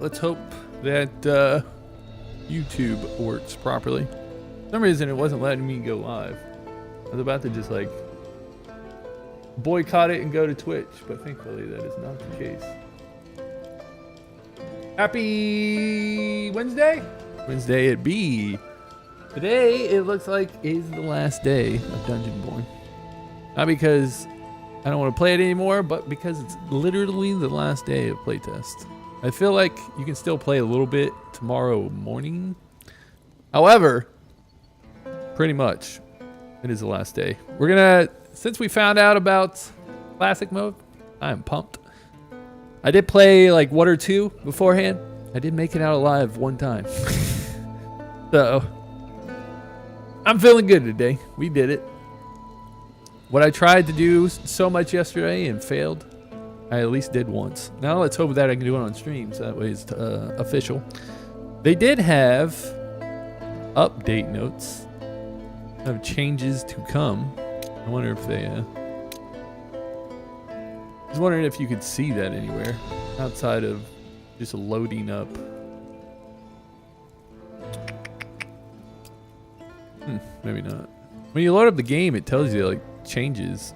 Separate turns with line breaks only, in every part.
let's hope that YouTube works properly. For some reason it wasn't letting me go live. I was about to just like boycott it and go to Twitch, but thankfully that is not the case. Happy Wednesday? Wednesday it be. Today it looks like is the last day of Dungeonborne. Not because I don't want to play it anymore, but because it's literally the last day of playtest. I feel like you can still play a little bit tomorrow morning. However, pretty much it is the last day. We're gonna, since we found out about classic mode, I am pumped. I did play like 1 or 2 beforehand. I did make it out alive 1 time. So I'm feeling good today. We did it. What I tried to do so much yesterday and failed, I at least did once. Now let's hope that I can do it on stream, so that way it's official. They did have update notes of changes to come. I wonder if they... I was wondering if you could see that anywhere outside of just loading up. Maybe not. When you load up the game, it tells you like changes.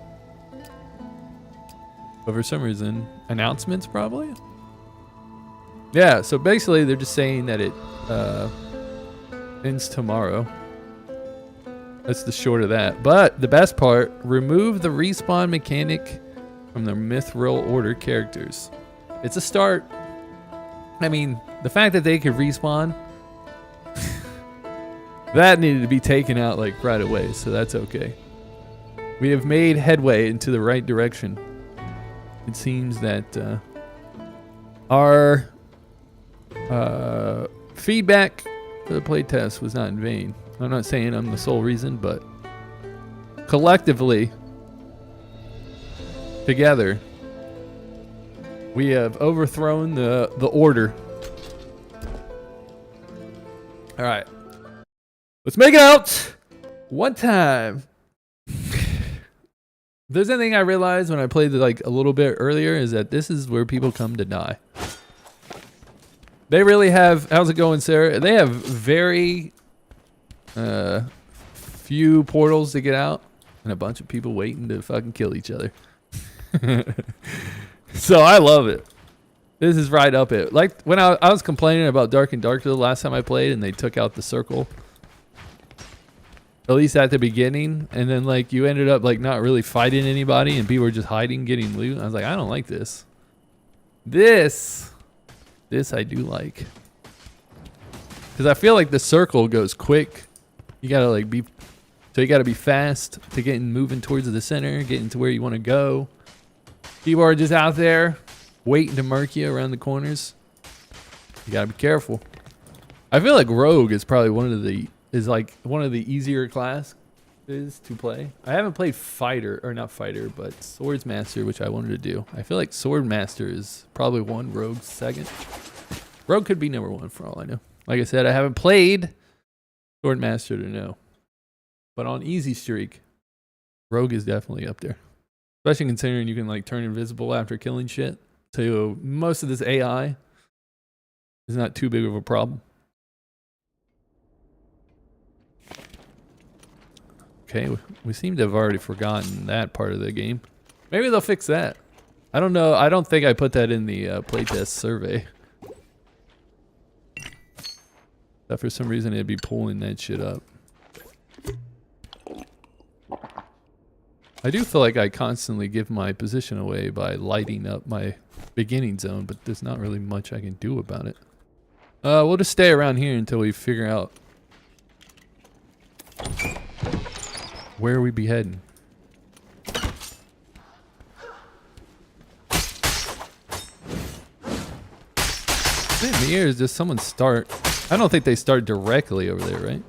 But for some reason, announcements probably? Yeah, so basically they're just saying that it ends tomorrow. That's the short of that. But the best part, remove the respawn mechanic from the Mithril Order characters. It's a start. I mean, the fact that they could respawn, that needed to be taken out like right away, so that's okay. We have made headway into the right direction. It seems that our feedback for the playtest was not in vain. I'm not saying I'm the sole reason, but collectively, together, we have overthrown the order. All right. Let's make it out one time. If there's anything I realized when I played like a little bit earlier is that this is where people come to die. They really have, how's it going, Sarah? They have very few portals to get out and a bunch of people waiting to fucking kill each other. So I love it. This is right up it. Like when I was complaining about Dark and Darker the last time I played and they took out the circle. At least at the beginning, and then like you ended up like not really fighting anybody and people were just hiding, getting loot. I was like, I don't like this. This I do like. Because I feel like the circle goes quick. You gotta like be, so you gotta be fast to getting moving towards the center, getting to where you want to go. People are just out there waiting to murk you around the corners. You gotta be careful. I feel like Rogue is probably one of the easier classes to play. I haven't played Fighter, or not Fighter, but Swordsmaster, which I wanted to do. I feel like Swordmaster is probably 1, Rogue's 2nd. Rogue could be number 1 for all I know. Like I said, I haven't played Swordmaster to know. But on easy streak, Rogue is definitely up there. Especially considering you can like turn invisible after killing shit. So most of this AI is not too big of a problem. Okay, we seem to have already forgotten that part of the game. Maybe they'll fix that. I don't know. I don't think I put that in the playtest survey. That for some reason it'd be pulling that shit up. I do feel like I constantly give my position away by lighting up my beginning zone, but there's not really much I can do about it. We'll just stay around here until we figure out where we be heading. In the ears, does someone start? I don't think they start directly over there, right?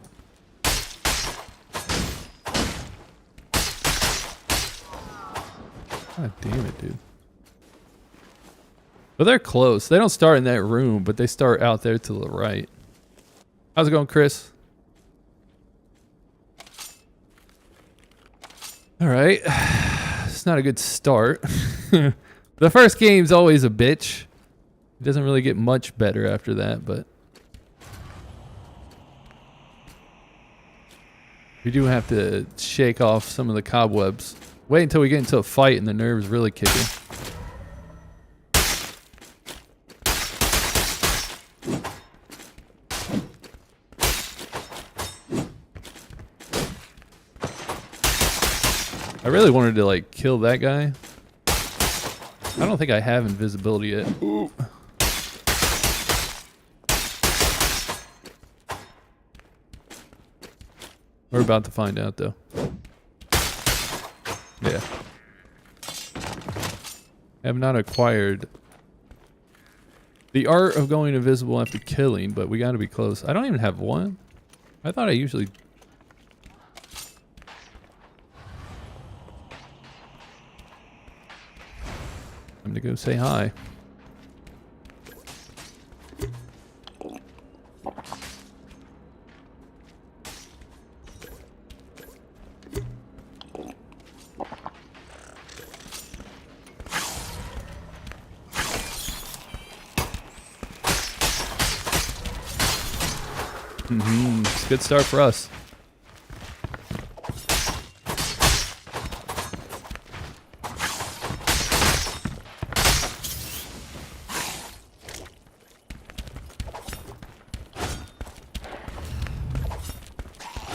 God damn it, dude. But they're close. They don't start in that room, but they start out there to the right. How's it going, Chris? All right. It's not a good start. The first game's always a bitch. It doesn't really get much better after that, but we do have to shake off some of the cobwebs. Wait until we get into a fight and the nerves really kick in. I really wanted to like kill that guy. I don't think I have invisibility yet. Ooh. We're about to find out though. Yeah. I have not acquired the art of going invisible after killing, but we gotta be close. I don't even have one. I thought I usually... I'm gonna go say hi. It's a good start for us.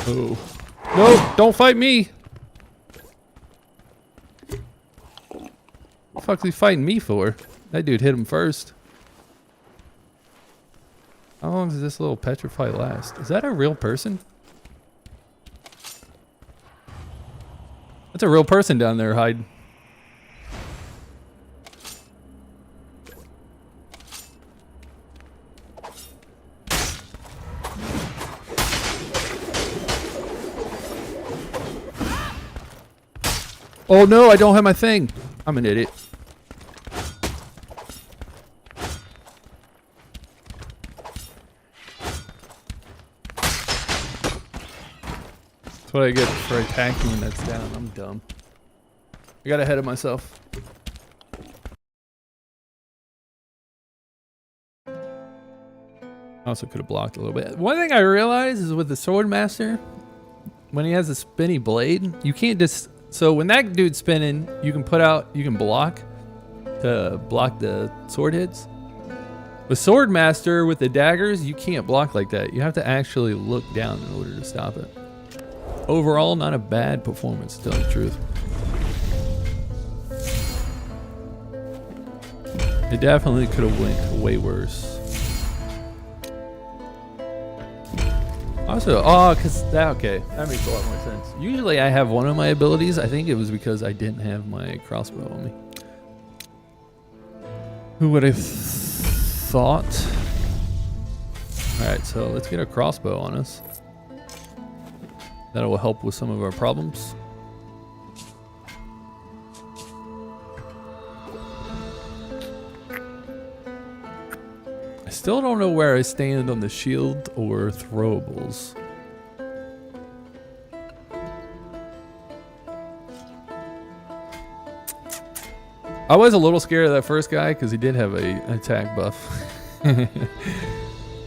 Oh. No, don't fight me. What the fuck is he fighting me for? That dude hit him first. How long does this little petrify last? Is that a real person? That's a real person down there hiding. Oh no, I don't have my thing. I'm an idiot. That's what I get for attacking when that's down. I'm dumb. I got ahead of myself. I also could have blocked a little bit. One thing I realized is with the sword master, when he has a spinny blade, you can't just... So when that dude's spinning, you can block to block the sword hits. The sword master with the daggers, you can't block like that. You have to actually look down in order to stop it. Overall, not a bad performance, to tell the truth. It definitely could have went way worse. Also, okay, that makes a lot more sense. Usually I have one of my abilities. I think it was because I didn't have my crossbow on me. Who would have thought? Alright, so let's get a crossbow on us. That will help with some of our problems. I still don't know where I stand on the shield or throwables. I was a little scared of that first guy because he did have an attack buff.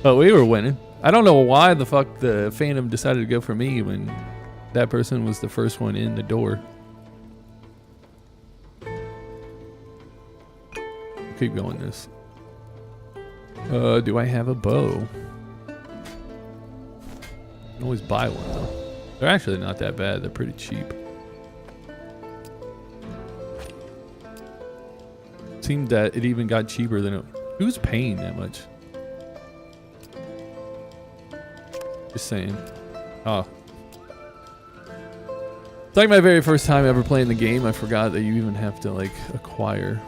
But we were winning. I don't know why the fuck the Phantom decided to go for me when that person was the first one in the door. Keep going this. Do I have a bow? I can always buy one though. They're actually not that bad. They're pretty cheap. Seemed that it even got cheaper than it. Who's paying that much? Just saying. Oh. It's like my very first time ever playing the game. I forgot that you even have to like acquire.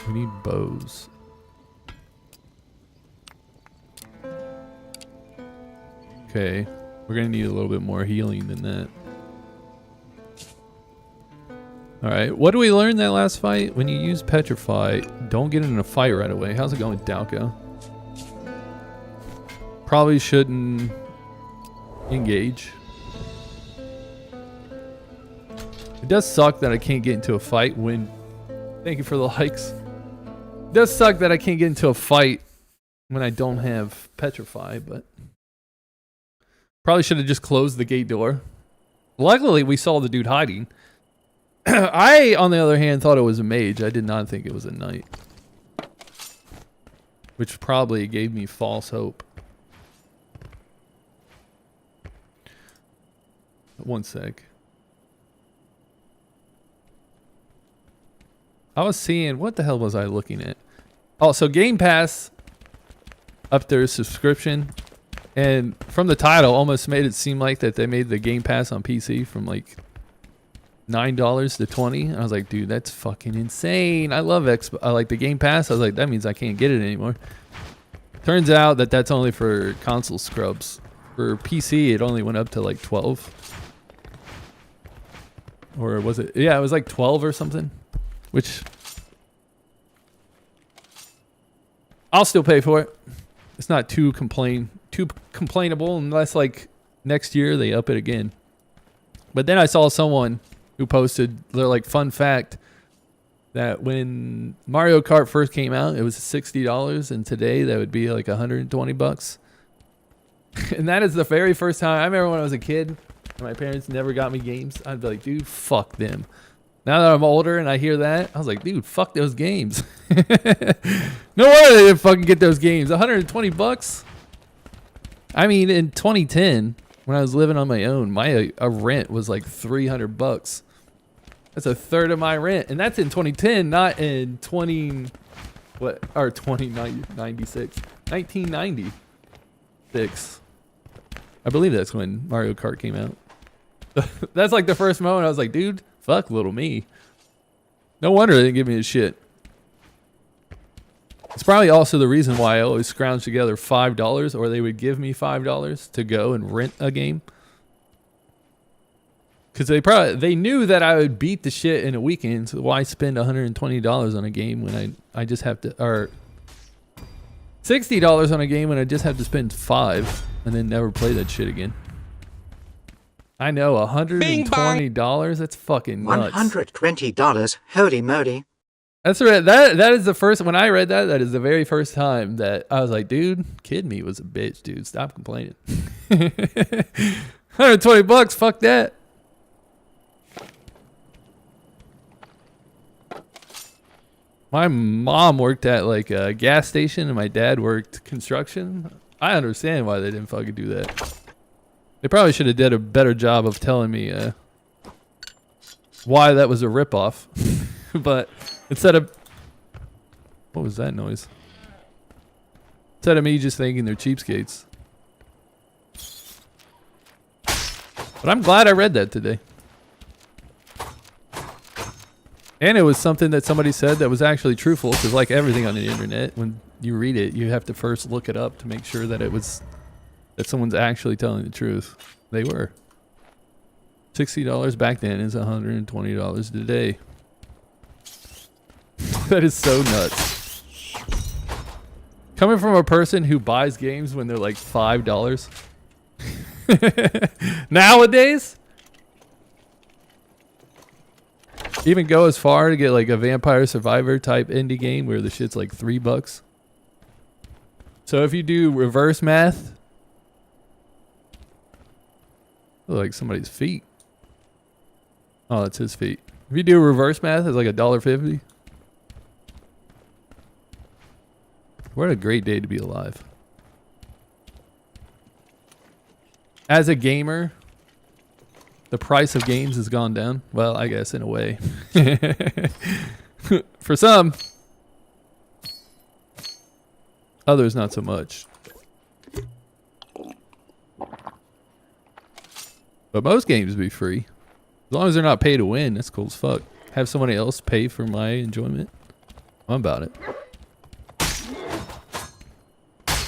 We need bows. Okay, we're gonna need a little bit more healing than that. Alright, what do we learn that last fight? When you use Petrify, don't get in a fight right away. How's it going with Dalko? Probably shouldn't engage. It does suck that I can't get into a fight when... Thank you for the likes. It does suck that I can't get into a fight when I don't have Petrify, but... Probably should have just closed the gate door. Luckily, we saw the dude hiding. I, on the other hand, thought it was a mage. I did not think it was a knight. Which probably gave me false hope. One sec. I was seeing... What the hell was I looking at? Oh, so Game Pass upped their subscription. And from the title, almost made it seem like that they made the Game Pass on PC from like $9 to $20. I was like, dude, that's fucking insane. I love I like the Game Pass. I was like, that means I can't get it anymore. Turns out that that's only for console scrubs. For PC, it only went up to like 12. Or was it? Yeah, it was like 12 or something. Which I'll still pay for it. It's not too complainable unless like next year they up it again. But then I saw someone who posted their like fun fact that when Mario Kart first came out, it was $60, and today that would be like $120. And that is the very first time I remember when I was a kid and my parents never got me games. I'd be like, dude, fuck them. Now that I'm older and I hear that, I was like, dude, fuck those games. No wonder they didn't fucking get those games. $120? I mean, in 2010, when I was living on my own, my rent was like $300. That's a third of my rent, and that's in 2010, not in 1996. I believe that's when Mario Kart came out. That's like the first moment I was like, dude, fuck little me. No wonder they didn't give me a shit. It's probably also the reason why I always scrounge together $5, or they would give me $5 to go and rent a game. Because they knew that I would beat the shit in a weekend, so why spend $120 on a game when I just have to, or $60 on a game when I just have to spend $5 and then never play that shit again. I know, $120, that's fucking nuts.
$120, holy moly.
That's right. That is the first, when I read that is the very first time that I was like, dude, Kid Me was a bitch, dude. Stop complaining. $120, fuck that. My mom worked at like a gas station and my dad worked construction. I understand why they didn't fucking do that. They probably should have did a better job of telling me why that was a ripoff. But instead of... What was that noise? Instead of me just thinking they're cheapskates. But I'm glad I read that today. And it was something that somebody said that was actually truthful, because like everything on the internet, when you read it, you have to first look it up to make sure that it was, that someone's actually telling the truth. They were. $60 back then is $120 today. That is so nuts. Coming from a person who buys games when they're like $5. Nowadays? Even go as far to get like a Vampire Survivor type indie game where the shit's like $3. So if you do reverse math, like somebody's feet. Oh, that's his feet. If you do reverse math, it's like $1.50. What a great day to be alive. As a gamer, the price of games has gone down. Well, I guess in a way. For some. Others not so much. But most games be free. As long as they're not pay to win, that's cool as fuck. Have somebody else pay for my enjoyment. I'm about it.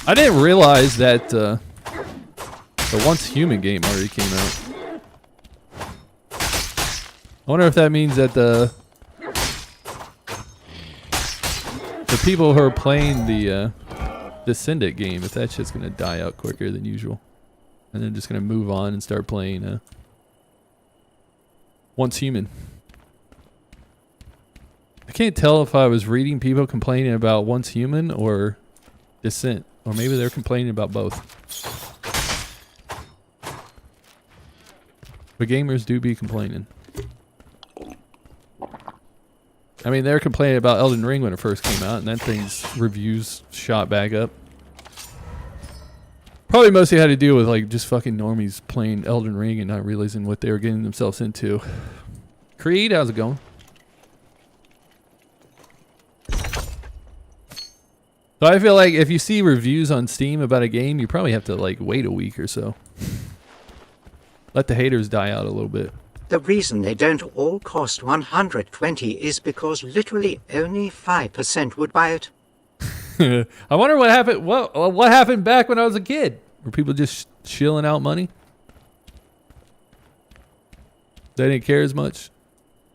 I didn't realize that the Once Human game already came out. I wonder if that means that the people who are playing the Descendant game, if that shit's gonna die out quicker than usual, and then just gonna move on and start playing Once Human. I can't tell if I was reading people complaining about Once Human or Descent. Or maybe they're complaining about both. But gamers do be complaining. I mean, they were complaining about Elden Ring when it first came out, and that thing's reviews shot back up. Probably mostly had to do with like just fucking normies playing Elden Ring and not realizing what they were getting themselves into. Creed, how's it going? So I feel like if you see reviews on Steam about a game, you probably have to like wait a week or so. Let the haters die out a little bit.
The reason they don't all cost 120 is because literally only 5% would buy it.
I wonder what happened. What happened back when I was a kid? Were people just shilling out money? They didn't care as much.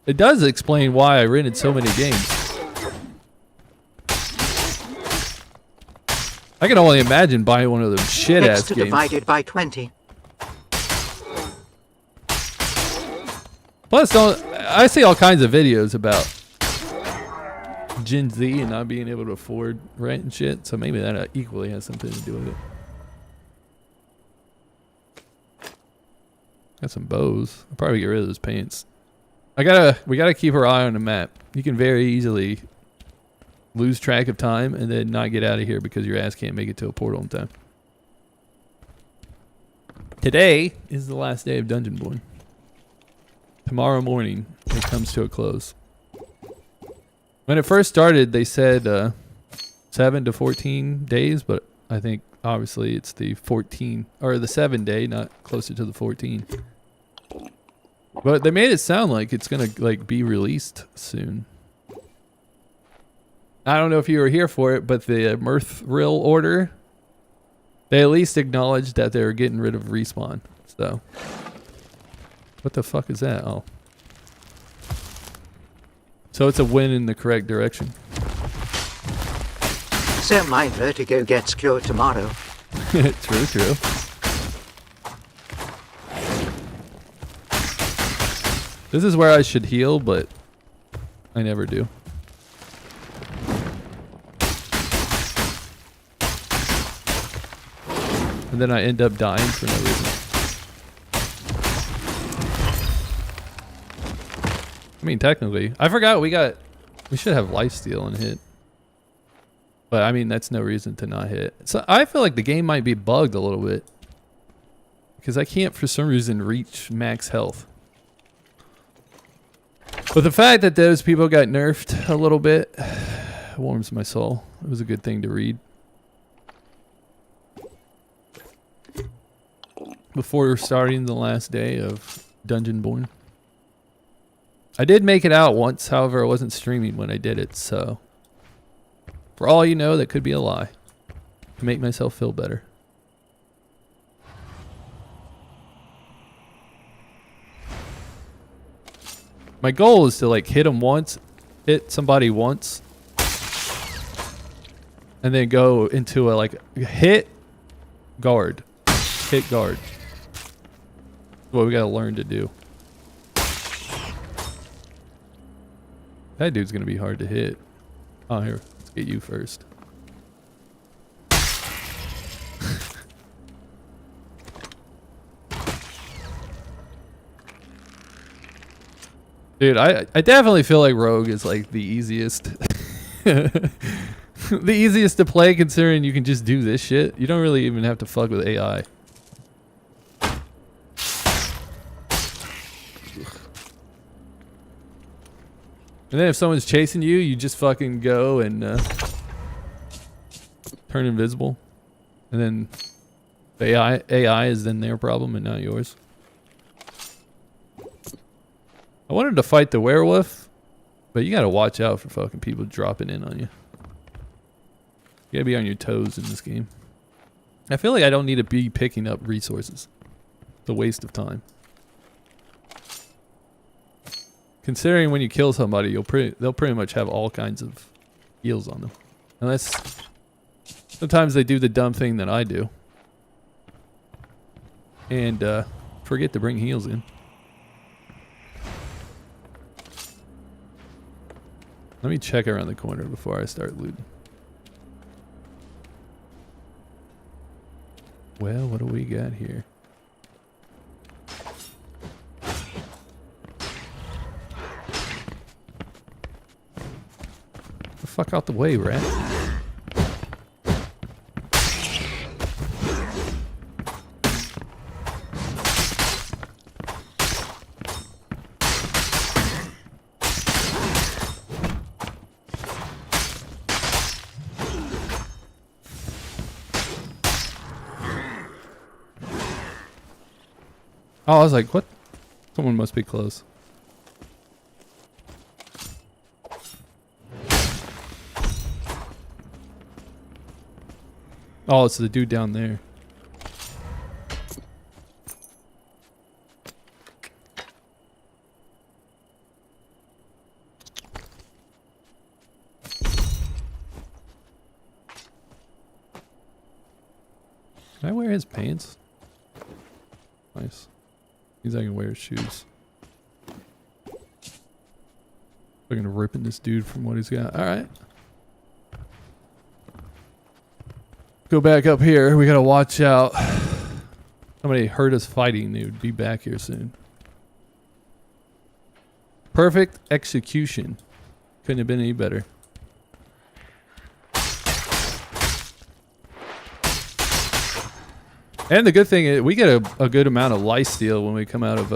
It does explain why I rented so many games. I can only imagine buying one of those shit ass
Next to
games.
divided by 20.
Plus, I see all kinds of videos about Gen Z and not being able to afford rent and shit, so maybe that equally has something to do with it. Got some bows. I'll probably get rid of those paints. We gotta keep our eye on the map. You can very easily lose track of time and then not get out of here because your ass can't make it to a portal in time. Today is the last day of Dungeonborne. Tomorrow morning, it comes to a close. When it first started, they said 7 to 14 days, but I think obviously it's the 14 or the 7 day, not closer to the 14. But they made it sound like it's gonna like be released soon. I don't know if you were here for it, but the Mirthrill order, they at least acknowledged that they were getting rid of respawn. So. What the fuck is that? Oh. So it's a win in the correct direction.
So my vertigo gets cured tomorrow.
True. This is where I should heal, but I never do. And then I end up dying for no reason. I mean, technically, I forgot we should have lifesteal and hit. But I mean, that's no reason to not hit. So I feel like the game might be bugged a little bit. Because I can't, for some reason, reach max health. But the fact that those people got nerfed a little bit warms my soul. It was a good thing to read. Before starting the last day of Dungeonborne. I did make it out once, however, I wasn't streaming when I did it, so for all you know, that could be a lie. To make myself feel better. My goal is to like hit somebody once, and then go into a like hit guard. Hit guard. What we gotta learn to do. That dude's gonna be hard to hit. Oh, here, let's get you first. Dude, I definitely feel like Rogue is like the easiest. The easiest to play considering you can just do this shit. You don't really even have to fuck with AI. And then if someone's chasing you, you just fucking go and turn invisible. And then the AI is then their problem and not yours. I wanted to fight the werewolf, but you gotta watch out for fucking people dropping in on you. You gotta be on your toes in this game. I feel like I don't need to be picking up resources. It's a waste of time. Considering when you kill somebody, they'll pretty much have all kinds of heals on them. Unless sometimes they do the dumb thing that I do. And forget to bring heals in. Let me check around the corner before I start looting. Well, what do we got here? The fuck out the way, rat. Oh, I was like, what? Someone must be close. Oh, it's the dude down there. Can I wear his pants? Nice. Means I can wear his shoes. I'm gonna rip this dude from what he's got. Alright. Go back up here. We gotta watch out. Somebody heard us fighting, dude. Be back here soon. Perfect execution. Couldn't have been any better. And the good thing is we get a good amount of lifesteal when we come out of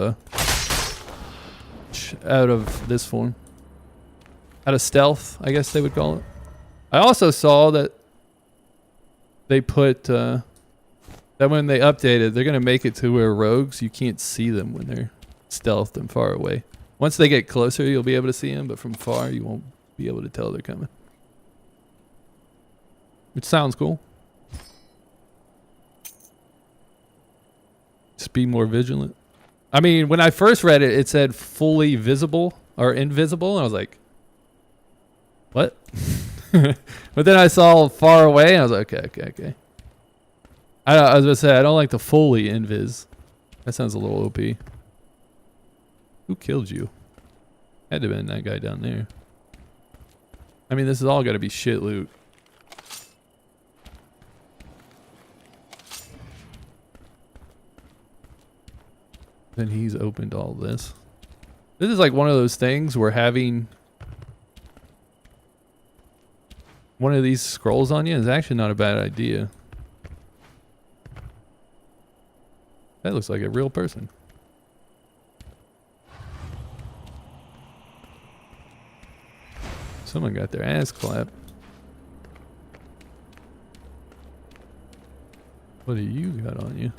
this form. Out of stealth, I guess they would call it. I also saw that they put that when they updated, they're gonna make it to where rogues, you can't see them when they're stealthed and far away. Once they get closer, you'll be able to see them, but from far, you won't be able to tell they're coming. Which sounds cool. Just be more vigilant. I mean, when I first read it, it said fully visible or invisible, and I was like, what? But then I saw far away, and I was like, okay. I was gonna say, I don't like the fully invis. That sounds a little OP. Who killed you? Had to have been that guy down there. I mean, this is all gotta be shit loot. Then he's opened all this. This is like one of those things where having one of these scrolls on you is actually not a bad idea. That looks like a real person. Someone got their ass clapped. What do you got on you?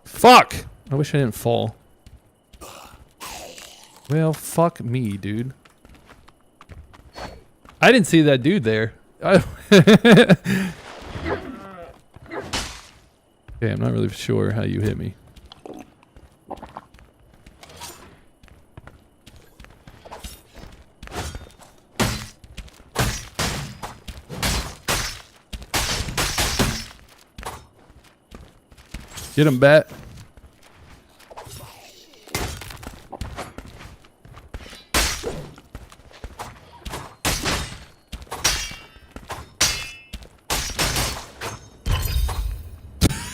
Fuck! I wish I didn't fall. Well, fuck me, dude. I didn't see that dude there. Okay, I'm not really sure how you hit me. Get him, bat.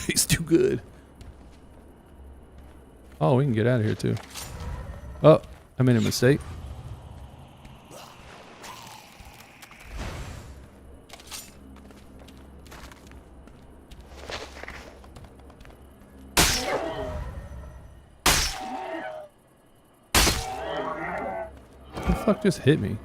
He's too good. Oh, we can get out of here too. Oh, I made a mistake. What the fuck just hit me?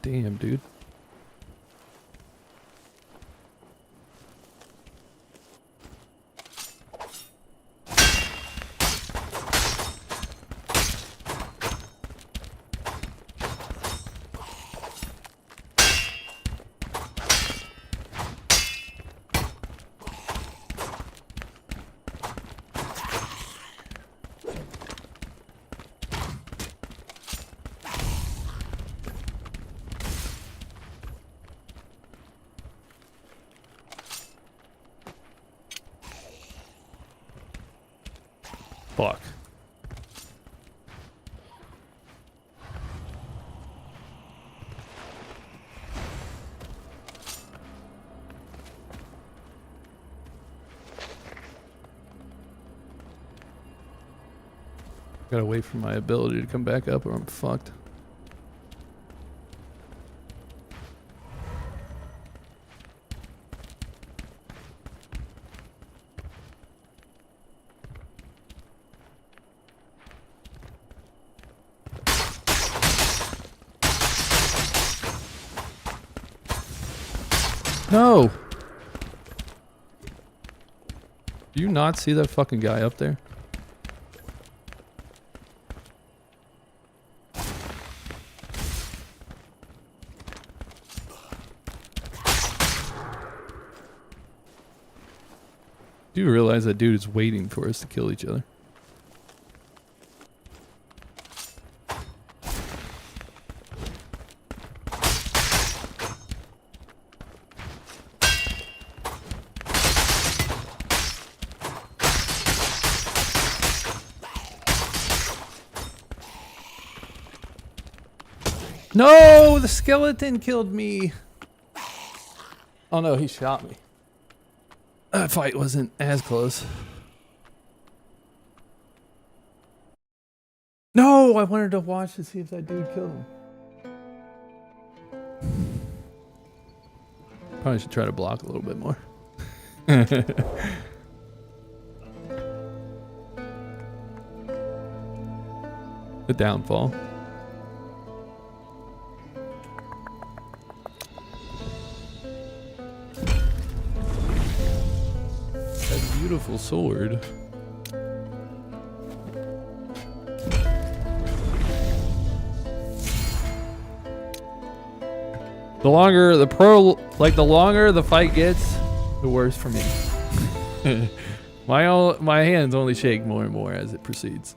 damn, dude. Fuck. Gotta wait for my ability to come back up or I'm fucked. No! Do you not see that fucking guy up there? Do you realize that dude is waiting for us to kill each other? No, the skeleton killed me. Oh no, he shot me. That fight wasn't as close. No, I wanted to watch to see if that dude killed him. Probably should try to block a little bit more. The downfall. Beautiful sword. The longer the longer the fight gets, the worse for me. My hands only shake more and more as it proceeds.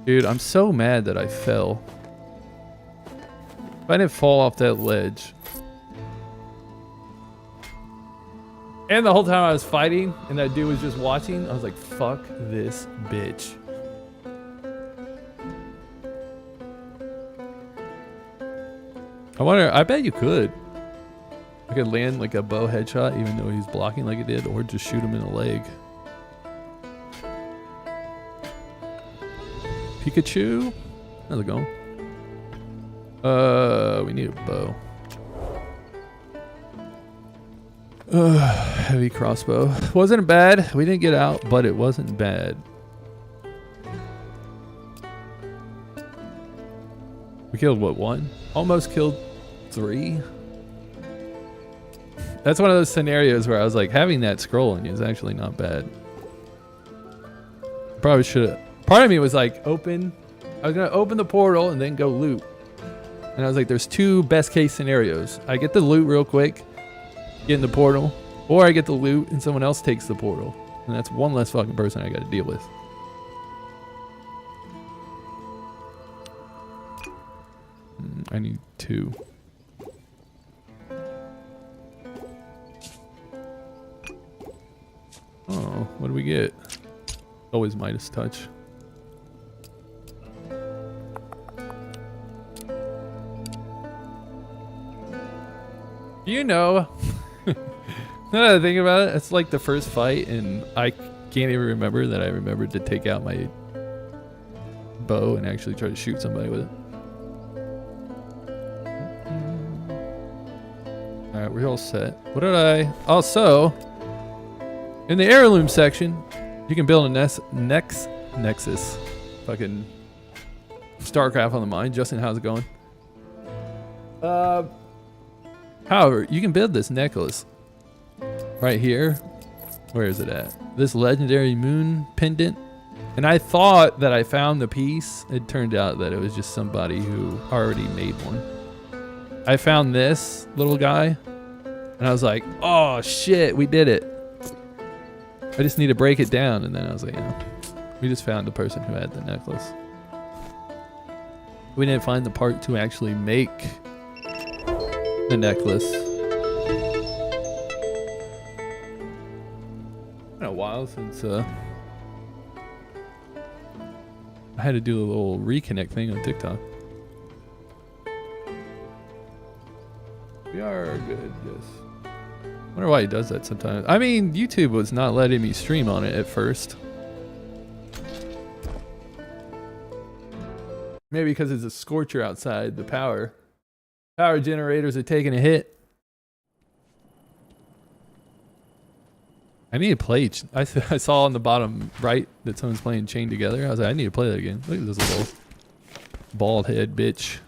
Dude, I'm so mad that I fell. If I didn't fall off that ledge. And the whole time I was fighting and that dude was just watching, I was like, fuck this bitch. I bet you could. I could land like a bow headshot even though he's blocking like it did, or just shoot him in the leg. Pikachu? How's it going? We need a bow. Heavy crossbow. Wasn't bad. We didn't get out, but it wasn't bad. We killed what, 1? Almost killed 3. That's one of those scenarios where I was like, having that scrolling is actually not bad. Probably should have. Part of me was like, I was gonna open the portal and then go loot. And I was like, there's 2 best case scenarios. I get the loot real quick, get in the portal, or I get the loot and someone else takes the portal. And that's one less fucking person I gotta deal with. I need 2. Oh, what do we get? Always Midas touch. You know, now that I think about it, it's like the first fight and I can't even remember that I remembered to take out my bow and actually try to shoot somebody with it. Alright, we're all set. What did I... Also, in the heirloom section, you can build a nexus. Fucking... StarCraft on the mind. Justin, how's it going? However, you can build this necklace right here. Where is it at? This legendary moon pendant. And I thought that I found the piece. It turned out that it was just somebody who already made one. I found this little guy. And I was like, oh shit, we did it. I just need to break it down. And then I was like, yeah, we just found the person who had the necklace. We didn't find the part to actually make the necklace. Been a while since I had to do a little reconnect thing on TikTok. We are good, yes. Wonder why he does that sometimes. I mean, YouTube was not letting me stream on it at first. Maybe because it's a scorcher outside. The power generators are taking a hit. I need to play. I saw on the bottom right that someone's playing Chained Together. I was like, I need to play that again. Look at this little bald head bitch.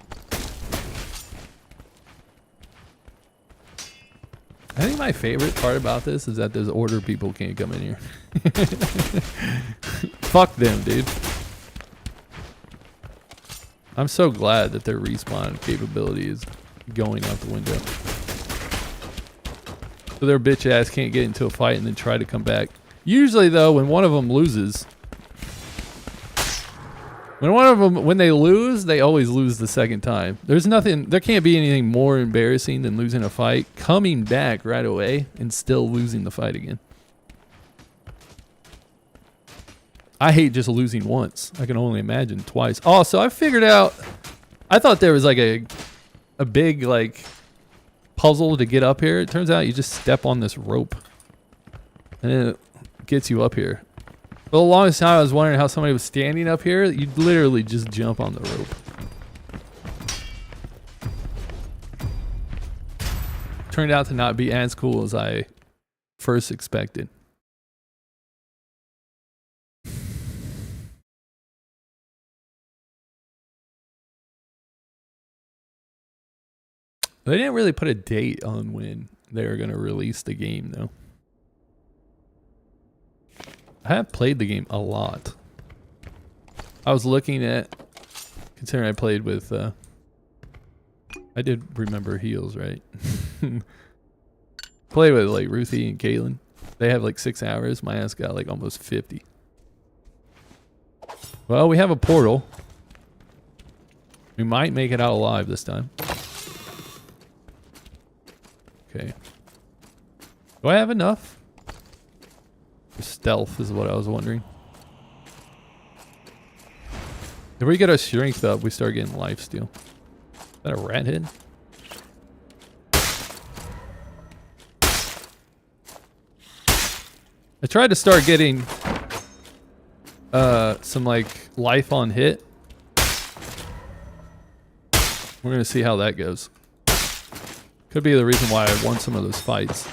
I think my favorite part about this is that those order people can't come in here. Fuck them, dude. I'm so glad that their respawn capability is going out the window. So their bitch ass can't get into a fight and then try to come back. Usually though, when one of them loses, when they lose, they always lose the second time. There can't be anything more embarrassing than losing a fight, coming back right away, and still losing the fight again. I hate just losing once. I can only imagine twice. Oh, so I figured out, I thought there was like a big like puzzle to get up here. It turns out you just step on this rope and then it gets you up here. For the longest time I was wondering how somebody was standing up here. You'd literally just jump on the rope. Turned out to not be as cool as I first expected. They didn't really put a date on when they were going to release the game, though. I have played the game a lot. I was looking at, considering I played with, I did remember heels, right? Played with like Ruthie and Kaylin. They have like 6 hours. My ass got like almost 50. Well, we have a portal. We might make it out alive this time. Okay. Do I have enough? Stealth is what I was wondering. If we get our strength up, we start getting lifesteal. Is that a rat head? I tried to start getting some like life on hit. We're gonna see how that goes. Could be the reason why I won some of those fights.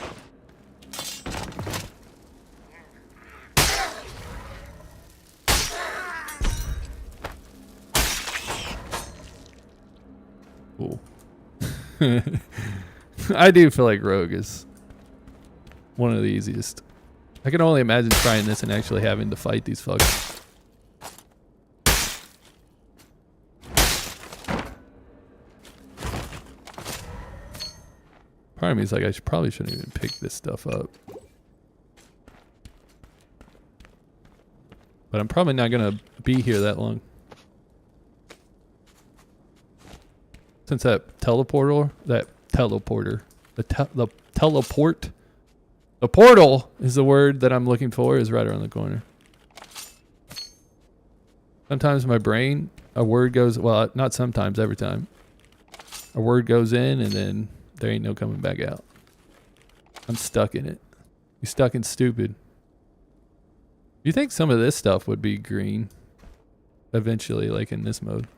Cool. I do feel like Rogue is one of the easiest. I can only imagine trying this and actually having to fight these fuckers. Part of me is like, I probably shouldn't even pick this stuff up. But I'm probably not going to be here that long. Since that teleporter, the portal is the word that I'm looking for, is right around the corner. Sometimes my brain, a word goes, well, not sometimes, every time. A word goes in and then there ain't no coming back out. I'm stuck in it. You stuck in stupid. You think some of this stuff would be green eventually, like in this mode?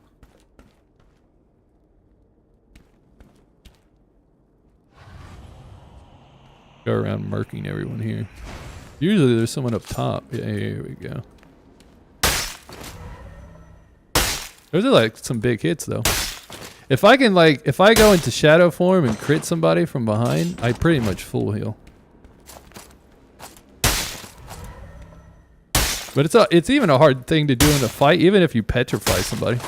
Go around murking everyone here. Usually there's someone up top. Yeah, here we go. Those are like some big hits though. If I can if I go into shadow form and crit somebody from behind, I pretty much full heal. But it's even a hard thing to do in a fight, even if you petrify somebody.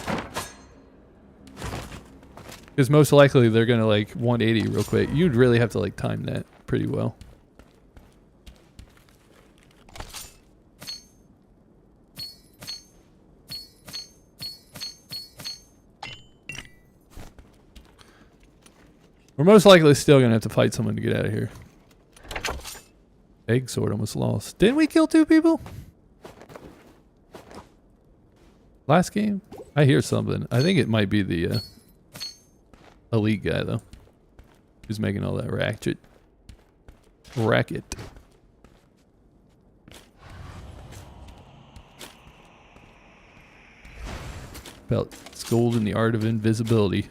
Because most likely they're gonna 180 real quick. You'd really have to time that pretty well. We're most likely still gonna have to fight someone to get out of here. Egg sword almost lost. Didn't we kill 2 people? Last game? I hear something. I think it might be the elite guy though. Who's making all that racket. About schooled in the art of invisibility.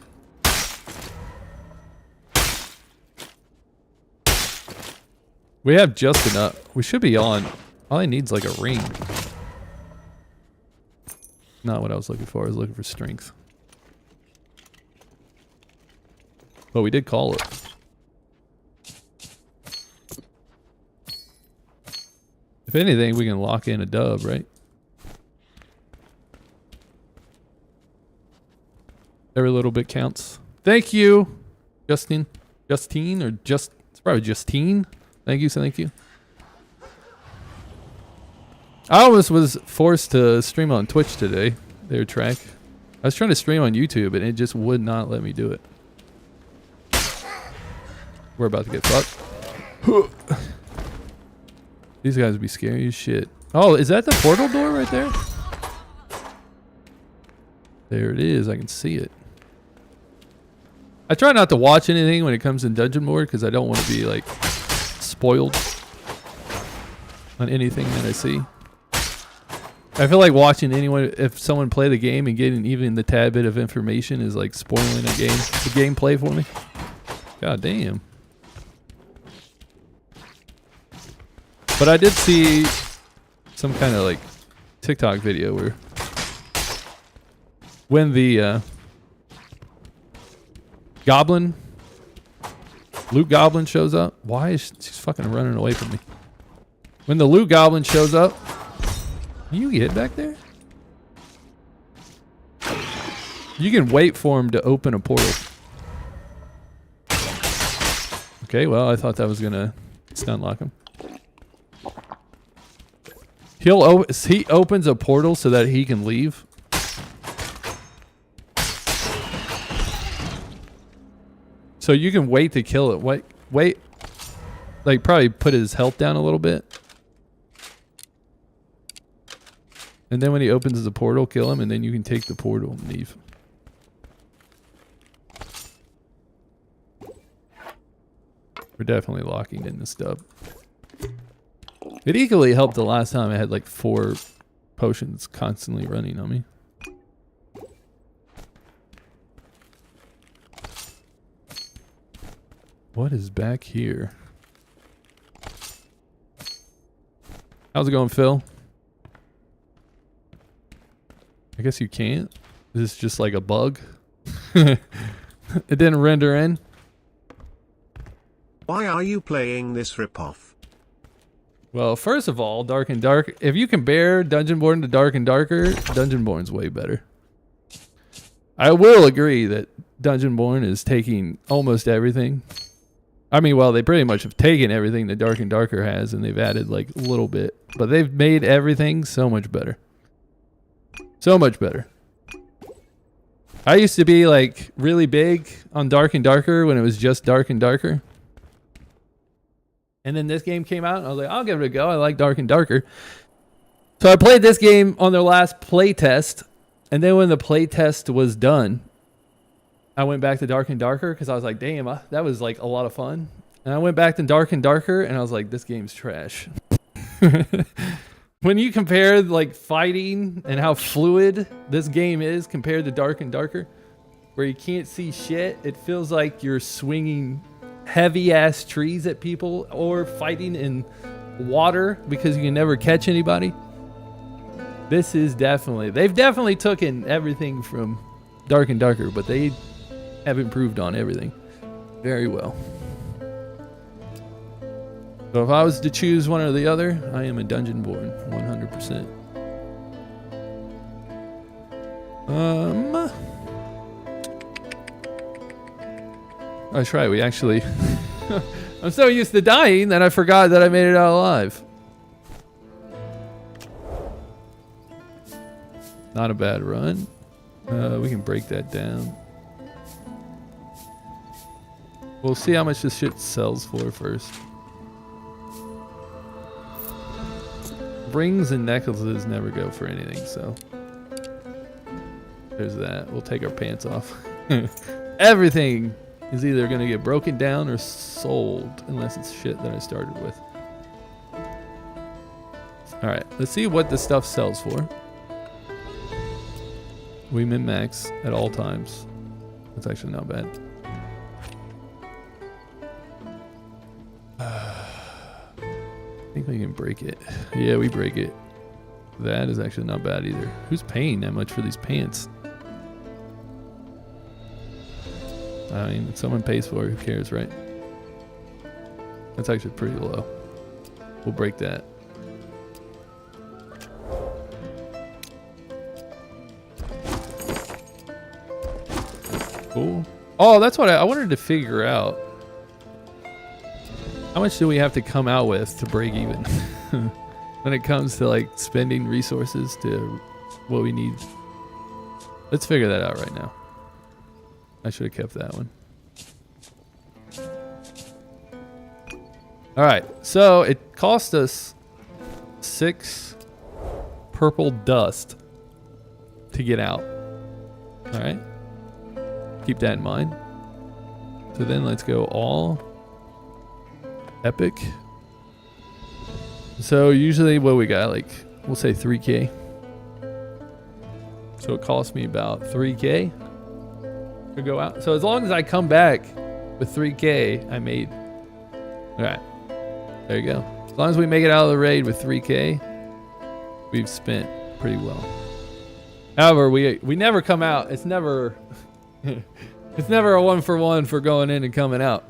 We have just enough. We should be on. All I need is a ring. Not what I was looking for. I was looking for strength. But we did call it. If anything, we can lock in a dub, right? Every little bit counts. Thank you, Justine. Justine or just... It's probably Justine. Thank you, so thank you. I almost was forced to stream on Twitch today. Their track. I was trying to stream on YouTube and it just would not let me do it. We're about to get fucked. These guys would be scary as shit. Oh, is that the portal door right there? There it is. I can see it. I try not to watch anything when it comes in Dungeonborne because I don't want to be spoiled on anything that I see. I feel like watching anyone, if someone play the game and getting even the tad bit of information is spoiling the gameplay for me. God damn. But I did see some kind of TikTok video where when the loot goblin shows up. Why is she's fucking running away from me? When the loot goblin shows up, can you get back there? You can wait for him to open a portal. Okay, well, I thought that was gonna stun lock him. He opens a portal so that he can leave. So you can wait to kill it. Wait. Probably put his health down a little bit. And then when he opens the portal, kill him, and then you can take the portal and leave. We're definitely locking in this dub. It equally helped the last time I had 4 potions constantly running on me. What is back here? How's it going, Phil? I guess you can't. Is this just a bug? It didn't render in.
Why are you playing this ripoff?
Well, first of all, Dark and Dark. If you compare Dungeonborne to Dark and Darker, Dungeonborne's way better. I will agree that Dungeonborne is taking almost everything. I mean, well, they pretty much have taken everything that Dark and Darker has, and they've added a little bit. But they've made everything so much better. So much better. I used to be really big on Dark and Darker when it was just Dark and Darker. And then this game came out, and I was like, I'll give it a go. I like Dark and Darker. So I played this game on their last play test. And then when the play test was done, I went back to Dark and Darker because I was like, damn, that was a lot of fun. And I went back to Dark and Darker, and I was like, this game's trash. When you compare fighting and how fluid this game is compared to Dark and Darker, where you can't see shit, it feels like you're swinging heavy ass trees at people or fighting in water because you can never catch anybody. This is definitely, they've definitely taken everything from Dark and Darker, but they have improved on everything very well. So if I was to choose one or the other, I am a Dungeonborne, 100%. That's right, we actually... I'm so used to dying that I forgot that I made it out alive. Not a bad run. We can break that down. We'll see how much this shit sells for first. Rings and necklaces never go for anything, so there's that. We'll take our pants off. Everything is either going to get broken down or sold, unless it's shit that I started with. Alright, let's see what this stuff sells for. We min-max at all times. That's actually not bad. I think we can break it. Yeah, we break it. That is actually not bad either. Who's paying that much for these pants? I mean, if someone pays for it, who cares, right? That's actually pretty low. We'll break that. Cool. Oh, that's what I wanted to figure out. How much do we have to come out with to break even? When it comes to like spending resources to what we need. Let's figure that out right now. I should have kept that one. Alright, so it cost us 6 purple dust to get out. Alright. Keep that in mind. So then let's go all epic. So usually what we got, like, we'll say 3K. So it cost me about 3K to go out. So as long as I come back with 3K, I made. Alright. There you go. As long as we make it out of the raid with 3K, we've spent pretty well. However, we never come out. It's never it's never a 1-for-1 for going in and coming out.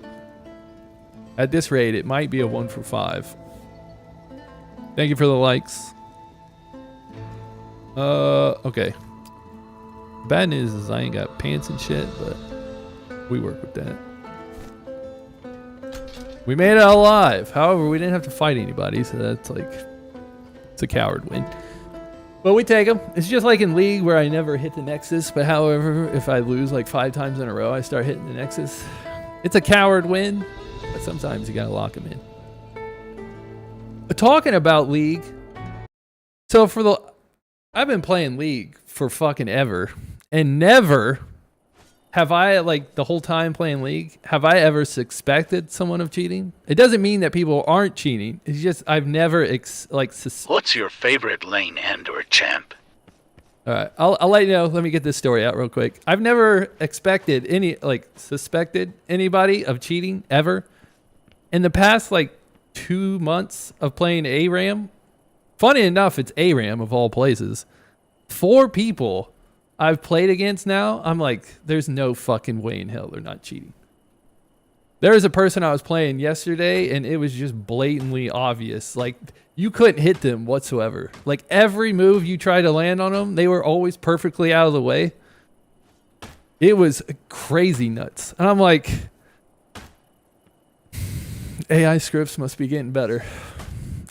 At this rate, it might be a 1-for-5. Thank you for the likes. Okay. Bad news is I ain't got pants and shit, but we work with that. We made it out alive. However, we didn't have to fight anybody, so that's like, it's a coward win. But we take them. It's just like in League where I never hit the Nexus, but however, if I lose like 5 times in a row, I start hitting the Nexus. It's a coward win, but sometimes you gotta lock them in. Talking about League, so I've been playing League for fucking ever, and never have I, like, the whole time playing League, have I ever suspected someone of cheating? It doesn't mean that people aren't cheating. It's just I've never
What's your favorite lane end or champ?
All right, I'll let you know. Let me get this story out real quick. I've never suspected anybody of cheating ever. In the past, like, 2 months of playing ARAM, funny enough, it's ARAM of all places. 4 people I've played against now, I'm like, there's no fucking way in hell they're not cheating. There was a person I was playing yesterday, and it was just blatantly obvious. Like, you couldn't hit them whatsoever. Like, every move you tried to land on them, they were always perfectly out of the way. It was crazy nuts. And I'm like, AI scripts must be getting better.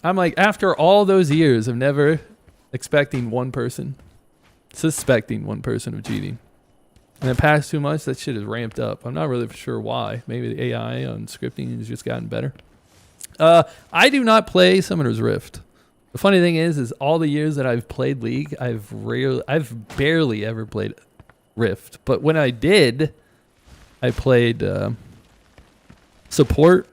I'm like, after all those years of never suspecting one person of cheating, in the past 2 months, that shit is ramped up. I'm not really sure why. Maybe the AI on scripting has just gotten better. I do not play Summoner's Rift. The funny thing is all the years that I've played League, I've barely ever played Rift. But when I did, I played support.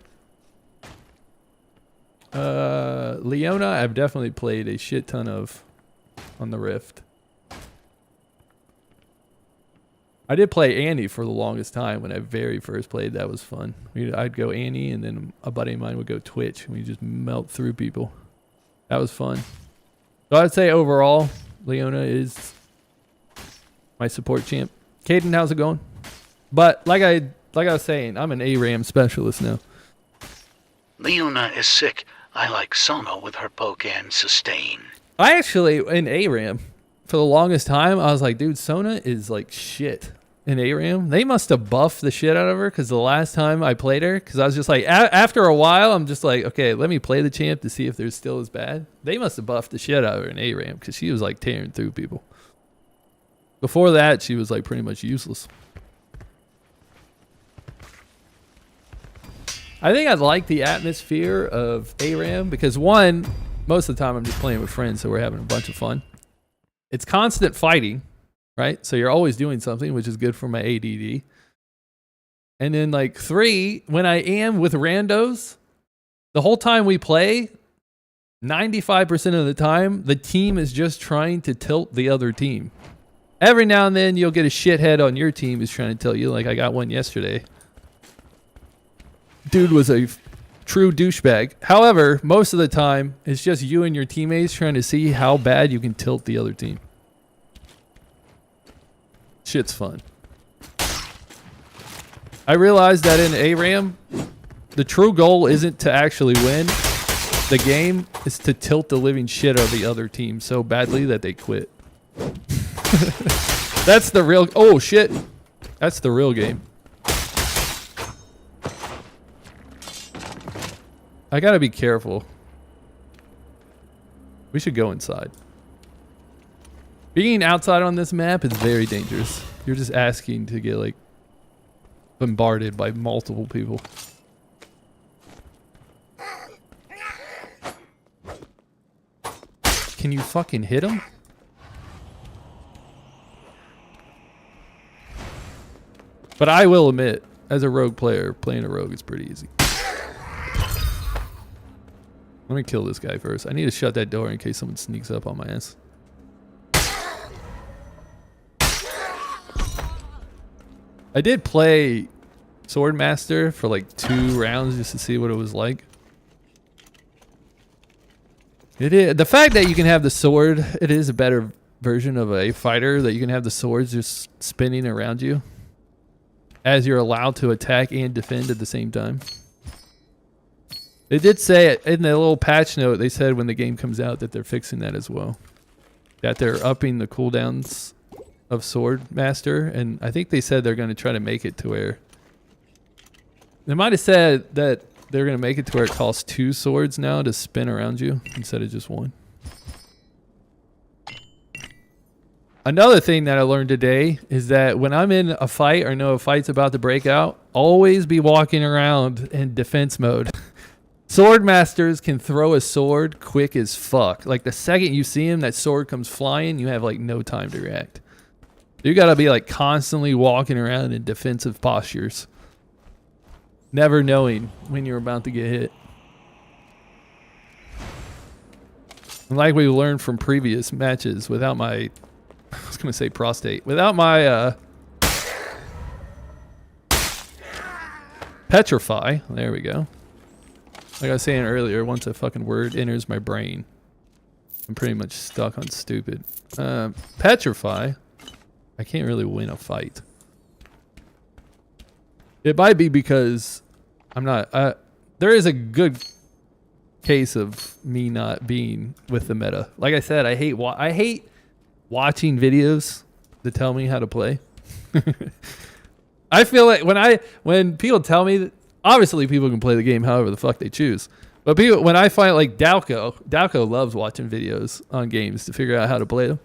Leona, I've definitely played a shit ton of on the Rift. I did play Annie for the longest time when I very first played. That was fun. I'd go Annie, and then a buddy of mine would go Twitch, and we'd just melt through people. That was fun. So I'd say overall, Leona is my support champ. Caden, how's it going? But like I was saying, I'm an ARAM specialist now.
Leona is sick. I like Sona with her poke and sustain.
I actually, in ARAM, for the longest time, I was like, dude, Sona is like shit in ARAM. They must have buffed the shit out of her because the last time I played her, because I was just like, after a while, I'm just like, okay, let me play the champ to see if they're still as bad. They must have buffed the shit out of her in ARAM because she was like tearing through people. Before that, she was like pretty much useless. I think I like the atmosphere of ARAM because one, most of the time I'm just playing with friends, so we're having a bunch of fun. It's constant fighting, right? So you're always doing something, which is good for my ADD. And then like 3, when I am with randos, the whole time we play, 95% of the time, the team is just trying to tilt the other team. Every now and then you'll get a shithead on your team who's trying to tell you, like I got one yesterday. Dude was a true douchebag. However, most of the time, it's just you and your teammates trying to see how bad you can tilt the other team. Shit's fun. I realized that in ARAM, the true goal isn't to actually win. The game is to tilt the living shit out of the other team so badly that they quit. That's the real... Oh, shit. That's the real game. I gotta be careful. We should go inside. Being outside on this map is very dangerous. You're just asking to get like bombarded by multiple people. Can you fucking hit him? But I will admit, as a rogue player, playing a rogue is pretty easy. Let me kill this guy first. I need to shut that door in case someone sneaks up on my ass. I did play Swordmaster for like 2 rounds just to see what it was like. It is the fact that you can have the sword. It is a better version of a fighter that you can have the swords just spinning around you as you're allowed to attack and defend at the same time. They did say it in the little patch note. They said when the game comes out that they're fixing that as well. That they're upping the cooldowns of Swordmaster, and I think they said they're going to try to make it to where they might have said that they're going to make it to where it costs 2 swords now to spin around you instead of just 1. Another thing that I learned today is that when I'm in a fight or know a fight's about to break out, always be walking around in defense mode. Swordmasters can throw a sword quick as fuck. Like the second you see him, that sword comes flying, you have like no time to react. You gotta be like constantly walking around in defensive postures. Never knowing when you're about to get hit. And like we learned from previous matches, without my... I was gonna say prostate. Without my petrify, there we go. Like I was saying earlier, once a fucking word enters my brain, I'm pretty much stuck on stupid. Petrify, I can't really win a fight. It might be because I'm not... there is a good case of me not being with the meta. Like I said, I hate watching videos that tell me how to play. I feel like when people tell me that, obviously people can play the game however the fuck they choose. But people, when I find like Dalco loves watching videos on games to figure out how to play them.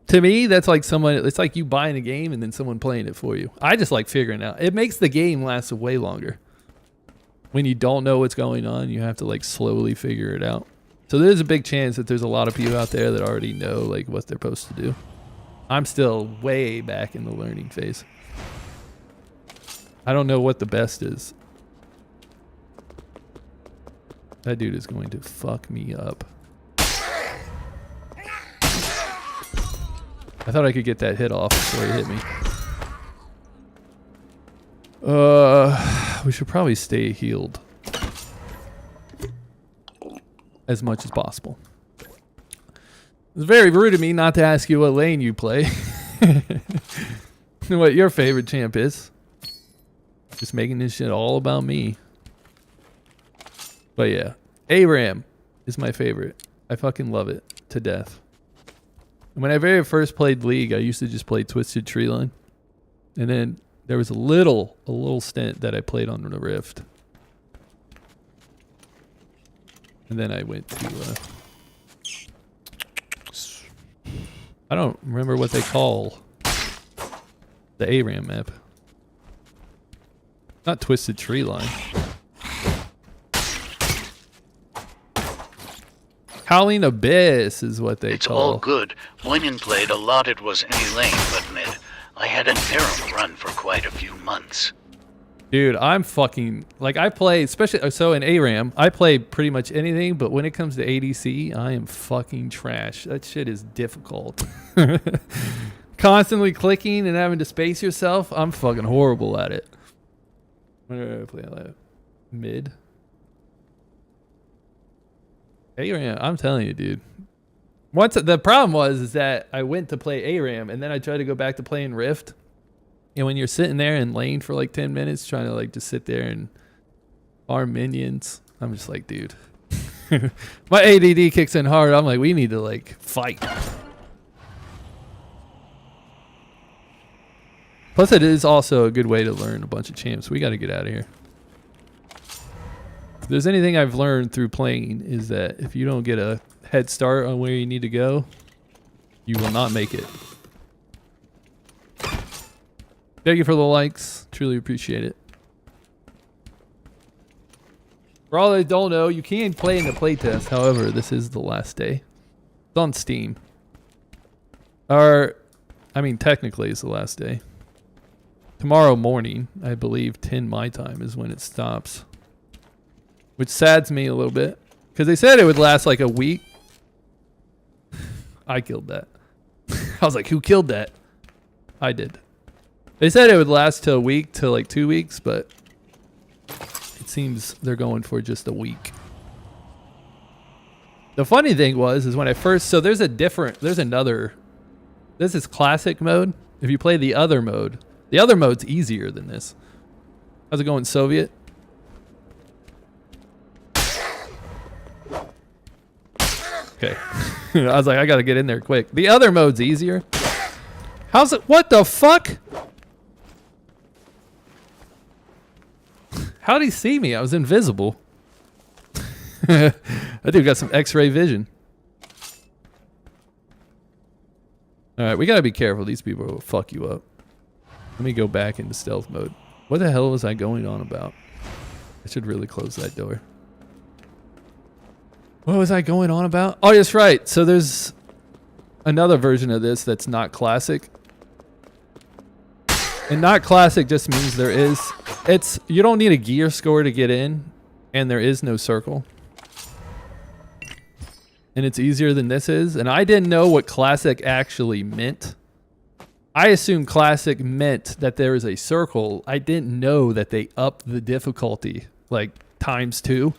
To me, that's like it's like you buying a game and then someone playing it for you. I just like figuring it out. It makes the game last way longer. When you don't know what's going on, you have to like slowly figure it out. So there's a big chance that there's a lot of people out there that already know like what they're supposed to do. I'm still way back in the learning phase. I don't know what the best is. That dude is going to fuck me up. I thought I could get that hit off before he hit me. We should probably stay healed. as much as possible. It's very rude of me not to ask you what lane you play. What your favorite champ is. Just making this shit all about me. But yeah, ARAM is my favorite. I fucking love it to death. When I very first played League, I used to just play Twisted Treeline. And then there was a little stint that I played on the Rift. And then I went to I don't remember what they call the ARAM map. Not Twisted Treeline. Howling Abyss is what they
It's
call.
all good. When in played, allotted was any lane but mid. I had a harem run for quite a few months.
Dude, I'm fucking like I play, especially so in ARAM, I play pretty much anything, but when it comes to ADC, I am fucking trash. That shit is difficult. Constantly clicking and having to space yourself, I'm fucking horrible at it. When do I play that? Mid. ARAM, I'm telling you, dude. Once the problem was is that I went to play ARAM and then I tried to go back to playing Rift. And when you're sitting there in lane for like 10 minutes trying to like just sit there and farm minions, I'm just like, dude. My ADD kicks in hard. I'm like, we need to like fight. Plus it is also a good way to learn a bunch of champs. We got to get out of here. If there's anything I've learned through playing is that if you don't get a head start on where you need to go, you will not make it. Thank you for the likes. Truly appreciate it. For all that don't know, you can play in the playtest. However, this is the last day. It's on Steam. Technically it's the last day. Tomorrow morning, I believe 10 my time is when it stops. Which saddens me a little bit. Because they said it would last like a week. I killed that. I was like, who killed that? I did. They said it would last till a week, till like 2 weeks, but it seems they're going for just a week. The funny thing is when I first, so this is classic mode. If you play the other mode's easier than this. How's it going, Soviet? Okay. I was like, I gotta get in there quick. The other mode's easier. How's it? What the fuck? How'd he see me? I was invisible. That dude got some X-ray vision. Alright, we gotta be careful. These people will fuck you up. Let me go back into stealth mode. What the hell was I going on about? I should really close that door. What was I going on about? Oh, yes, right. So there's another version of this that's not classic. And not classic just means you don't need a gear score to get in, and there is no circle. And it's easier than this is. And I didn't know what classic actually meant. I assumed classic meant that there is a circle. I didn't know that they upped the difficulty like ×2.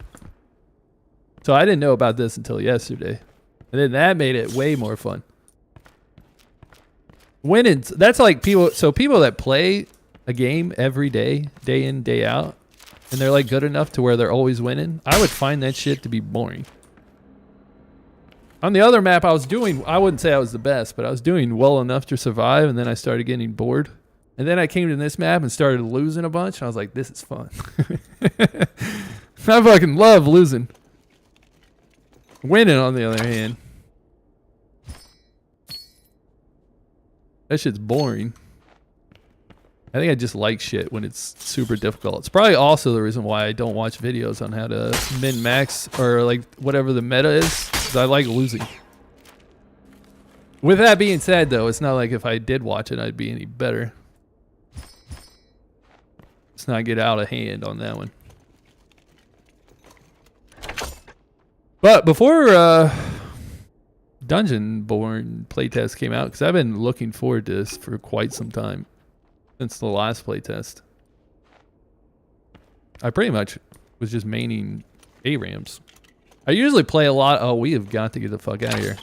So I didn't know about this until yesterday. And then that made it way more fun. That's like people that play a game every day, day in, day out, and they're like good enough to where they're always winning, I would find that shit to be boring. On the other map I wouldn't say I was the best, but I was doing well enough to survive, and then I started getting bored. And then I came to this map and started losing a bunch. I was like, this is fun. I fucking love losing. Winning, on the other hand, that shit's boring. I think I just like shit when it's super difficult. It's probably also the reason why I don't watch videos on how to min-max or like whatever the meta is, because I like losing. With that being said, though, it's not like if I did watch it, I'd be any better. Let's not get out of hand on that one. But before Dungeonborne playtest came out, because I've been looking forward to this for quite some time, since the last playtest, I pretty much was just maining ARAMs. I usually play a lot. Oh, we have got to get the fuck out of here.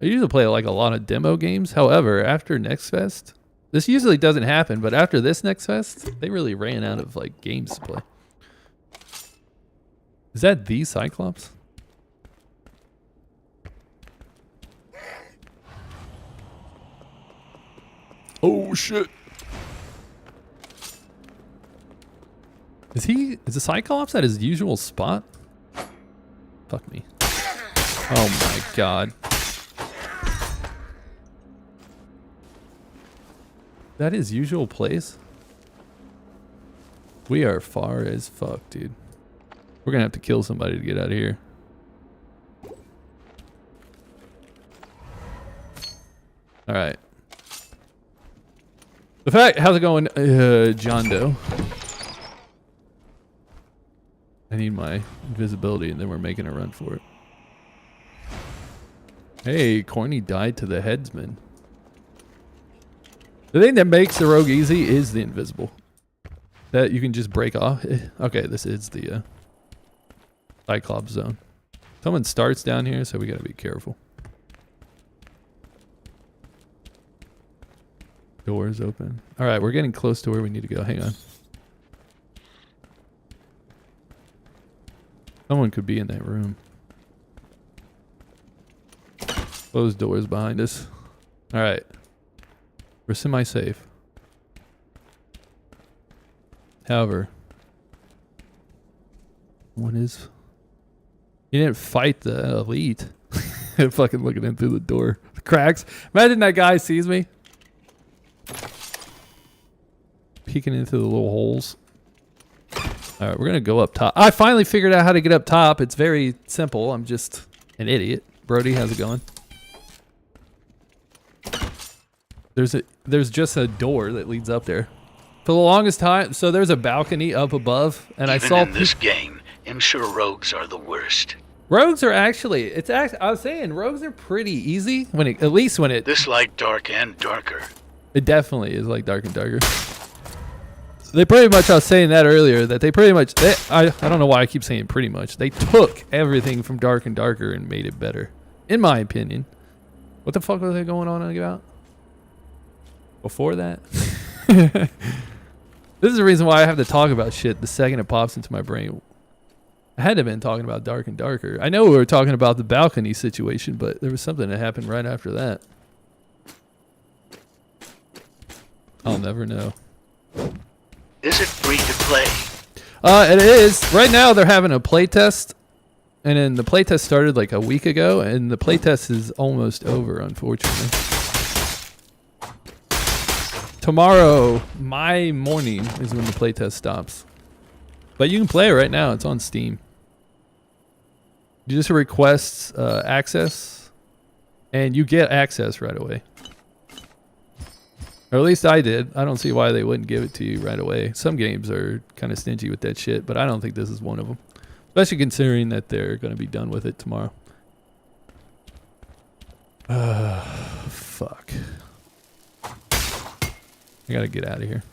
I usually play like a lot of demo games. However, after Next Fest, this usually doesn't happen, but after this Next Fest, they really ran out of like games to play. Is that the Cyclops? Oh shit. Is the Cyclops at his usual spot? Fuck me. Oh my god. That his usual place? We are far as fuck, dude. We're gonna have to kill somebody to get out of here. Alright. The fact, how's it going, John Doe? I need my invisibility and then we're making a run for it. Hey, Corny died to the headsman. The thing that makes the rogue easy is the invisible. That you can just break off. Okay, this is the Cyclops zone. Someone starts down here, so we gotta be careful. Doors open. Alright, we're getting close to where we need to go. Hang on. Someone could be in that room. Close doors behind us. Alright. We're semi-safe. However, one is... He didn't fight the elite. Fucking looking in through the door. The cracks. Imagine that guy sees me. Peeking into the little holes. Alright, we're gonna go up top. I finally figured out how to get up top. It's very simple. I'm just an idiot. Brody, how's it going? There's just a door that leads up there. For the longest time, so there's a balcony up above, and I saw
in this game, I'm sure rogues are the worst.
Rogues are actually, I was saying, rogues are pretty easy when at least when it.
This like dark and darker.
It definitely is like dark and darker. They pretty much, I was saying that earlier, that they pretty much, I don't know why I keep saying pretty much. They took everything from dark and darker and made it better, in my opinion. What the fuck was they going on about? Before that? This is the reason why I have to talk about shit the second it pops into my brain. I had to have been talking about dark and darker. I know we were talking about the balcony situation, but there was something that happened right after that. I'll never know.
Is it free to play?
It is. Right now they're having a playtest, and then the playtest started like a week ago, and the playtest is almost over, unfortunately. Tomorrow, my morning, is when the playtest stops. But you can play it right now. It's on Steam. You just request access, and you get access right away. Or at least I did. I don't see why they wouldn't give it to you right away. Some games are kind of stingy with that shit, but I don't think this is one of them. Especially considering that they're going to be done with it tomorrow. Fuck. I gotta get out of here.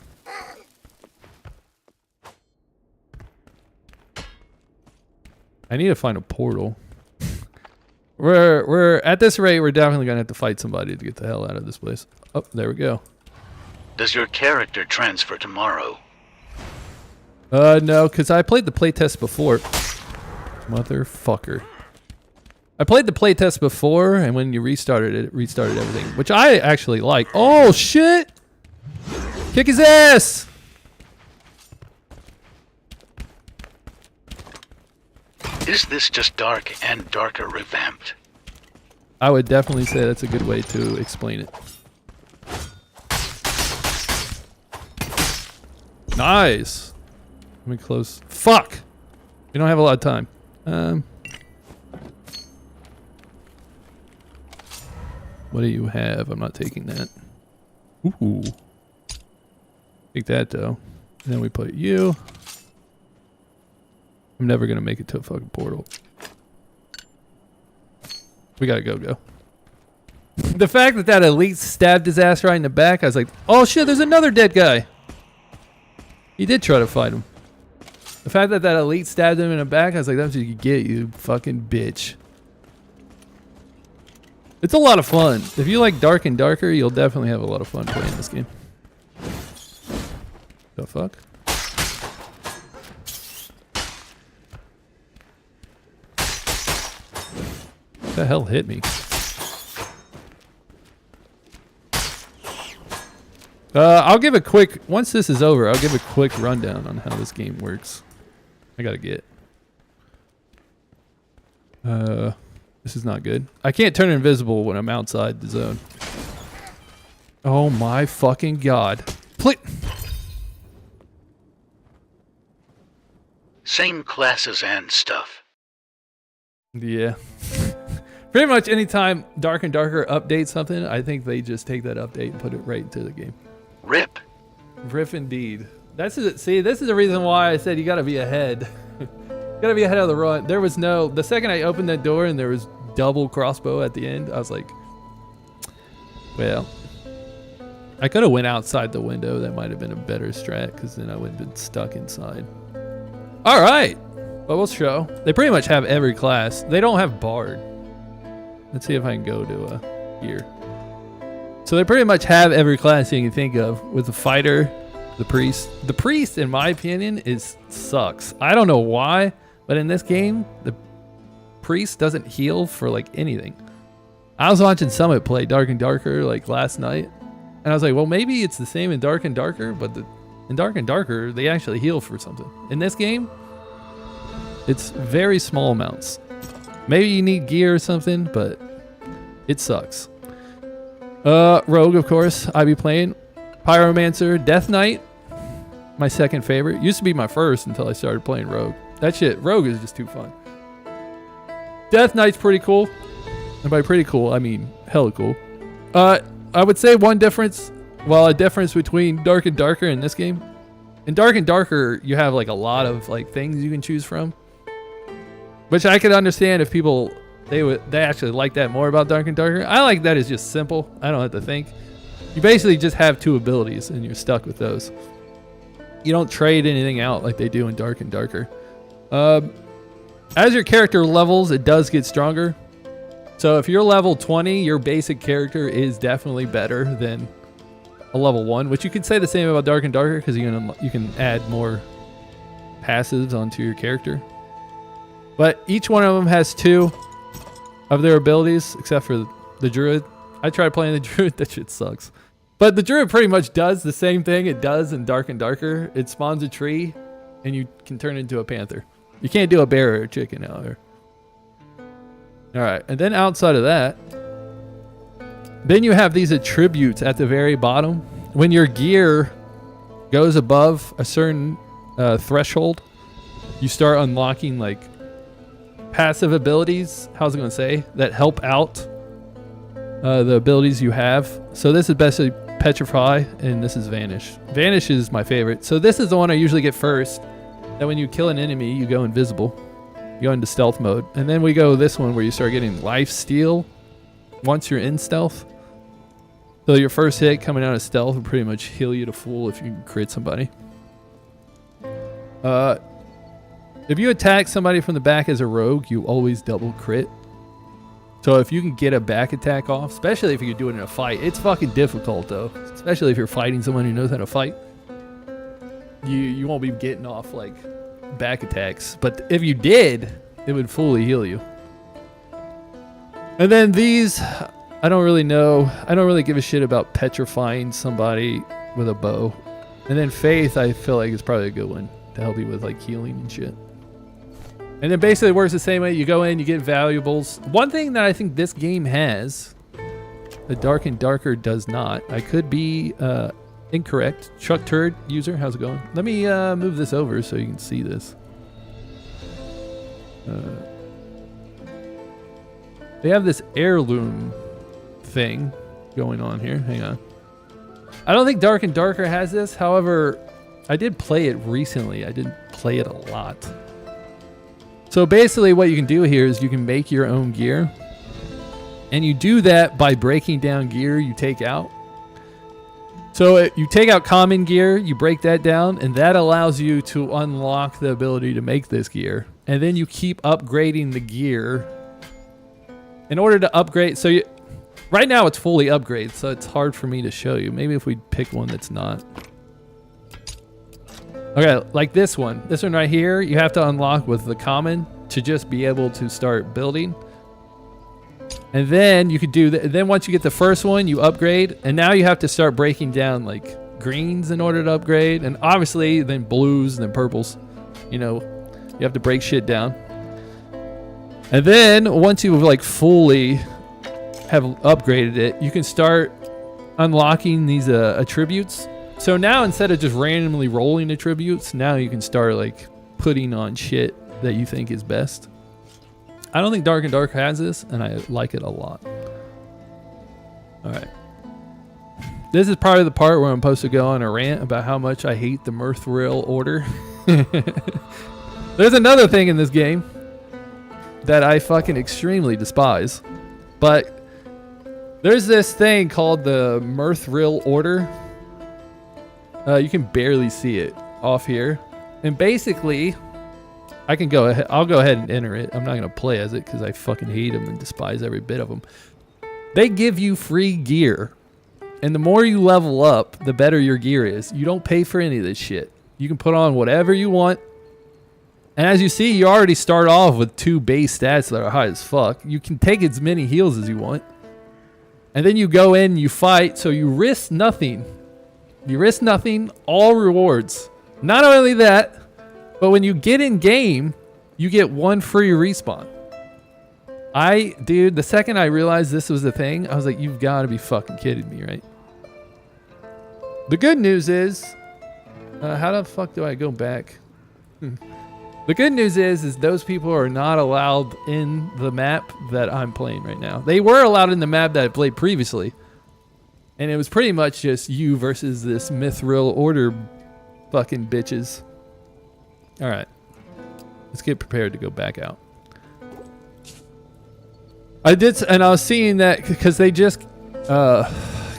I need to find a portal. We're at this rate, we're definitely gonna have to fight somebody to get the hell out of this place. Oh, there we go.
Does your character transfer tomorrow?
No, because I played the playtest before. Motherfucker. I played the playtest before, and when you restarted it, it restarted everything, which I actually like. Oh, shit! Kick his ass!
Is this just dark and darker revamped?
I would definitely say that's a good way to explain it. Nice! Let me close. Fuck! We don't have a lot of time. What do you have? I'm not taking that. Ooh. Take that though. And then we put you. I'm never gonna make it to a fucking portal. We gotta go. The fact that elite stabbed his ass right in the back, I was like, oh shit, there's another dead guy. He did try to fight him. The fact that that elite stabbed him in the back, I was like, that's what you get, you fucking bitch. It's a lot of fun. If you like Dark and Darker, you'll definitely have a lot of fun playing this game. The fuck? What the hell hit me? I'll give a quick, once this is over, I'll give a quick rundown on how this game works. I gotta get. This is not good. I can't turn invisible when I'm outside the zone. Oh my fucking god. Please.
Same classes and stuff.
Yeah. Pretty much anytime Dark and Darker updates something, I think they just take that update and put it right into the game.
Rip.
Rip indeed. That's it. See, this is the reason why I said you gotta be ahead. Gotta be ahead of the run. There was no, the second I opened that door and there was double crossbow at the end, I was like, well, I could have went outside the window. That might have been a better strat because then I wouldn't have been stuck inside. All right. But we'll show. They pretty much have every class. They don't have Bard. Let's see if I can go to here. So they pretty much have every class you can think of with the fighter, the priest. The priest, in my opinion, sucks. I don't know why, but in this game, the priest doesn't heal for like anything. I was watching Summit play Dark and Darker like last night, and I was like, well, maybe it's the same in Dark and Darker, but in Dark and Darker, they actually heal for something. In this game, it's very small amounts. Maybe you need gear or something, but it sucks. Rogue, of course, I be playing. Pyromancer, Death Knight, my second favorite. Used to be my first until I started playing Rogue. That shit, Rogue is just too fun. Death Knight's pretty cool. And by pretty cool, I mean hella cool. I would say one difference, well, a difference between Dark and Darker in this game. In Dark and Darker, you have like a lot of like things you can choose from, which I could understand if people they actually like that more about Dark and Darker. I like that it's just simple. I don't have to think. You basically just have two abilities and you're stuck with those. You don't trade anything out like they do in Dark and Darker. As your character levels, it does get stronger. So if you're level 20, your basic character is definitely better than a level 1, which you could say the same about Dark and Darker because you can add more passives onto your character. But each one of them has 2 of their abilities, except for the Druid. I tried playing the Druid, that shit sucks. But the Druid pretty much does the same thing it does in Dark and Darker. It spawns a tree, and you can turn it into a panther. You can't do a bear or a chicken out there. Alright, and then outside of that, then you have these attributes at the very bottom. When your gear goes above a certain threshold, you start unlocking like passive abilities, how's it going to say, that help out the abilities you have. So this is basically Petrify, and this is Vanish. Vanish is my favorite. So this is the one I usually get first, that when you kill an enemy, you go invisible. You go into stealth mode. And then we go this one where you start getting life steal once you're in stealth. So your first hit coming out of stealth will pretty much heal you to full if you can crit somebody. If you attack somebody from the back as a rogue, you always double crit. So if you can get a back attack off, especially if you're doing it in a fight, it's fucking difficult though. Especially if you're fighting someone who knows how to fight. You won't be getting off like back attacks. But if you did, it would fully heal you. And then these, I don't really know. I don't really give a shit about petrifying somebody with a bow. And then Faith, I feel like is probably a good one to help you with like healing and shit. And then basically it works the same way. You go in, you get valuables. One thing that I think this game has, the Dark and Darker does not. I could be incorrect. Chuck Turd user, how's it going? Let me move this over so you can see this. They have this heirloom thing going on here. Hang on. I don't think Dark and Darker has this. However, I did play it recently. I didn't play it a lot. So basically what you can do here is you can make your own gear. And you do that by breaking down gear you take out. So you take out common gear, you break that down, and that allows you to unlock the ability to make this gear. And then you keep upgrading the gear in order to upgrade. So right now it's fully upgraded, so it's hard for me to show you. Maybe if we pick one that's not. Okay, like this one. This one right here, you have to unlock with the common to just be able to start building. And then you could do that. Then once you get the first one, you upgrade. And now you have to start breaking down like greens in order to upgrade. And obviously then blues and then purples. You know, you have to break shit down. And then once you've like fully have upgraded it, you can start unlocking these attributes. So now instead of just randomly rolling attributes, now you can start like putting on shit that you think is best. I don't think Dark and Dark has this, and I like it a lot. All right. This is probably the part where I'm supposed to go on a rant about how much I hate the Mithril Order. There's another thing in this game that I fucking extremely despise. But there's this thing called the Mithril Order. You can barely see it off here. And basically, I can go ahead. I'll go ahead and enter it. I'm not going to play as it because I fucking hate them and despise every bit of them. They give you free gear. And the more you level up, the better your gear is. You don't pay for any of this shit. You can put on whatever you want. And as you see, you already start off with 2 base stats that are high as fuck. You can take as many heals as you want. And then you go in and you fight, so you risk nothing. You risk nothing, all rewards. Not only that, but when you get in game, you get 1 free respawn. Dude, the second I realized this was a thing, I was like, you've got to be fucking kidding me, right? The good news is, how the fuck do I go back? The good news is those people are not allowed in the map that I'm playing right now. They were allowed in the map that I played previously. And it was pretty much just you versus this Mithril Order fucking bitches. All right. Let's get prepared to go back out. I was seeing that because they just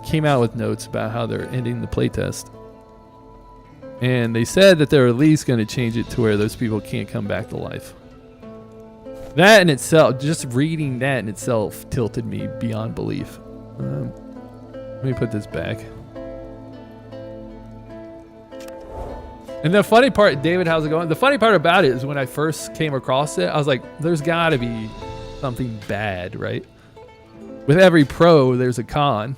came out with notes about how they're ending the playtest. And they said that they're at least going to change it to where those people can't come back to life. That in itself, just reading that in itself tilted me beyond belief. Let me put this back. And the funny part, David, how's it going? The funny part about it is when I first came across it, I was like, there's got to be something bad, right? With every pro, there's a con.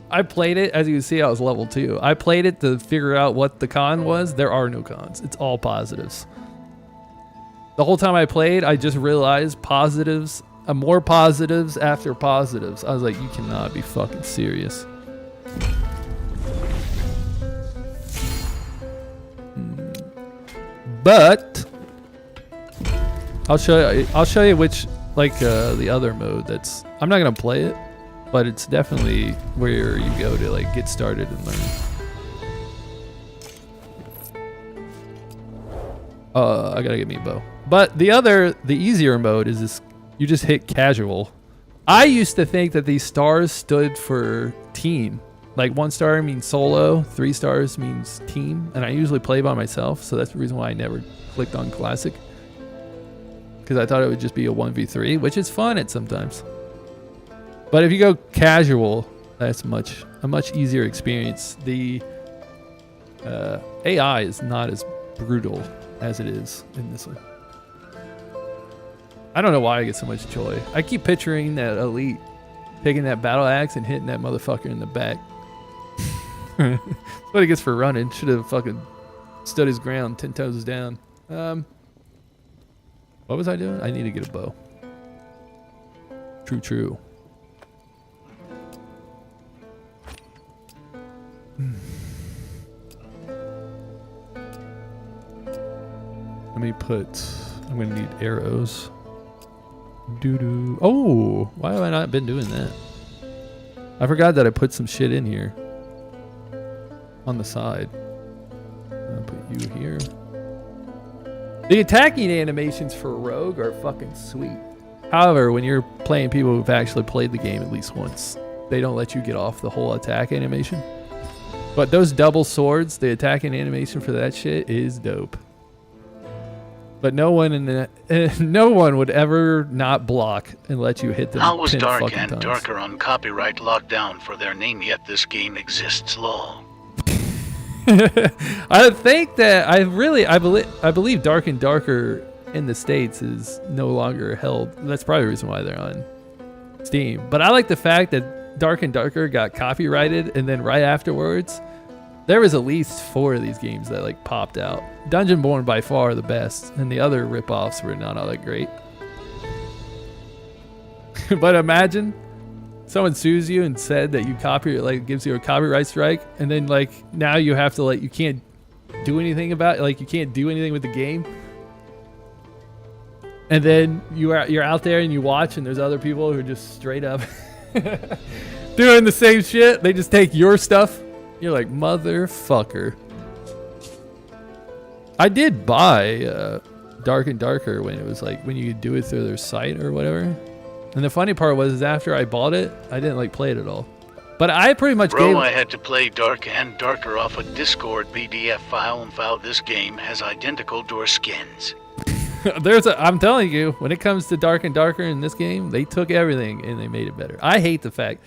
I played it, as you can see, I was level 2. I played it to figure out what the con was. There are no cons. It's all positives. The whole time I played, I just realized positives, more positives after positives. I was like, you cannot be fucking serious. But I'll show you which, like the other mode that's, I'm not gonna play it, but it's definitely where you go to like get started and learn. I gotta get me a bow. But the easier mode is this, you just hit casual. I used to think that these stars stood for team. Like 1 star means solo, 3 stars means team, and I usually play by myself, so that's the reason why I never clicked on classic. Because I thought it would just be a 1v3, which is fun at sometimes. But if you go casual, that's a much easier experience. The AI is not as brutal as it is in this one. I don't know why I get so much joy. I keep picturing that elite taking that battle axe and hitting that motherfucker in the back. That's what he gets for running. Should have fucking stood his ground 10 toes down. What was I doing? I need to get a bow. True. Let me I'm gonna need arrows. Oh, why have I not been doing that? I forgot that I put some shit in here. On the side. I'll put you here. The attacking animations for Rogue are fucking sweet. However, when you're playing people who've actually played the game at least once, they don't let you get off the whole attack animation. But those double swords, the attacking animation for that shit is dope. But no one would ever not block and let you hit them.
How was
10
Dark
fucking
and
times.
Darker on copyright lockdown for their name, yet this game exists, lol.
I think that I believe Dark and Darker in the States is no longer held. That's probably the reason why they're on Steam. But I like the fact that Dark and Darker got copyrighted, and then right afterwards, there was at least 4 of these games that like popped out. Dungeonborne by far the best, and the other ripoffs were not all that great. But imagine someone sues you and said that you gives you a copyright strike, and then like now you have to you can't do anything about it, like you can't do anything with the game. And then you're out there and you watch, and there's other people who are just straight up doing the same shit. They just take your stuff. You're like, motherfucker. I did buy Dark and Darker when it was like when you could do it through their site or whatever. And the funny part was is after I bought it, I didn't like play it at all. But I pretty much
I had to play Dark and Darker off a Discord PDF file and found this game has identical door skins.
I'm telling you, when it comes to Dark and Darker in this game, they took everything and they made it better. I hate the fact.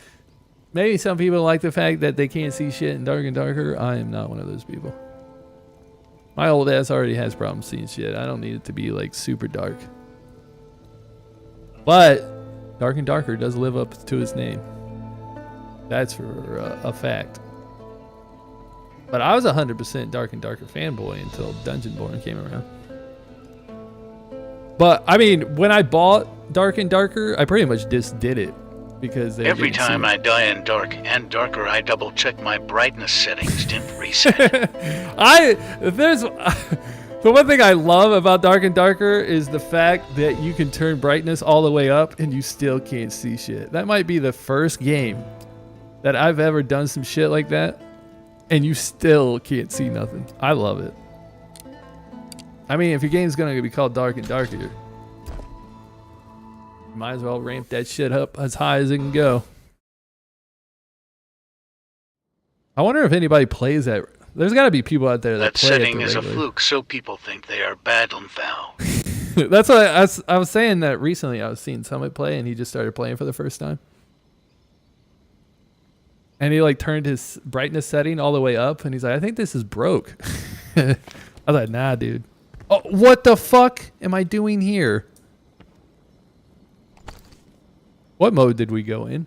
Maybe some people like the fact that they can't see shit in Dark and Darker. I am not one of those people. My old ass already has problems seeing shit. I don't need it to be like super dark. But Dark and Darker does live up to its name. That's for a fact. But I was 100% Dark and Darker fanboy until Dungeonborne came around. But I mean, when I bought Dark and Darker, I pretty much just did it because
every time I die in Dark and Darker, I double check my brightness settings didn't reset.
The one thing I love about Dark and Darker is the fact that you can turn brightness all the way up and you still can't see shit. That might be the first game that I've ever done some shit like that, and you still can't see nothing. I love it. I mean, if your game's gonna be called Dark and Darker, you might as well ramp that shit up as high as it can go. I wonder if anybody plays that. There's got to be people out there that play
setting
it
is a
regularly.
fluke, so people think they are bad and foul.
That's what I was saying that recently. I was seeing somebody play, and he just started playing for the first time. And he like turned his brightness setting all the way up, and he's like, I think this is broke. I was like, nah, dude. Oh, what the fuck am I doing here? What mode did we go in?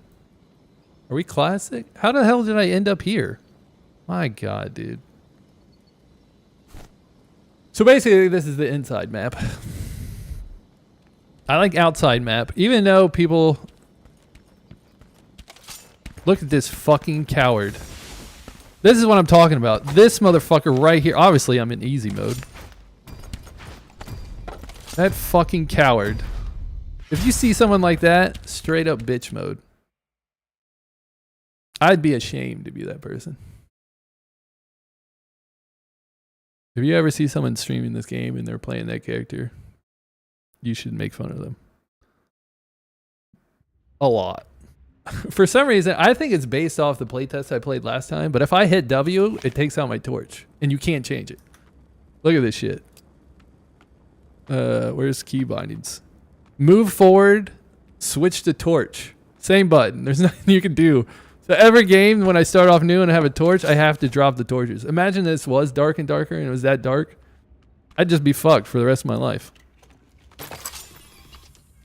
Are we classic? How the hell did I end up here? My God, dude. So basically, this is the inside map. I like outside map, even though people... Look at this fucking coward. This is what I'm talking about. This motherfucker right here. Obviously, I'm in easy mode. That fucking coward. If you see someone like that, straight up bitch mode. I'd be ashamed to be that person. If you ever see someone streaming this game and they're playing that character, you should make fun of them. A lot. For some reason, I think it's based off the playtest I played last time, but if I hit W, it takes out my torch, and you can't change it. Look at this shit. Where's key bindings? Move forward, switch to torch. Same button. There's nothing you can do. So every game, when I start off new and I have a torch, I have to drop the torches. Imagine this was Dark and Darker and it was that dark. I'd just be fucked for the rest of my life.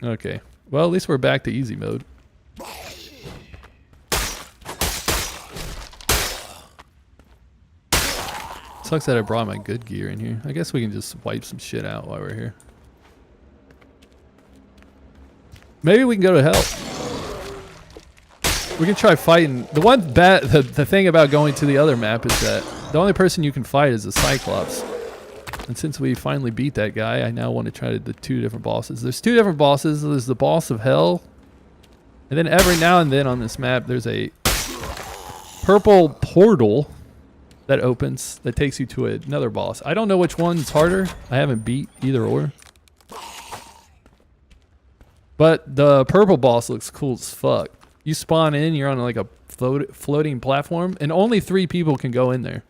Okay. Well, at least we're back to easy mode. Sucks that I brought my good gear in here. I guess we can just wipe some shit out while we're here. Maybe we can go to hell. We can try fighting. The thing about going to the other map is that the only person you can fight is a Cyclops. And since we finally beat that guy, I now want to try the 2 different bosses. There's 2 different bosses. There's the boss of hell. And then every now and then on this map, there's a purple portal that opens that takes you to another boss. I don't know which one's harder. I haven't beat either or. But the purple boss looks cool as fuck. You spawn in, you're on like a floating platform, and only 3 people can go in there,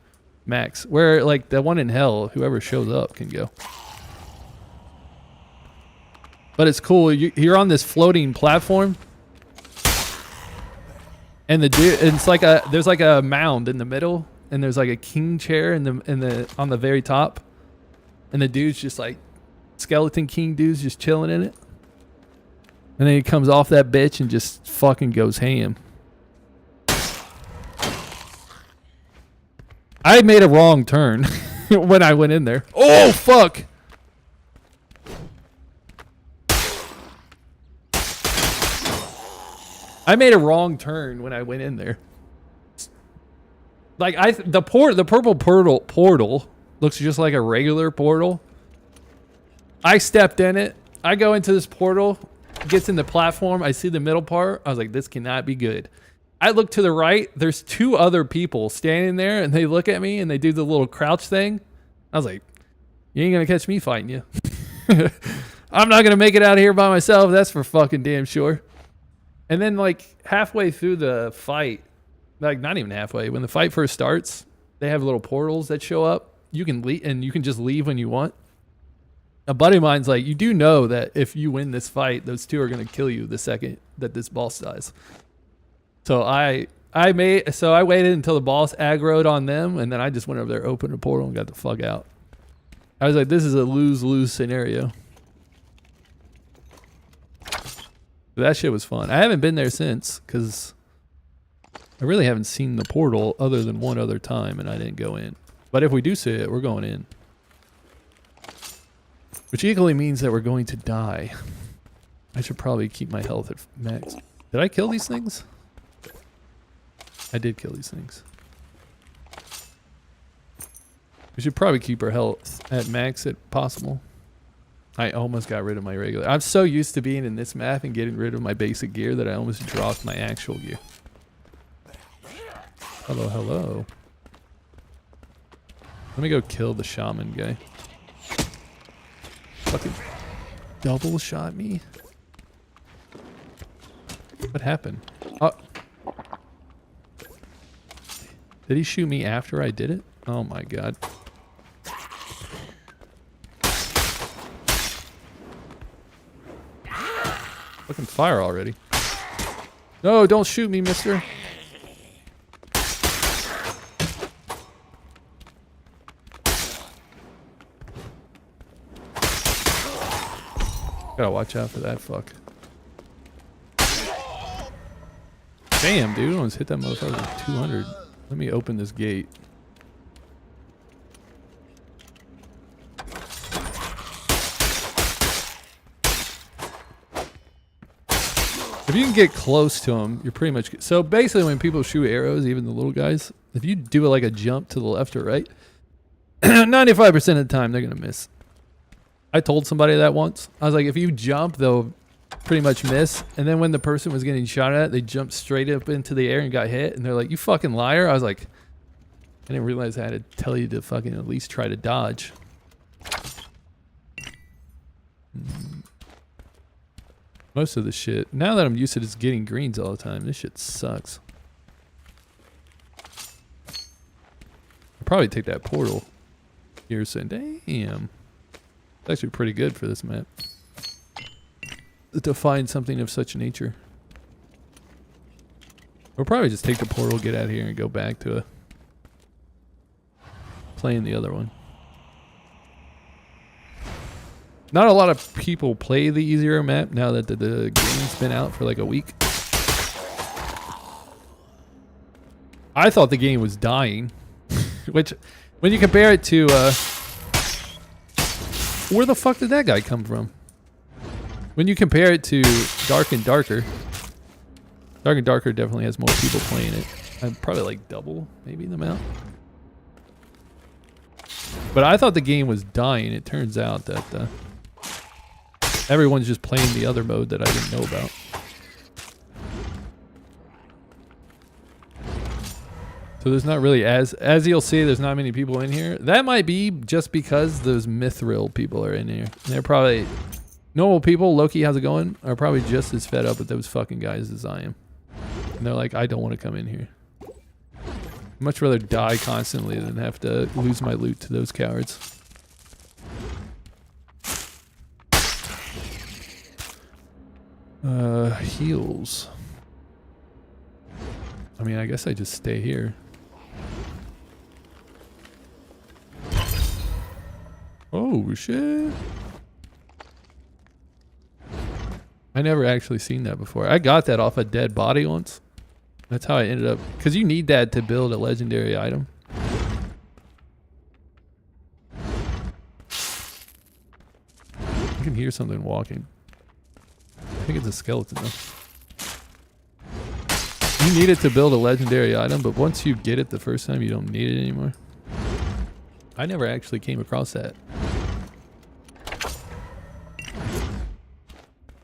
max. Where like the one in hell, whoever shows up can go. But it's cool. You're on this floating platform, and it's like there's like a mound in the middle, and there's like a king chair on the very top, and the dude's just like skeleton king dude's just chilling in it. And then he comes off that bitch and just fucking goes ham. I made a wrong turn when I went in there. Oh, fuck. I made a wrong turn when I went in there. Like the purple portal looks just like a regular portal. I stepped in it. I go into this portal. Gets in the platform. I see the middle part. I was like, this cannot be good. I look to the right. There's 2 other people standing there, and they look at me and they do the little crouch thing. I was like, you ain't gonna catch me fighting you. I'm not gonna make it out of here by myself. That's for fucking damn sure. And then like halfway through the fight, like not even halfway, when the fight first starts, they have little portals that show up. You can leave, and you can just leave when you want. A buddy of mine's like, you do know that if you win this fight, those 2 are going to kill you the second that this boss dies. So I waited until the boss aggroed on them, and then I just went over there, opened a portal, and got the fuck out. I was like, this is a lose-lose scenario. But that shit was fun. I haven't been there since, because I really haven't seen the portal other than one other time, and I didn't go in. But if we do see it, we're going in. Which equally means that we're going to die. I should probably keep my health at max. Did I kill these things? I did kill these things. We should probably keep our health at max if possible. I almost got rid of my regular. I'm so used to being in this map and getting rid of my basic gear that I almost dropped my actual gear. Hello, hello. Let me go kill the shaman guy. Fucking double shot me. What happened? Oh. Did he shoot me after I did it? Oh my god. Fucking fire already. No, don't shoot me, mister. Gotta watch out for that fuck. Damn, dude. I almost hit that motherfucker with 200. Let me open this gate. If you can get close to them, you're pretty much... So basically when people shoot arrows, even the little guys, if you do like a jump to the left or right, 95% of the time they're going to miss. I told somebody that once. I was like, if you jump, they'll pretty much miss. And then when the person was getting shot at, they jumped straight up into the air and got hit. And they're like, you fucking liar. I was like, I didn't realize I had to tell you to fucking at least try to dodge. Most of the shit. Now that I'm used to just getting greens all the time, this shit sucks. I'll probably take that portal. You're saying, damn. It's actually pretty good for this map. To find something of such nature. We'll probably just take the portal, get out of here, and go back to playing the other one. Not a lot of people play the easier map now that the game's been out for like a week. I thought the game was dying. Which, when you compare it to... where the fuck did that guy come from? When you compare it to Dark and Darker, Dark and Darker definitely has more people playing it. I'm probably like double, maybe, the amount. But I thought the game was dying. It turns out that everyone's just playing the other mode that I didn't know about. So there's not really, as you'll see, there's not many people in here. That might be just because those Mithril people are in here. And they're probably normal people. Loki, how's it going? Are probably just as fed up with those fucking guys as I am. And they're like, I don't want to come in here. I'd much rather die constantly than have to lose my loot to those cowards. Heals. I mean, I guess I just stay here. Oh, shit. I never actually seen that before. I got that off a dead body once. That's how I ended up... Because you need that to build a legendary item. I can hear something walking. I think it's a skeleton though. You need it to build a legendary item, but once you get it the first time, you don't need it anymore. I never actually came across that.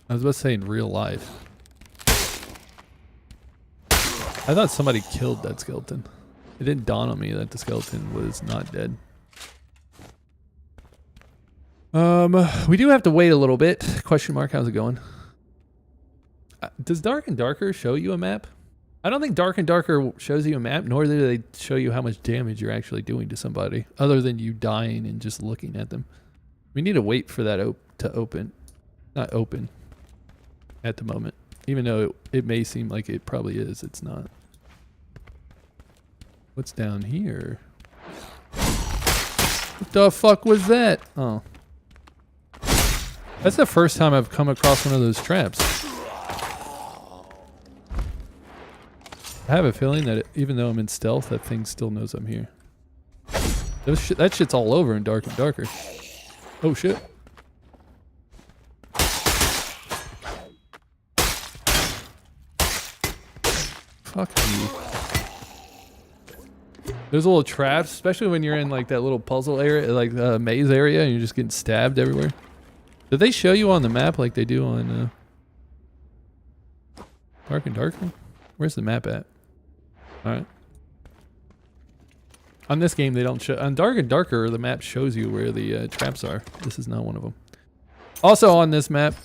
I was about to say in real life. I thought somebody killed that skeleton. It didn't dawn on me that the skeleton was not dead. We do have to wait a little bit. Question mark, how's it going? Does Dark and Darker show you a map? I don't think Dark and Darker shows you a map, nor do they show you how much damage you're actually doing to somebody, other than you dying and just looking at them. We need to wait for that to open. Not open at the moment. Even though it may seem like it probably is, it's not. What's down here? What the fuck was that? Oh. That's the first time I've come across one of those traps. I have a feeling that even though I'm in stealth, that thing still knows I'm here. That shit's all over in Dark and Darker. Oh shit. Fuck you. There's little traps, especially when you're in like that little puzzle area, like maze area, and you're just getting stabbed everywhere. Did they show you on the map like they do on Dark and Darker? Where's the map at? Alright. On this game, they don't show... On Dark and Darker, the map shows you where the traps are. This is not one of them. Also on this map,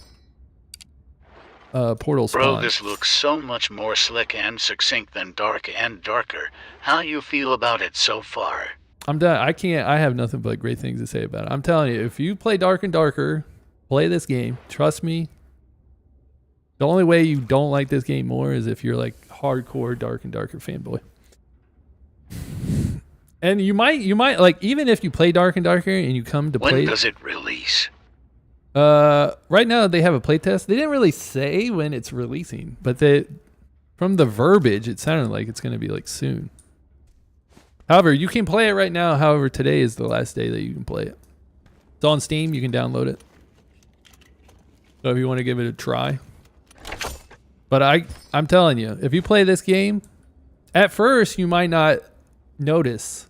portal spawn.
Bro, this looks so much more slick and succinct than Dark and Darker. How you feel about it so far?
I'm done. I have nothing but great things to say about it. I'm telling you, if you play Dark and Darker, play this game. Trust me. The only way you don't like this game more is if you're like hardcore Dark and Darker fanboy. And you might like, even if you play Dark and Darker and you come to play...
When does it release?
Right now they have a playtest. They didn't really say when it's releasing, but from the verbiage, it sounded like it's going to be like soon. However, you can play it right now. However, today is the last day that you can play it. It's on Steam. You can download it. So if you want to give it a try. But I'm telling you, if you play this game, at first you might not notice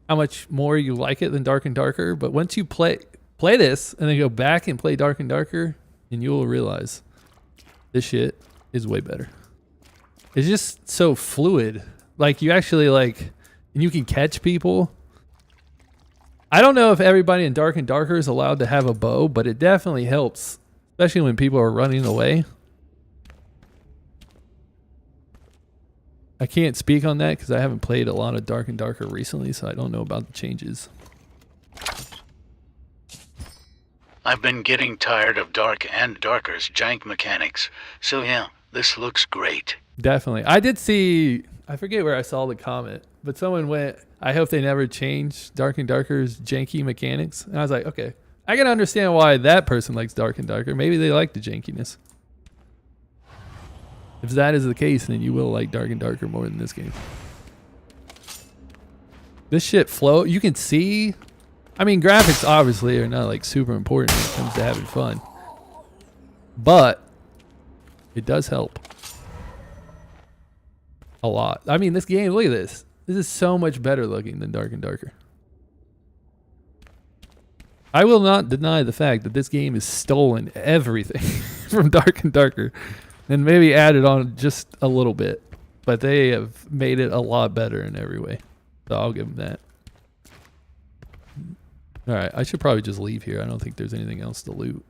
how much more you like it than Dark and Darker. But once you play this and then go back and play Dark and Darker, and you will realize this shit is way better. It's just so fluid. Like you actually like, and you can catch people. I don't know if everybody in Dark and Darker is allowed to have a bow, but it definitely helps, especially when people are running away. I can't speak on that because I haven't played a lot of Dark and Darker recently, so I don't know about the changes.
I've been getting tired of Dark and Darker's jank mechanics, so yeah, this looks great.
Definitely. I did see, I forget where I saw the comment, but someone went, I hope they never change Dark and Darker's janky mechanics. And I was like, okay, I can understand why that person likes Dark and Darker. Maybe they like the jankiness. If that is the case, then you will like Dark and Darker more than this game. This shit flow. You can see. I mean, graphics obviously are not like super important when it comes to having fun. But it does help. A lot. I mean, this game, look at this. This is so much better looking than Dark and Darker. I will not deny the fact that this game has stolen everything from Dark and Darker. And maybe added on just a little bit. But they have made it a lot better in every way. So I'll give them that. Alright, I should probably just leave here. I don't think there's anything else to loot.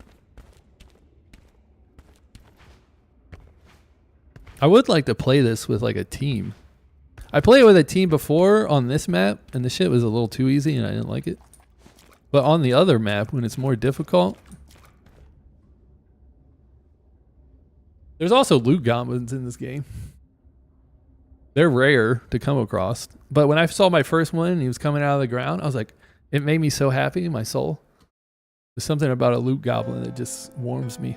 I would like to play this with like a team. I played it with a team before on this map, and the shit was a little too easy, and I didn't like it. But on the other map, when it's more difficult, there's also loot goblins in this game. They're rare to come across. But when I saw my first one and he was coming out of the ground, I was like, it made me so happy in my soul. There's something about a loot goblin that just warms me.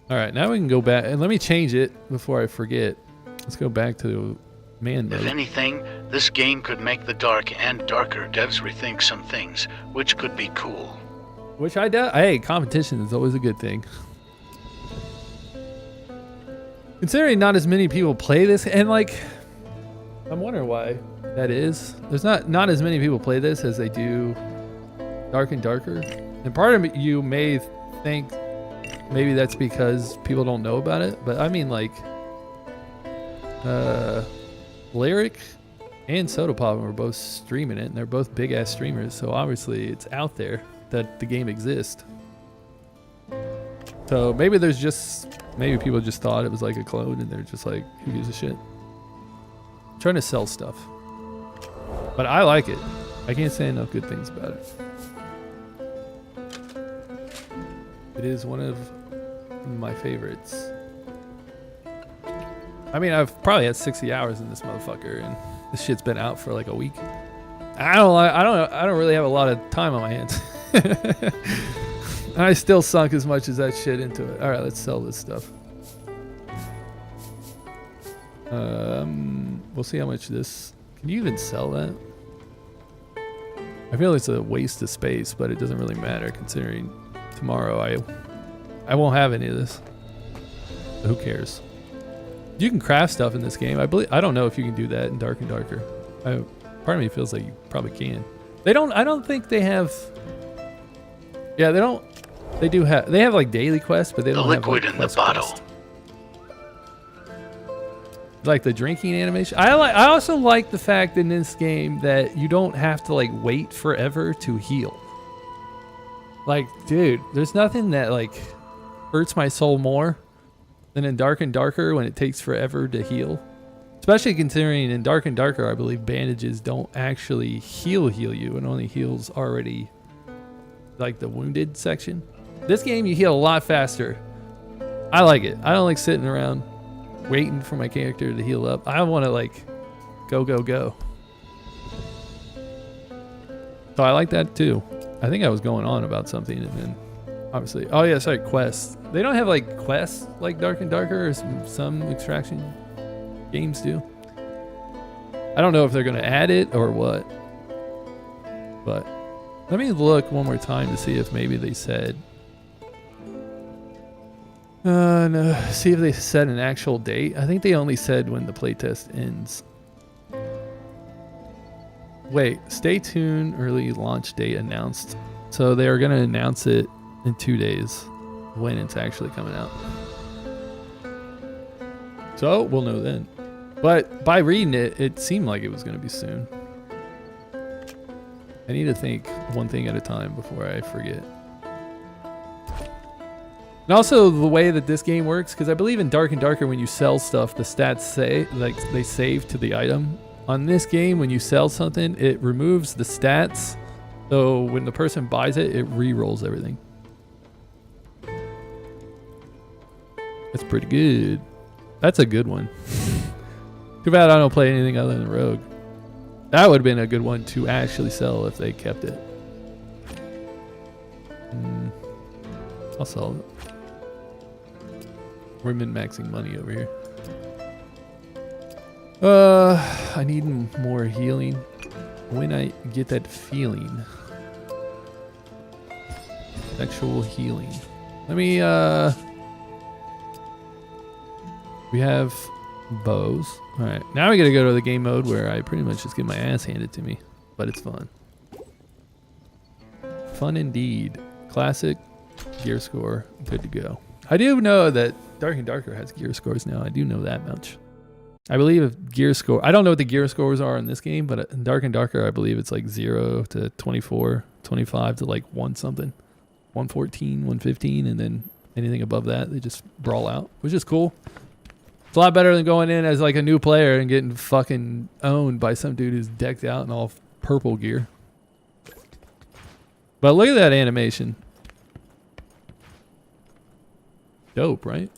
All right, now we can go back. And let me change it before I forget. Let's go back to man mode.
If anything, this game could make the dark and darker devs rethink some things, which could be cool.
Which I doubt. Hey, competition is always a good thing. Considering not as many people play this, and like, I'm wondering why that is. There's not as many people play this as they do Dark and Darker. And part of you may think maybe that's because people don't know about it, but I mean like, Lyric and Soda Pop are both streaming it, and they're both big ass streamers, so obviously it's out there that the game exists. So maybe maybe people just thought it was like a clone, and they're just like, who gives a shit? I'm trying to sell stuff, but I like it. I can't say enough good things about it. It is one of my favorites. I mean, I've probably had 60 hours in this motherfucker, and this shit's been out for like a week. I don't really have a lot of time on my hands. I still sunk as much as that shit into it. All right, let's sell this stuff. We'll see how much this. Can you even sell that? I feel it's a waste of space, but it doesn't really matter considering tomorrow I won't have any of this. Who cares? You can craft stuff in this game. I don't know if you can do that in Dark and Darker. Part of me feels like you probably can. I don't think they have. Yeah, they don't. They do have. They have like daily quests, but they don't have like
The liquid in the
quest
bottle.
quest. Like the drinking animation. I also like the fact in this game that you don't have to like wait forever to heal. Like, dude, there's nothing that like hurts my soul more than in Dark and Darker when it takes forever to heal. Especially considering in Dark and Darker, I believe bandages don't actually heal you. It only heals already like the wounded section. This game, you heal a lot faster. I like it. I don't like sitting around waiting for my character to heal up. I want to like go. So I like that too. I think I was going on about something and then obviously, oh yeah, sorry, quests. They don't have like quests like Dark and Darker or some extraction games do. I don't know if they're going to add it or what, but let me look one more time to see if maybe they said no, see if they said an actual date. I think they only said when the playtest ends. Wait, stay tuned, early launch date announced. So they are going to announce it in 2 days when it's actually coming out. So we'll know then. But by reading it, it seemed like it was going to be soon. I need to think one thing at a time before I forget. And also the way that this game works, because I believe in Dark and Darker when you sell stuff, the stats say, like they save to the item. On this game, when you sell something, it removes the stats. So when the person buys it, it re-rolls everything. That's pretty good. That's a good one. Too bad I don't play anything other than Rogue. That would have been a good one to actually sell if they kept it. I'll sell it. We're min-maxing money over here. I need more healing. When I get that feeling. Sexual healing. Let me, we have bows. Alright, now we gotta go to the game mode where I pretty much just get my ass handed to me. But it's fun. Fun indeed. Classic. Gear score. Good to go. I do know that Dark and Darker has gear scores now. I do know that much. I believe if gear score... I don't know what the gear scores are in this game, but in Dark and Darker, I believe it's like 0 to 24, 25 to like 1 something. 114, 115, and then Anything above that, they just brawl out, which is cool. It's a lot better than going in as like a new player and getting fucking owned by some dude who's decked out in all purple gear. But look at that animation. Dope, right?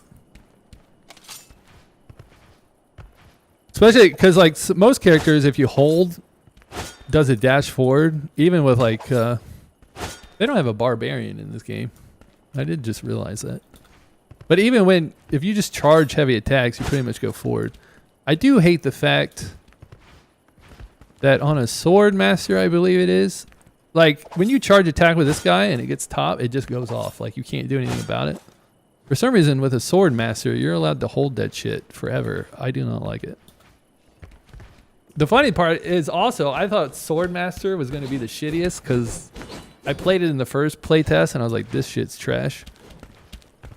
Especially because like most characters, if you hold, does a dash forward. Even with like, they don't have a barbarian in this game. I did just realize that. But even if you just charge heavy attacks, you pretty much go forward. I do hate the fact that on a sword master, I believe it is, like when you charge attack with this guy and it gets top, it just goes off. Like you can't do anything about it. For some reason, with a sword master, you're allowed to hold that shit forever. I do not like it. The funny part is also, I thought sword master was going to be the shittiest because I played it in the first playtest and I was like, this shit's trash.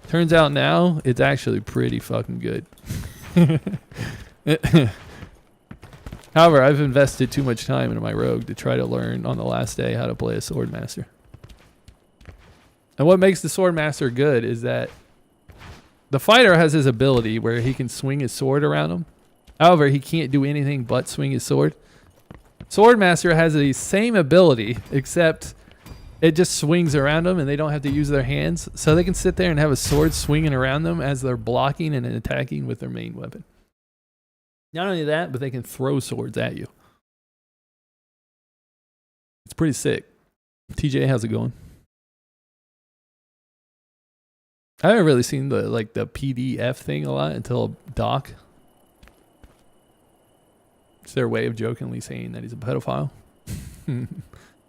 Turns out now, it's actually pretty fucking good. However, I've invested too much time into my rogue to try to learn on the last day how to play a sword master. And what makes the sword master good is that the fighter has his ability where he can swing his sword around him. However, he can't do anything but swing his sword. Sword master has the same ability, except it just swings around them and they don't have to use their hands. So they can sit there and have a sword swinging around them as they're blocking and attacking with their main weapon. Not only that, but they can throw swords at you. It's pretty sick. TJ, how's it going? I haven't really seen the PDF thing a lot until Doc. It's their way of jokingly saying that he's a pedophile.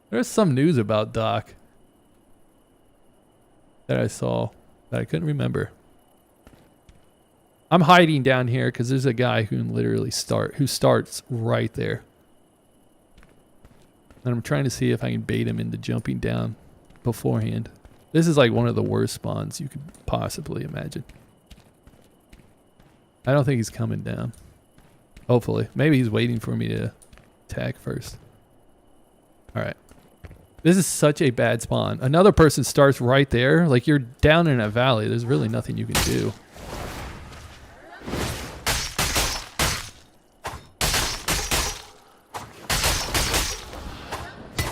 There's some news about Doc that I saw that I couldn't remember. I'm hiding down here because there's a guy who can literally starts right there. And I'm trying to see if I can bait him into jumping down beforehand. This is like one of the worst spawns you could possibly imagine. I don't think he's coming down. Hopefully. Maybe he's waiting for me to attack first. Alright. This is such a bad spawn. Another person starts right there. Like you're down in a valley. There's really nothing you can do.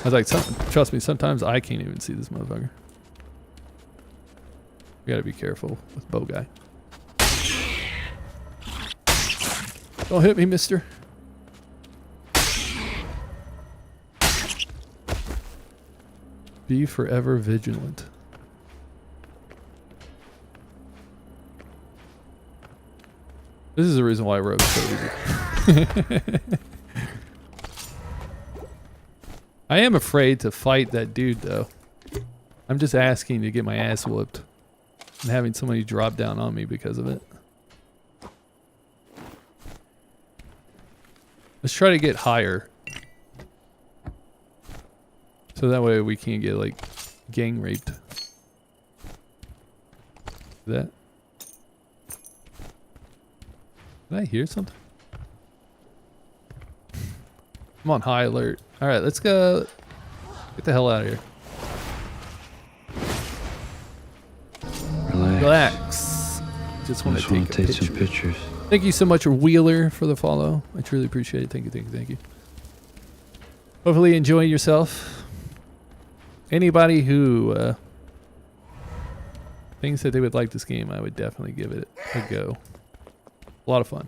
I was like, trust me, sometimes I can't even see this motherfucker. You gotta be careful with bow guy. Don't hit me, mister. Be forever vigilant. This is the reason why rogue's so easy. I am afraid to fight that dude, though. I'm just asking to get my ass whooped. And having somebody drop down on me because of it. Let's try to get higher. So that way we can't get, like, gang raped. That. Did I hear something? I'm on high alert. Alright, let's go. Get the hell out of here. Relax. Just want to take some pictures. Thank you so much, Wheeler, for the follow. I truly appreciate it. Thank you, thank you, thank you. Hopefully enjoying yourself. Anybody who thinks that they would like this game, I would definitely give it a go. A lot of fun.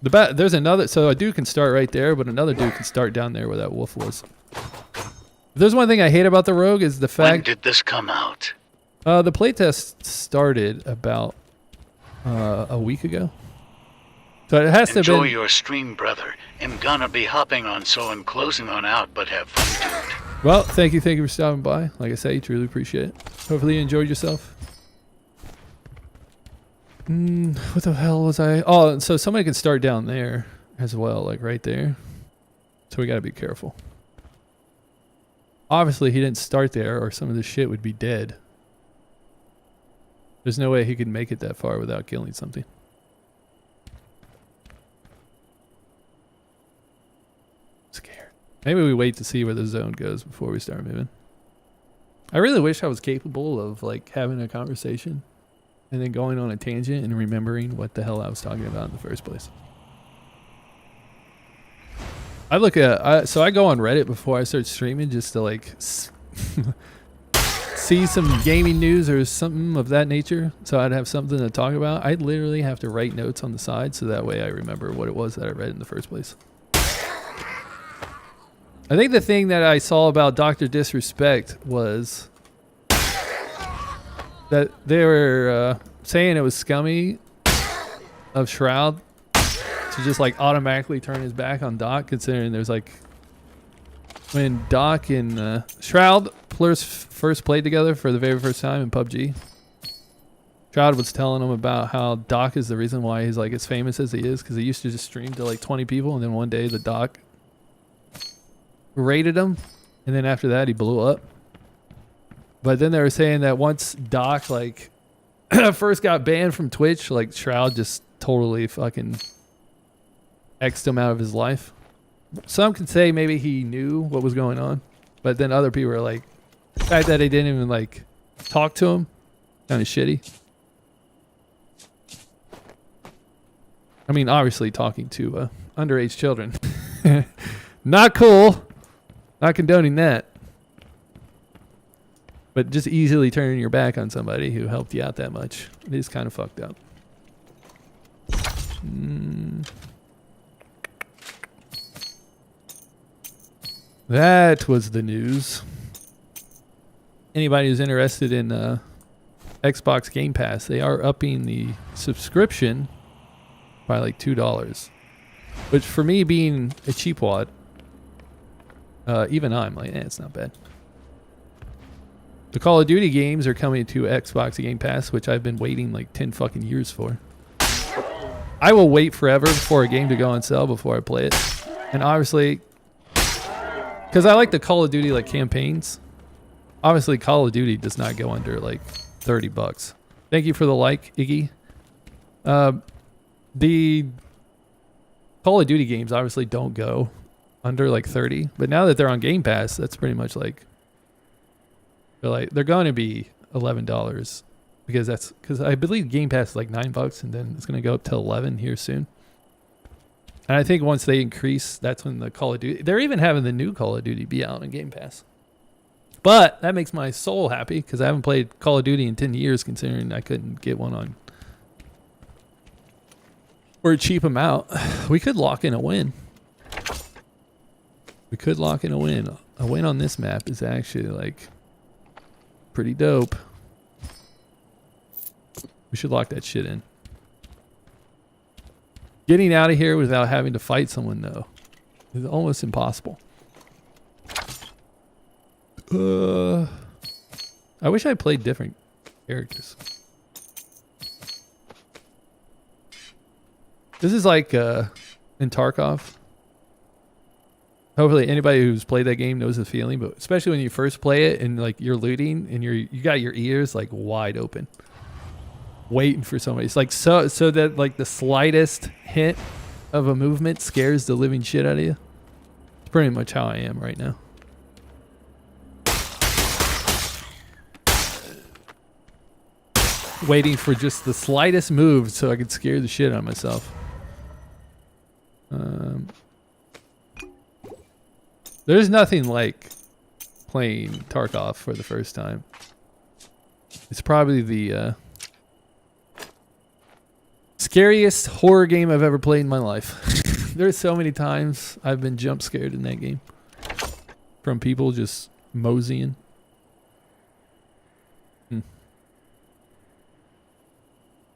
There's another, so a dude can start right there, but another dude can start down there where that wolf was. If there's one thing I hate about the rogue is the fact.
When did this come out?
The playtest started about a week ago. So it has to
Enjoy
be.
your stream, brother. I'm gonna be hopping on, so I'm closing on out, but have fun, dude.
Well, thank you for stopping by. Like I say, truly appreciate it. Hopefully you enjoyed yourself. What the hell was I? Oh, so somebody can start down there as well, like right there. So we gotta be careful. Obviously he didn't start there or some of this shit would be dead. There's no way he could make it that far without killing something. I'm scared. Maybe we wait to see where the zone goes before we start moving. I really wish I was capable of like having a conversation and then going on a tangent and remembering what the hell I was talking about in the first place. I look at so I go on Reddit before I start streaming just to like see some gaming news or something of that nature, so I'd have something to talk about. I literally have to write notes on the side so that way I remember what it was that I read in the first place. I think the thing that I saw about Dr. Disrespect was that they were saying it was scummy of Shroud to just like automatically turn his back on Doc, considering there's like when Doc and Shroud first played together for the very first time in PUBG. Shroud was telling him about how Doc is the reason why he's like as famous as he is, because he used to just stream to like 20 people, and then one day the Doc raided him, and then after that he blew up. But then they were saying that once Doc like first got banned from Twitch, like Shroud just totally fucking X'd him out of his life. Some could say maybe he knew what was going on, but then other people are like, the fact that they didn't even like talk to him, kind of shitty. I mean, obviously talking to underage children, not cool. Not condoning that. But just easily turning your back on somebody who helped you out that much, it is kind of fucked up. That was the news. Anybody who's interested in Xbox Game Pass, they are upping the subscription by like $2. Which for me being a cheapwad, even I'm like, it's not bad. The Call of Duty games are coming to Xbox Game Pass, which I've been waiting like 10 fucking years for. I will wait forever for a game to go on sale before I play it. And obviously, because I like the Call of Duty like campaigns, obviously Call of Duty does not go under like $30. Thank you for the like, Iggy. The Call of Duty games obviously don't go under like 30, but now that they're on Game Pass, that's pretty much like they're going to be $11 because I believe Game Pass is like $9 and then it's going to go up to 11 here soon. And I think once they increase, that's when the Call of Duty, they're even having the new Call of Duty be out on Game Pass. But that makes my soul happy because I haven't played Call of Duty in 10 years, considering I couldn't get one on or cheap them out. We could lock in a win. We could lock in a win. A win on this map is actually like pretty dope. We should lock that shit in. Getting out of here without having to fight someone though is almost impossible. I wish I played different characters. This is like in Tarkov. Hopefully anybody who's played that game knows the feeling, but especially when you first play it and like you're looting and you got your ears like wide open, waiting for somebody. It's like so that like the slightest hint of a movement scares the living shit out of you. It's pretty much how I am right now. Waiting for just the slightest move so I could scare the shit out of myself. There's nothing like playing Tarkov for the first time. It's probably the scariest horror game I've ever played in my life. There's so many times I've been jump scared in that game from people just moseying.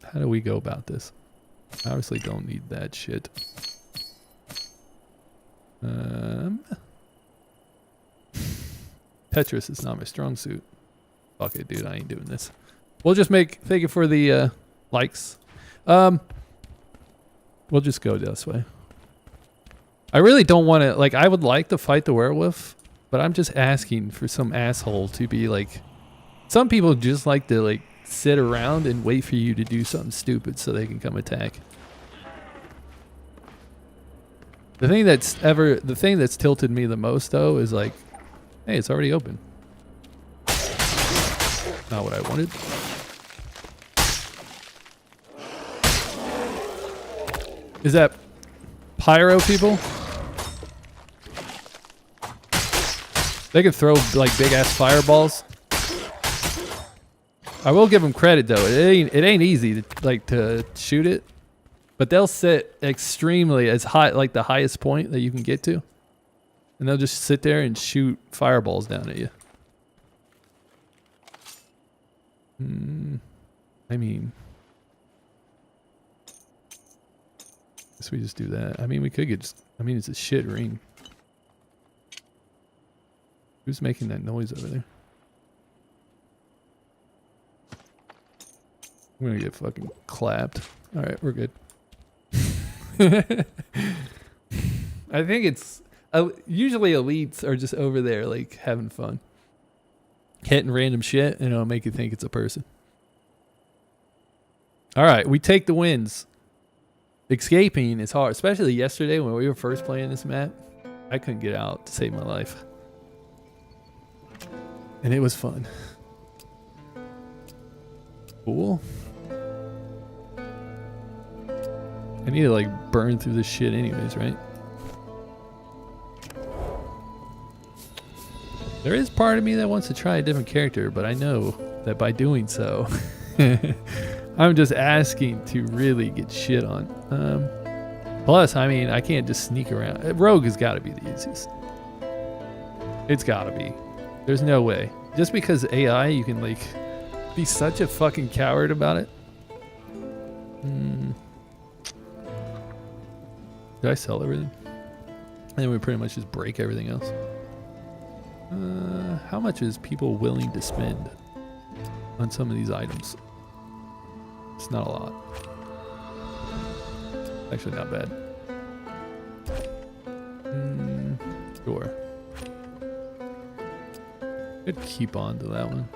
How do we go about this? I obviously don't need that shit. Tetris is not my strong suit. Fuck it, dude. I ain't doing this. We'll just thank you for the likes. We'll just go this way. I really don't want to, like, I would like to fight the werewolf, but I'm just asking for some asshole to be like, some people just like to like sit around and wait for you to do something stupid so they can come attack. The thing that's tilted me the most though is like, hey, it's already open. Not what I wanted. Is that pyro people? They can throw like big ass fireballs. I will give them credit though. It ain't easy to shoot it, but they'll sit extremely as high, like the highest point that you can get to, and they'll just sit there and shoot fireballs down at you. I mean, guess we just do that. I mean, we could get just. I mean, it's a shit ring. Who's making that noise over there? I'm gonna get fucking clapped. All right, we're good. I think it's usually elites are just over there like having fun, hitting random shit, and it'll make you think it's a person. All right, we take the wins. Escaping is hard, especially yesterday when we were first playing this map. I couldn't get out to save my life. And it was fun. Cool. I need to like burn through this shit anyways, right? There is part of me that wants to try a different character, but I know that by doing so, I'm just asking to really get shit on. Plus, I mean, I can't just sneak around. Rogue has got to be the easiest. It's got to be. There's no way. Just because AI, you can like be such a fucking coward about it. Did I sell everything? And then we pretty much just break everything else. How much is people willing to spend on some of these items? It's not a lot. Actually, not bad. Sure. Could keep on to that one.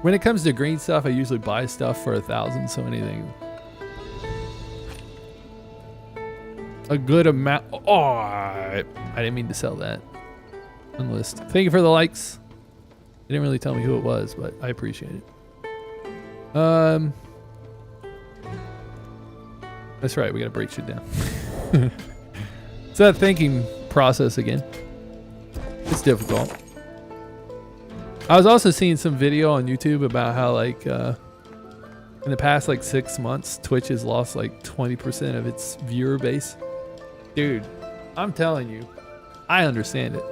When it comes to green stuff, I usually buy stuff for 1,000, so anything. A good amount. Oh, I didn't mean to sell that. Unlist. Thank you for the likes. They didn't really tell me who it was, but I appreciate it. That's right, we gotta break shit down. It's that thinking process again. It's difficult. I was also seeing some video on YouTube about how like in the past like 6 months, Twitch has lost like 20% of its viewer base. Dude, I'm telling you, I understand it.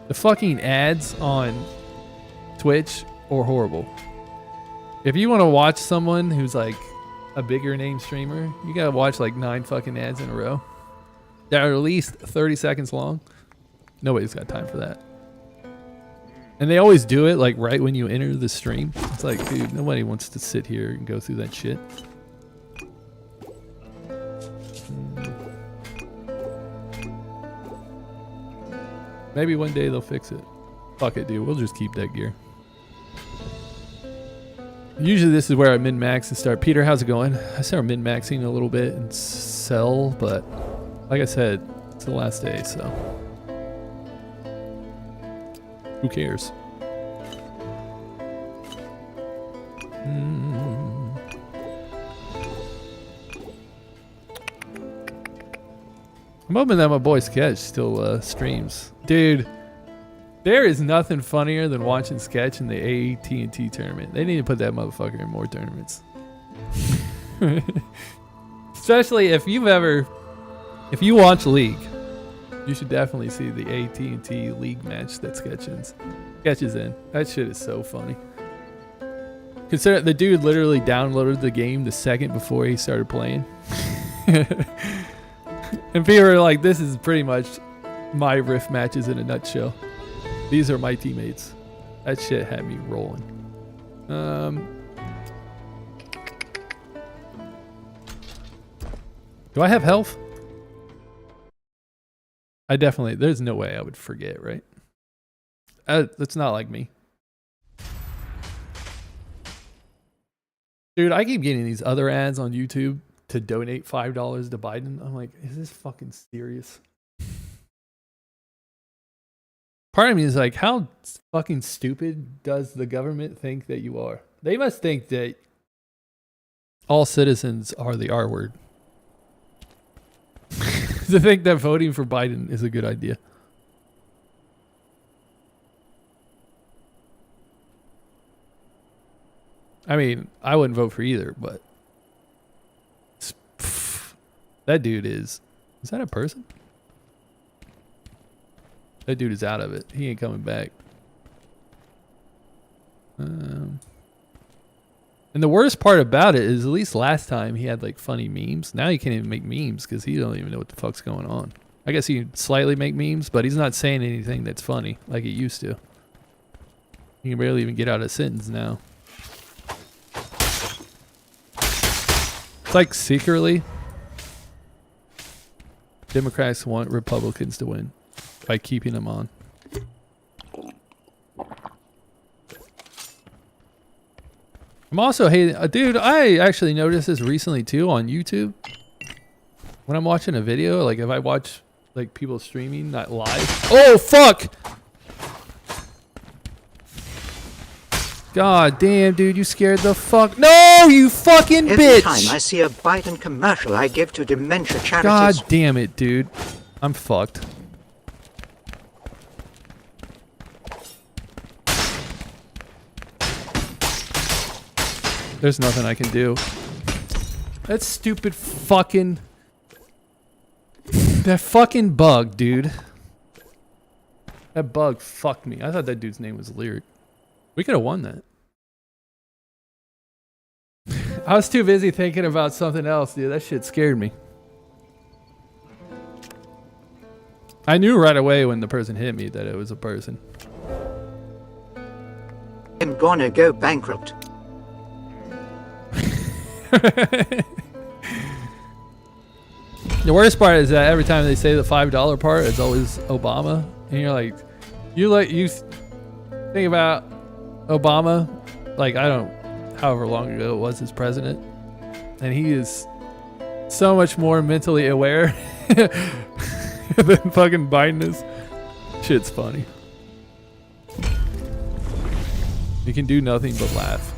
The fucking ads on Twitch are horrible. If you want to watch someone who's like a bigger name streamer, you gotta watch like 9 fucking ads in a row that are at least 30 seconds long. Nobody's got time for that. And they always do it like right when you enter the stream. It's like, dude, nobody wants to sit here and go through that shit. Maybe one day they'll fix it. Fuck it, dude. We'll just keep that gear. Usually this is where I min-max and start. Peter, how's it going? I start min-maxing a little bit and sell, but like I said, it's the last day, so who cares? I'm hoping that my boy Sketch still streams. Dude, there is nothing funnier than watching Sketch in the AT&T tournament. They need to put that motherfucker in more tournaments. Especially if you watch League, you should definitely see the AT&T League match that Sketch is in. That shit is so funny. Consider the dude literally downloaded the game the second before he started playing. And people are like, this is pretty much my Rift matches in a nutshell. These are my teammates. That shit had me rolling. Do I have health? I definitely, there's no way I would forget, right? That's not like me. Dude, I keep getting these other ads on YouTube to donate $5 to Biden. I'm like, is this fucking serious? Part of me is like, how fucking stupid does the government think that you are? They must think that all citizens are the R word. To think that voting for Biden is a good idea. I mean, I wouldn't vote for either, but that dude is that a person? That dude is out of it. He ain't coming back. And the worst part about it is, at least last time he had like funny memes. Now he can't even make memes because he don't even know what the fuck's going on. I guess he can slightly make memes, but he's not saying anything that's funny like he used to. He can barely even get out a sentence now. It's like secretly, Democrats want Republicans to win by keeping them on. I'm also hating, dude, I actually noticed this recently too on YouTube. When I'm watching a video, like if I watch like people streaming, not live. Oh, fuck! God damn, dude, you scared the fuck. No, you fucking bitch!
Every time I see a Biden commercial, I give to dementia charities.
God damn it, dude. I'm fucked. There's nothing I can do. That stupid fucking... That fucking bug, dude. That bug fucked me. I thought that dude's name was Lyric. We could have won that. I was too busy thinking about something else, dude. That shit scared me. I knew right away when the person hit me that it was a person.
I'm gonna go bankrupt.
The worst part is that every time they say the $5 part, it's always Obama, and you're like, you think about Obama, like however long ago it was as president, and he is so much more mentally aware than fucking Biden is. Shit's funny. You can do nothing but laugh.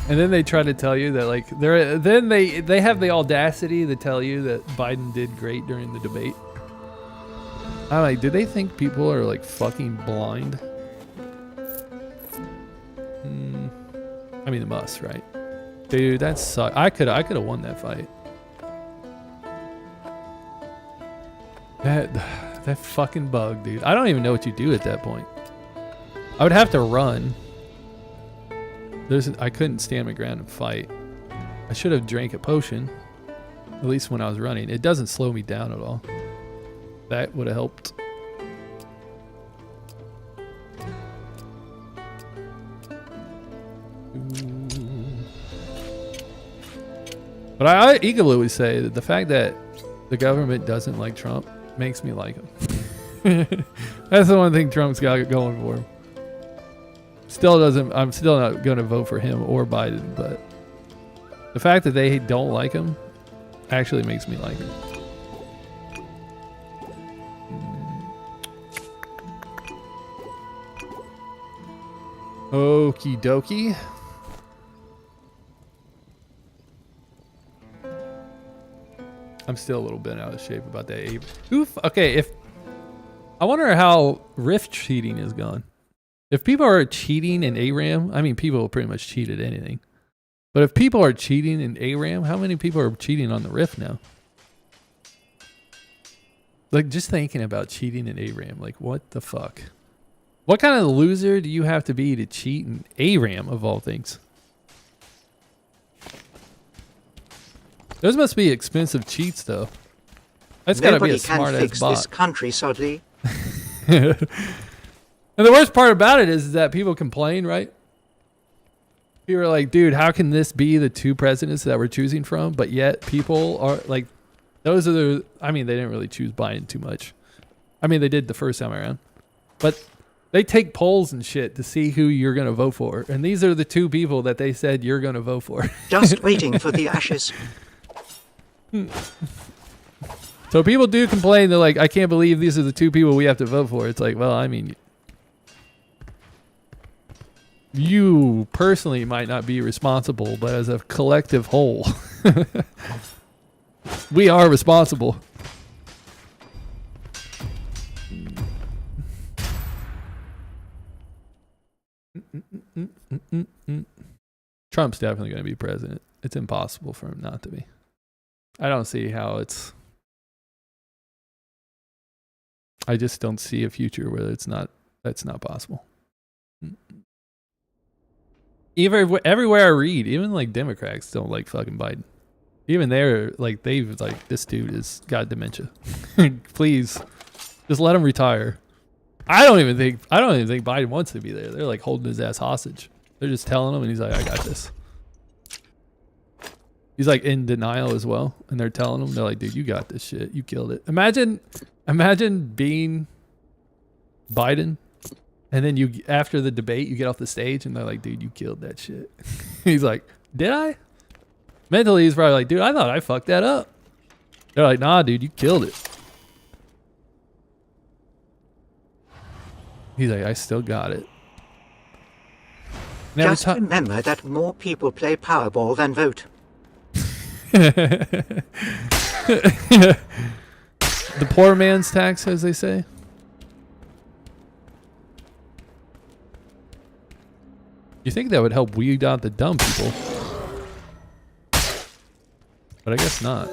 And then they try to tell you that like they have the audacity to tell you that Biden did great during the debate. I'm like, do they think people are like fucking blind? I mean, it must, right? Dude, that sucked. I could have won that fight. That fucking bug, dude. I don't even know what you do at that point. I would have to run. I couldn't stand my ground and fight. I should have drank a potion, at least when I was running. It doesn't slow me down at all. That would have helped. But I equally say that the fact that the government doesn't like Trump makes me like him. That's the one thing Trump's got going for him. I'm still not going to vote for him or Biden, but the fact that they don't like him actually makes me like him. Okie dokie. I'm still a little bit out of shape about that. Okay, I wonder how Rift cheating is gone. If people are cheating in ARAM, I mean, people will pretty much cheat at anything. But if people are cheating in ARAM, how many people are cheating on the Rift now? Like, just thinking about cheating in ARAM, like, what the fuck? What kind of loser do you have to be to cheat in ARAM, of all things? Those must be expensive cheats, though. That's got to be a smart-ass bot.
This country, sadly.
And the worst part about it is that people complain, right? People are like, dude, how can this be the two presidents that we're choosing from? But yet people are like, those are the, I mean, they didn't really choose Biden too much. I mean, they did the first time around. But they take polls and shit to see who you're going to vote for. And these are the two people that they said you're going to vote for.
Just waiting for the ashes.
So people do complain. They're like, I can't believe these are the two people we have to vote for. It's like, well, I mean, you personally might not be responsible, but as a collective whole, we are responsible. Trump's definitely going to be president. It's impossible for him not to be. I don't see how it's... I just don't see a future where that's not possible. Even everywhere I read, even like Democrats don't like fucking Biden. Even they're like, they've like, this dude has got dementia. Please, just let him retire. I don't even think Biden wants to be there. They're like holding his ass hostage. They're just telling him, and he's like, I got this. He's like in denial as well, and they're telling him, they're like, dude, you got this shit. You killed it. Imagine being Biden, and then you, after the debate, you get off the stage, and they're like, dude, you killed that shit. He's like, did I? Mentally, he's probably like, dude, I thought I fucked that up. They're like, nah, dude, you killed it. He's like, I still got it.
Just remember that more people play Powerball than vote.
The poor man's tax, as they say. You think that would help weed out the dumb people. But I guess not.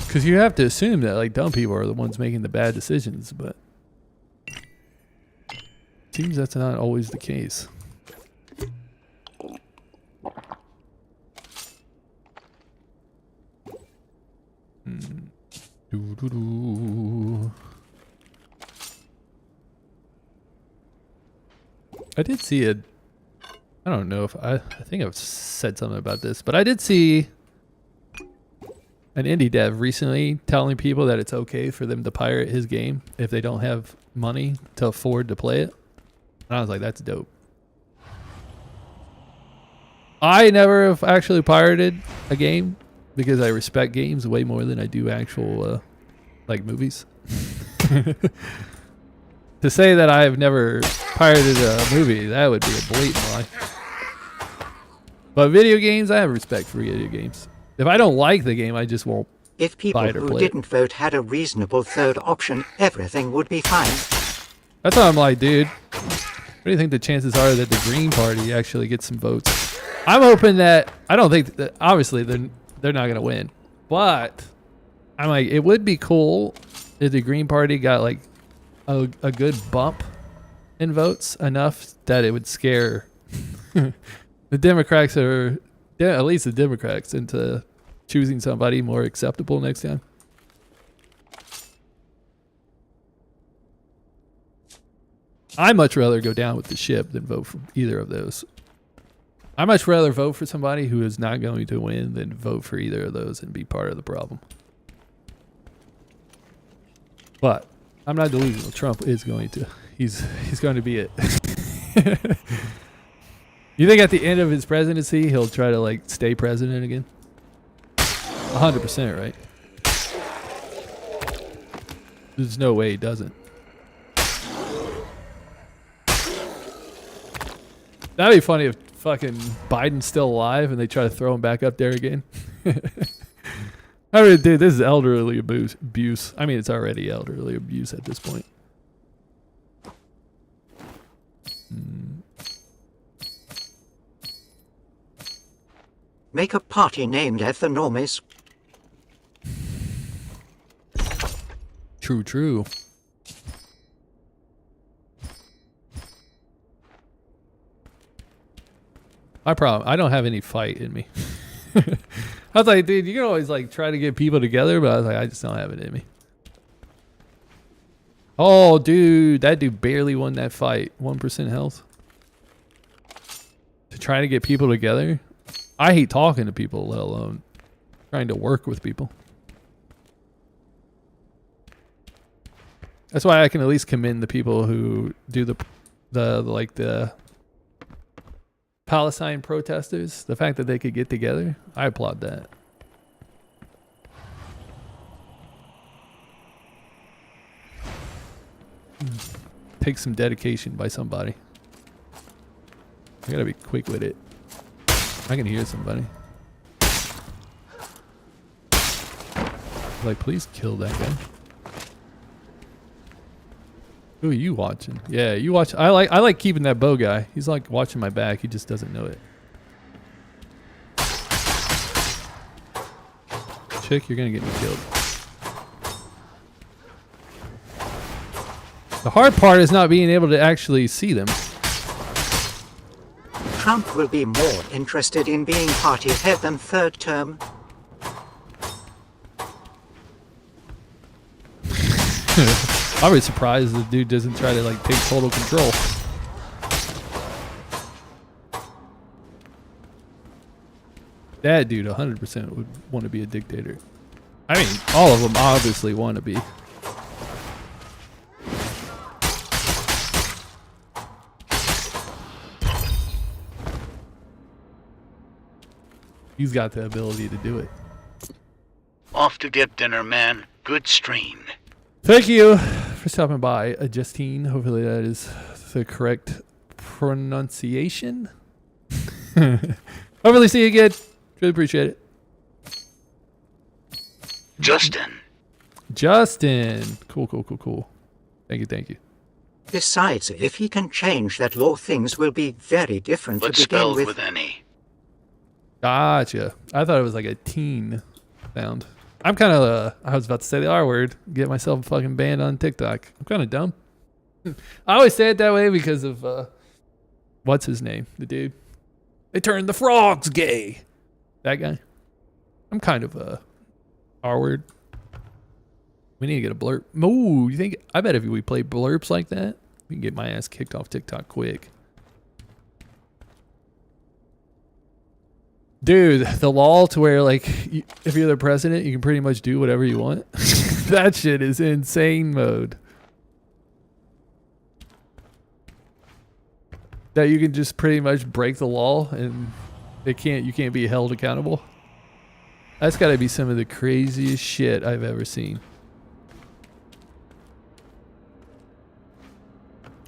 Because you have to assume that like dumb people are the ones making the bad decisions, but seems that's not always the case. I did see I don't know if I think I've said something about this, but I did see an indie dev recently telling people that it's okay for them to pirate his game if they don't have money to afford to play it. And I was like, that's dope. I never have actually pirated a game because I respect games way more than I do actual like movies. To say that I have never pirated a movie, that would be a blatant lie. But video games, I have respect for video games. If I don't like the game, I just won't
If people
buy it or
who
play
didn't vote had a reasonable third option, everything would be fine.
That's why I'm like, dude, what do you think the chances are that the Green Party actually gets some votes? I'm hoping that, I don't think that, obviously they're not going to win, but I'm like, it would be cool if the Green Party got like a good bump in votes enough that it would scare the Democrats, or at least the Democrats, into choosing somebody more acceptable next time. I'd much rather go down with the ship than vote for either of those. I'd much rather vote for somebody who is not going to win than vote for either of those and be part of the problem. But I'm not delusional. Trump is going to. He's going to be it. You think at the end of his presidency he'll try to like stay president again? 100%, right? There's no way he doesn't. That'd be funny if fucking Biden's still alive and they try to throw him back up there again. I mean, dude, this is elderly abuse. I mean, it's already elderly abuse at this point.
Make a party named after normies.
True, true. My problem, I don't have any fight in me. I was like, dude, you can always like try to get people together, but I was like, I just don't have it in me. Oh, dude, that dude barely won that fight. 1% health. To try to get people together. I hate talking to people, let alone trying to work with people. That's why I can at least commend the people who do the Palestine protesters, the fact that they could get together, I applaud that. Takes some dedication by somebody. I gotta be quick with it. I can hear somebody. Like, please kill that guy. Who are you watching? Yeah, you watch. I like keeping that bow guy. He's like watching my back. He just doesn't know it. Chick, you're gonna get me killed. The hard part is not being able to actually see them.
Trump will be more interested in being party head than third term.
I was surprised the dude doesn't try to like take total control. That dude 100% would want to be a dictator. I mean, all of them obviously want to be. He's got the ability to do it.
Off to get dinner, man. Good stream.
Thank you for stopping by, Justine. Hopefully that is the correct pronunciation. Hopefully see you again. Really appreciate it. Justin. Cool. Thank you.
Besides, if he can change that law, things will be very different
But
to begin
spelled
with.
with any.
Gotcha. I thought it was like a teen sound. I'm kind of, I was about to say the R word, get myself fucking banned on TikTok. I'm kind of dumb. I always say it that way because of, what's his name? The dude. They turned the frogs gay. That guy. I'm kind of a R word. We need to get a blurb. Ooh, you think, I bet if we play blurbs like that, we can get my ass kicked off TikTok quick. Dude, the law to where, like, if you're the president, you can pretty much do whatever you want. That shit is insane mode. That you can just pretty much break the law and you can't be held accountable. That's got to be some of the craziest shit I've ever seen.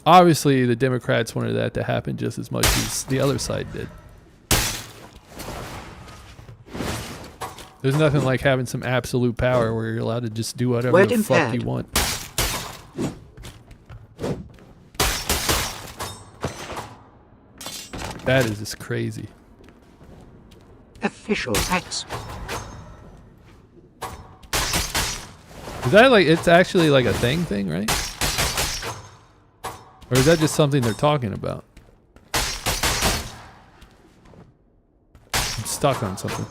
Obviously, the Democrats wanted that to happen just as much as the other side did. There's nothing like having some absolute power where you're allowed to just do whatever the fuck you want. That is just crazy.
Official acts.
Is that like, it's actually like a thing, right? Or is that just something they're talking about? I'm stuck on something.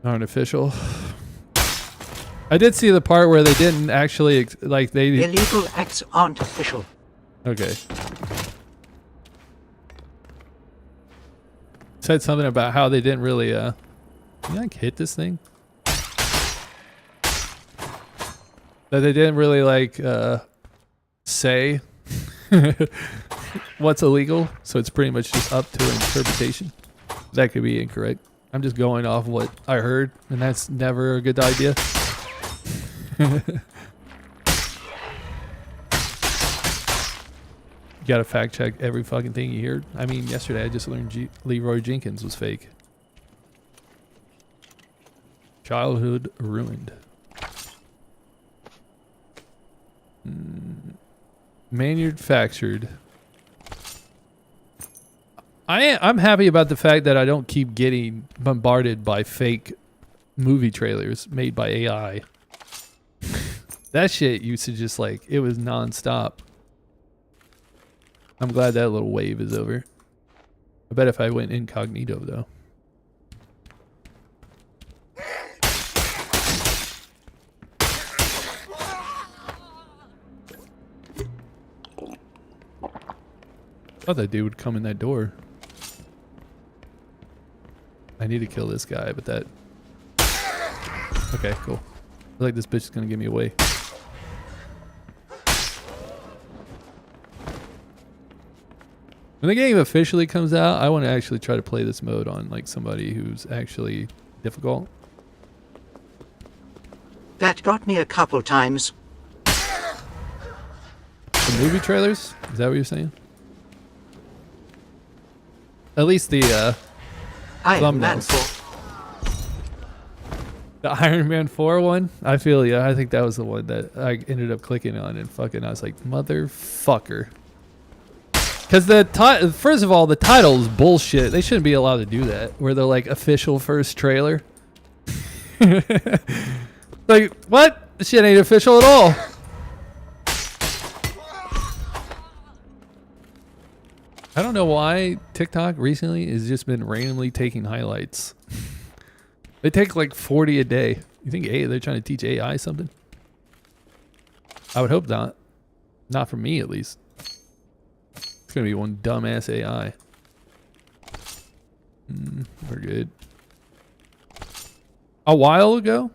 Artificial. I did see the part where they didn't actually like they.
Illegal acts aren't official.
Okay. Said something about how they didn't really can you like hit this thing? That they didn't really like say what's illegal, so it's pretty much just up to interpretation. That could be incorrect. I'm just going off what I heard, and that's never a good idea. You gotta fact check every fucking thing you hear. I mean, yesterday I just learned Leroy Jenkins was fake. Childhood ruined. Manufactured. I'm happy about the fact that I don't keep getting bombarded by fake movie trailers made by AI. That shit used to just like, it was nonstop. I'm glad that little wave is over. I bet if I went incognito though. I thought that dude would come in that door. I need to kill this guy, but that... Okay, cool. I feel like this bitch is gonna give me away. When the game officially comes out, I want to actually try to play this mode on like somebody who's actually difficult.
That got me a couple times.
The movie trailers? Is that what you're saying? At least the
Iron Man
thumbnails.
4.
The Iron Man 4 one? I feel I think that was the one that I ended up clicking on and fucking I was like, motherfucker. Because first of all, the title is bullshit. They shouldn't be allowed to do that. Where they're like official first trailer. Like, what? This shit ain't official at all. I don't know why TikTok recently has just been randomly taking highlights. They take like 40 a day. You think they're trying to teach AI something? I would hope not. Not for me, at least. It's going to be one dumbass AI. We're good. A while ago,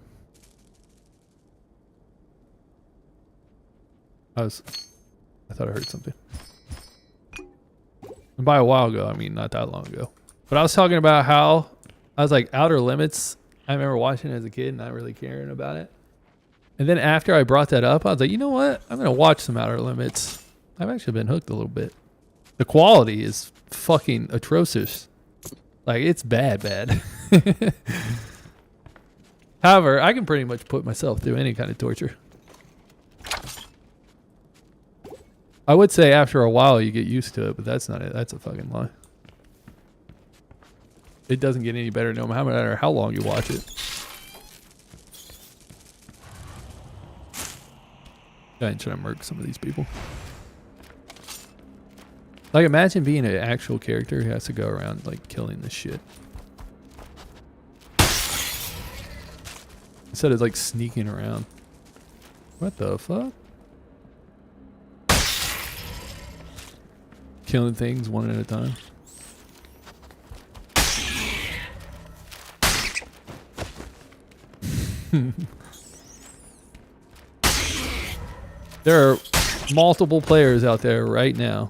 I thought I heard something. And by a while ago, I mean not that long ago. But I was talking about how I was like Outer Limits. I remember watching it as a kid and not really caring about it. And then after I brought that up, I was like, you know what? I'm going to watch some Outer Limits. I've actually been hooked a little bit. The quality is fucking atrocious. Like, it's bad. However, I can pretty much put myself through any kind of torture. I would say after a while you get used to it, but that's not it. That's a fucking lie. It doesn't get any better no matter how long you watch it. I'm trying to murk some of these people. Like, imagine being an actual character who has to go around, like, killing this shit. Instead of, like, sneaking around. What the fuck? Killing things one at a time. There are multiple players out there right now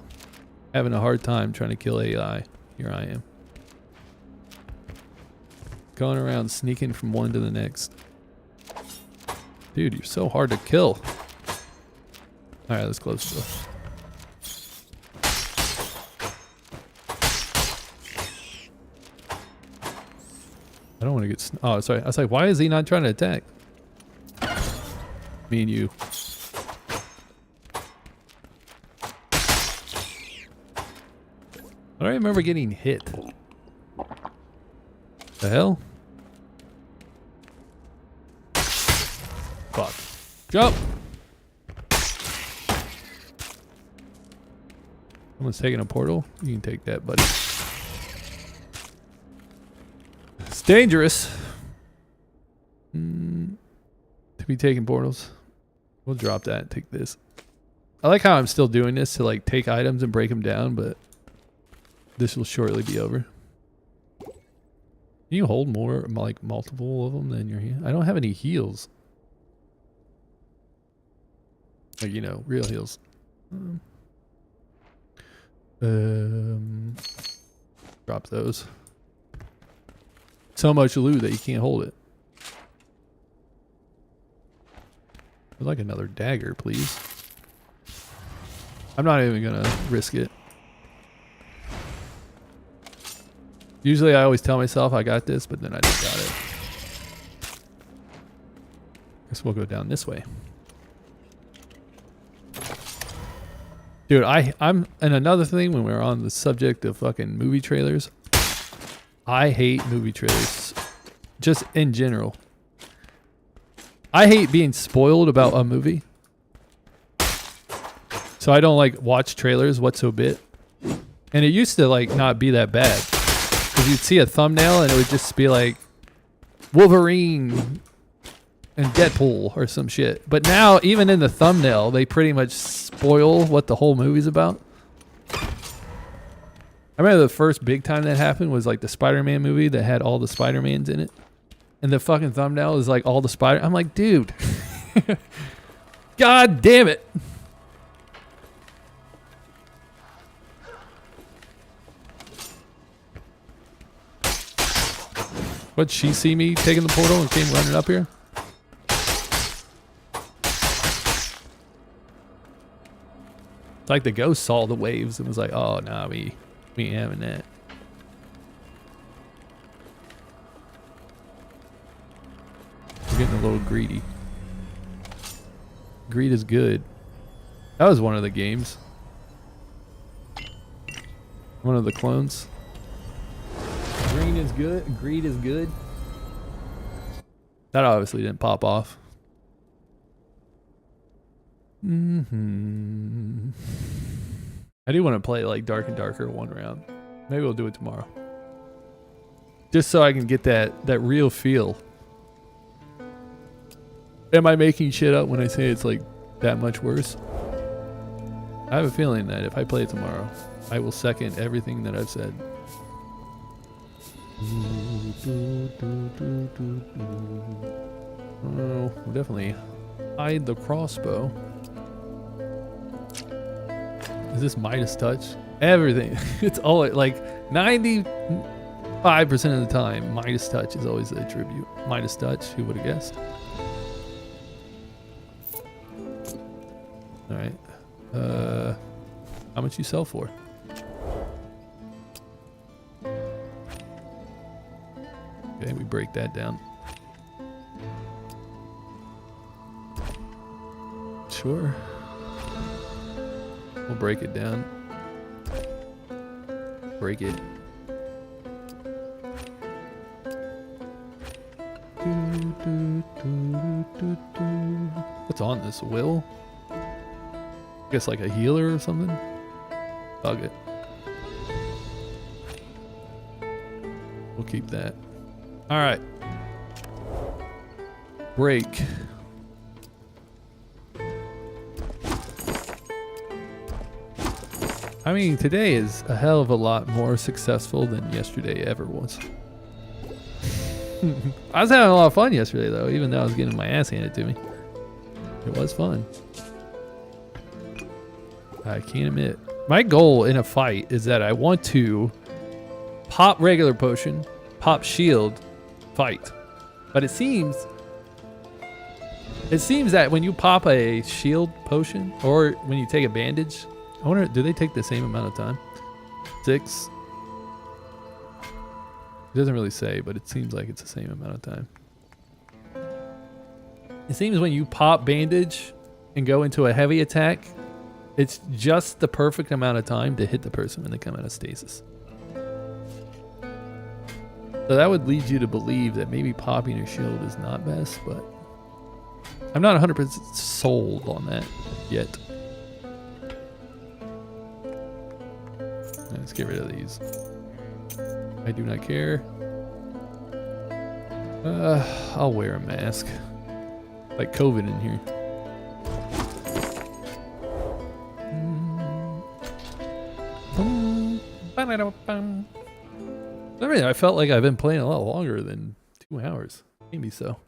having a hard time trying to kill AI. Here I am. Going around sneaking from one to the next. Dude, you're so hard to kill. Alright, let's close the door. I don't want to get... Oh, sorry. I was like, why is he not trying to attack? Me and you. I don't remember getting hit. The hell? Fuck. Jump! Someone's taking a portal. You can take that, buddy. It's dangerous. To be taking portals. We'll drop that and take this. I like how I'm still doing this to like take items and break them down, but this will shortly be over. Can you hold more, like multiple of them than your hand? I don't have any heals. Like, you know, real heals. Drop those. So much loot that you can't hold it. I'd like another dagger, please. I'm not even gonna risk it. Usually I always tell myself I got this, but then I just got it. Guess we'll go down this way. Dude, I'm and another thing when we're on the subject of fucking movie trailers, I hate movie trailers. Just in general. I hate being spoiled about a movie. So I don't like watch trailers whatsoever. And it used to like not be that bad. Because you'd see a thumbnail and it would just be like Wolverine and Deadpool or some shit. But now, even in the thumbnail, they pretty much spoil what the whole movie's about. I remember the first big time that happened was like the Spider-Man movie that had all the Spider-Mans in it. And the fucking thumbnail is like all the Spider... I'm like, dude. God damn it. What, she see me taking the portal and came running up here? It's like the ghost saw the waves and was like, oh, nah, we ain't having that. We're getting a little greedy. Greed is good. That was one of the games. One of the clones. Green is good. Greed is good. That obviously didn't pop off. I do want to play like Dark and Darker one round. Maybe we'll do it tomorrow. Just so I can get that real feel. Am I making shit up when I say it's like that much worse? I have a feeling that if I play it tomorrow, I will second everything that I've said. Oh, we'll definitely hide the crossbow. Is this Midas touch? Everything. It's all like 95% of the time, Midas touch is always the attribute. Midas touch, who would have guessed? All right. How much you sell for? Okay, we break that down. Sure. We'll break it down. Break it. What's on this? Will? I guess like a healer or something? Bug it. We'll keep that. Alright. Break. I mean, today is a hell of a lot more successful than yesterday ever was. I was having a lot of fun yesterday, though, even though I was getting my ass handed to me. It was fun. I can't admit. My goal in a fight is that I want to pop regular potion, pop shield, fight. But it seems that when you pop a shield potion, or when you take a bandage, I wonder, do they take the same amount of time? 6. It doesn't really say, but it seems like it's the same amount of time. It seems when you pop bandage and go into a heavy attack, it's just the perfect amount of time to hit the person when they come out of stasis. So that would lead you to believe that maybe popping your shield is not best, but I'm not 100% sold on that yet. Let's get rid of these. I do not care. I'll wear a mask. Like COVID in here. I mean, I felt like I've been playing a lot longer than 2 hours. Maybe so.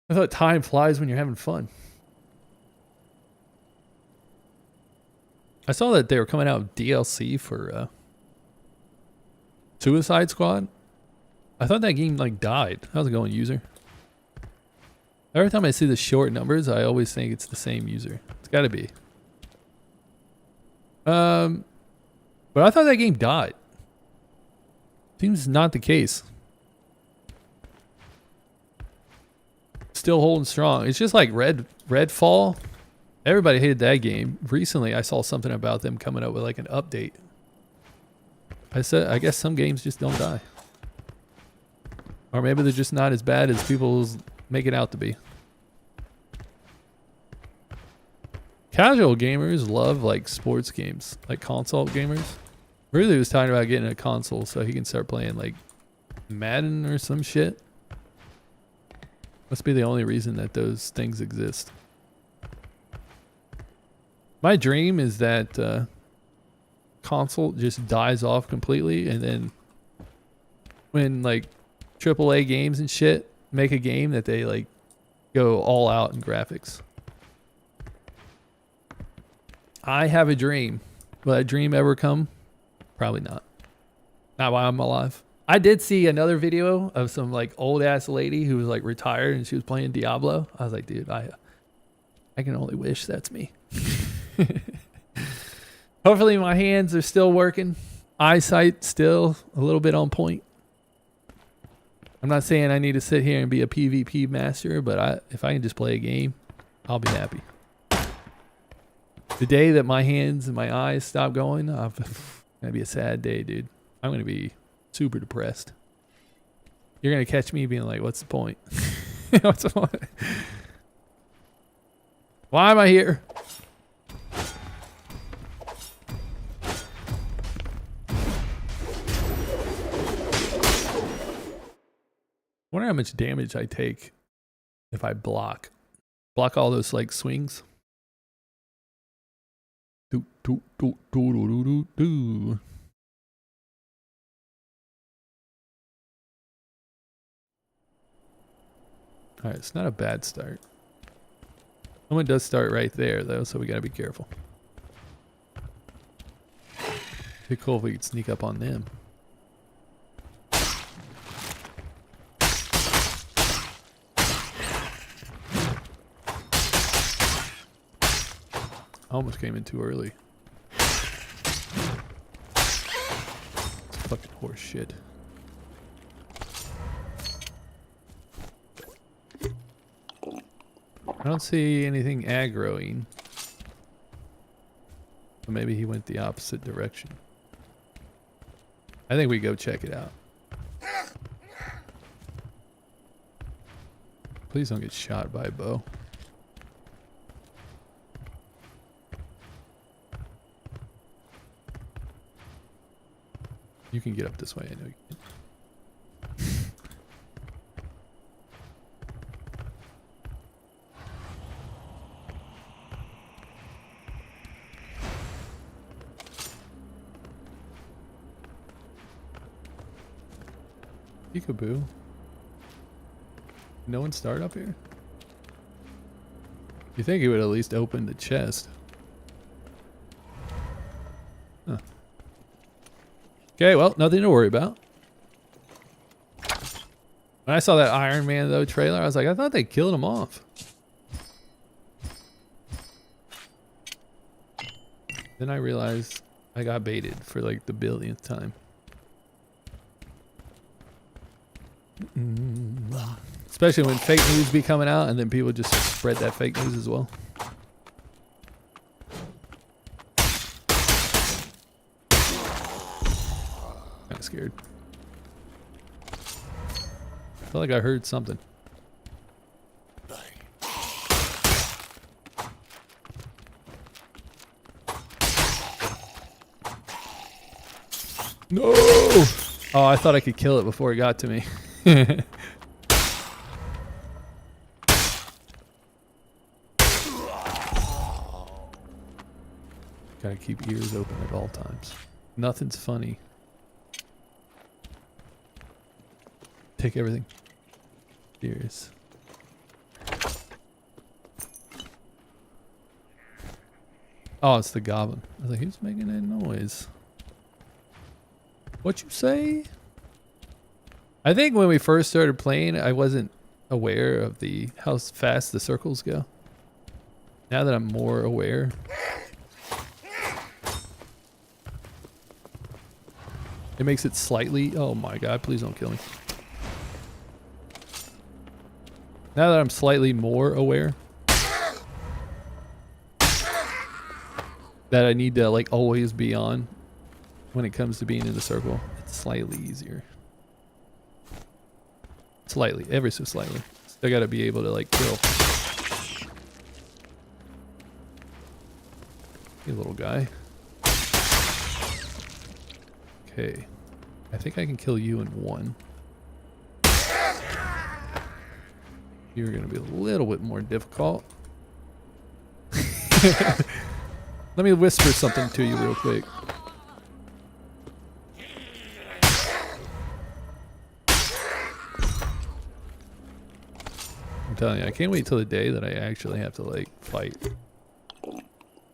I thought time flies when you're having fun. I saw that they were coming out with DLC for Suicide Squad. I thought that game like died. How's it going, user? Every time I see the short numbers, I always think it's the same user. It's got to be. But I thought that game died. Seems not the case. Still holding strong. It's just like Redfall. Everybody hated that game. Recently, I saw something about them coming up with like an update. I guess some games just don't die. Or maybe they're just not as bad as people make it out to be. Casual gamers love like sports games, like console gamers. Really was talking about getting a console so he can start playing like Madden or some shit. Must be the only reason that those things exist. My dream is that console just dies off completely, and then when like AAA games and shit make a game that they like go all out in graphics. I have a dream. Will that dream ever come? Probably not. Not while I'm alive. I did see another video of some like old ass lady who was like retired and she was playing Diablo. I was like, dude, I can only wish that's me. Hopefully my hands are still working. Eyesight still a little bit on point. I'm not saying I need to sit here and be a PvP master, but if I can just play a game, I'll be happy. The day that my hands and my eyes stop going, it's gonna be a sad day, dude. I'm gonna be super depressed. You're gonna catch me being like, what's the point? What's the point? Why am I here? I wonder how much damage I take if I block all those like swings. Do, do, do, do, do, do, do. All right, it's not a bad start. Someone does start right there though, so we gotta be careful. Be cool if we could sneak up on them. Almost came in too early. It's fucking horse shit. I don't see anything aggroing. So maybe he went the opposite direction. I think we go check it out. Please don't get shot by a bow. You can get up this way, I know you can. Peekaboo. No one start up here? You think he would at least open the chest. Huh. Okay, well, nothing to worry about. When I saw that Iron Man, though, trailer, I was like, I thought they killed him off. Then I realized I got baited for like the billionth time. Especially when fake news be coming out and then people just spread that fake news as well. Kinda scared. Felt like I heard something. No! Oh, I thought I could kill it before it got to me. Gotta keep ears open at all times. Nothing's funny. Take everything serious. Oh, it's the goblin. I was like, who's making that noise? What you say? I think when we first started playing, I wasn't aware of how fast the circles go. Now that I'm more aware. It makes it slightly... Oh my god, please don't kill me. Now that I'm slightly more aware that I need to like always be on when it comes to being in the circle, it's slightly easier. Slightly, ever so slightly. Still gotta be able to like kill. Hey little guy. Okay. I think I can kill you in one. You're gonna be a little bit more difficult. Let me whisper something to you real quick. I'm telling you, I can't wait till the day that I actually have to like fight.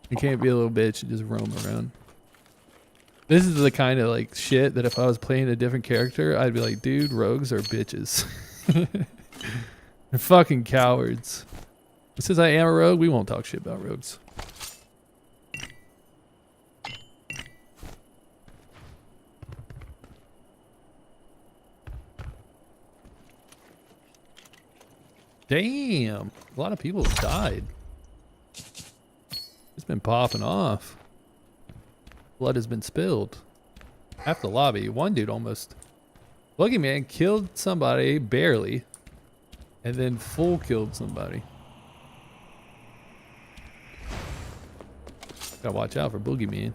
You can't be a little bitch and just roam around. This is the kind of like shit that if I was playing a different character, I'd be like, dude, rogues are bitches. They're fucking cowards. Since I am a rogue, we won't talk shit about rogues. Damn, a lot of people have died. It's been popping off. Blood has been spilled. Half the lobby. One dude almost. Boogeyman killed somebody barely, and then full killed somebody. Gotta watch out for Boogeyman.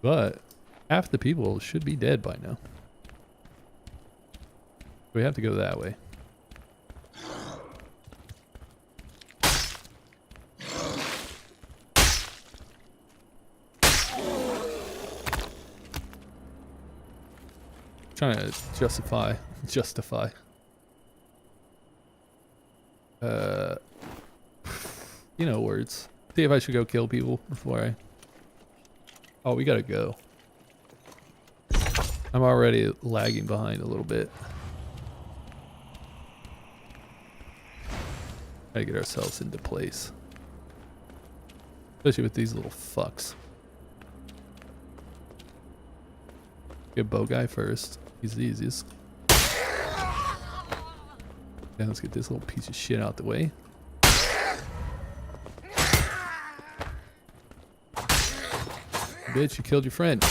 But half the people should be dead by now. We have to go that way. Trying to justify. You know, words. See if I should go kill people before I... Oh, we gotta go. I'm already lagging behind a little bit. Gotta get ourselves into place. Especially with these little fucks. Get bow guy first. He's the easiest. Yeah, let's get this little piece of shit out the way. Bitch, you killed your friend.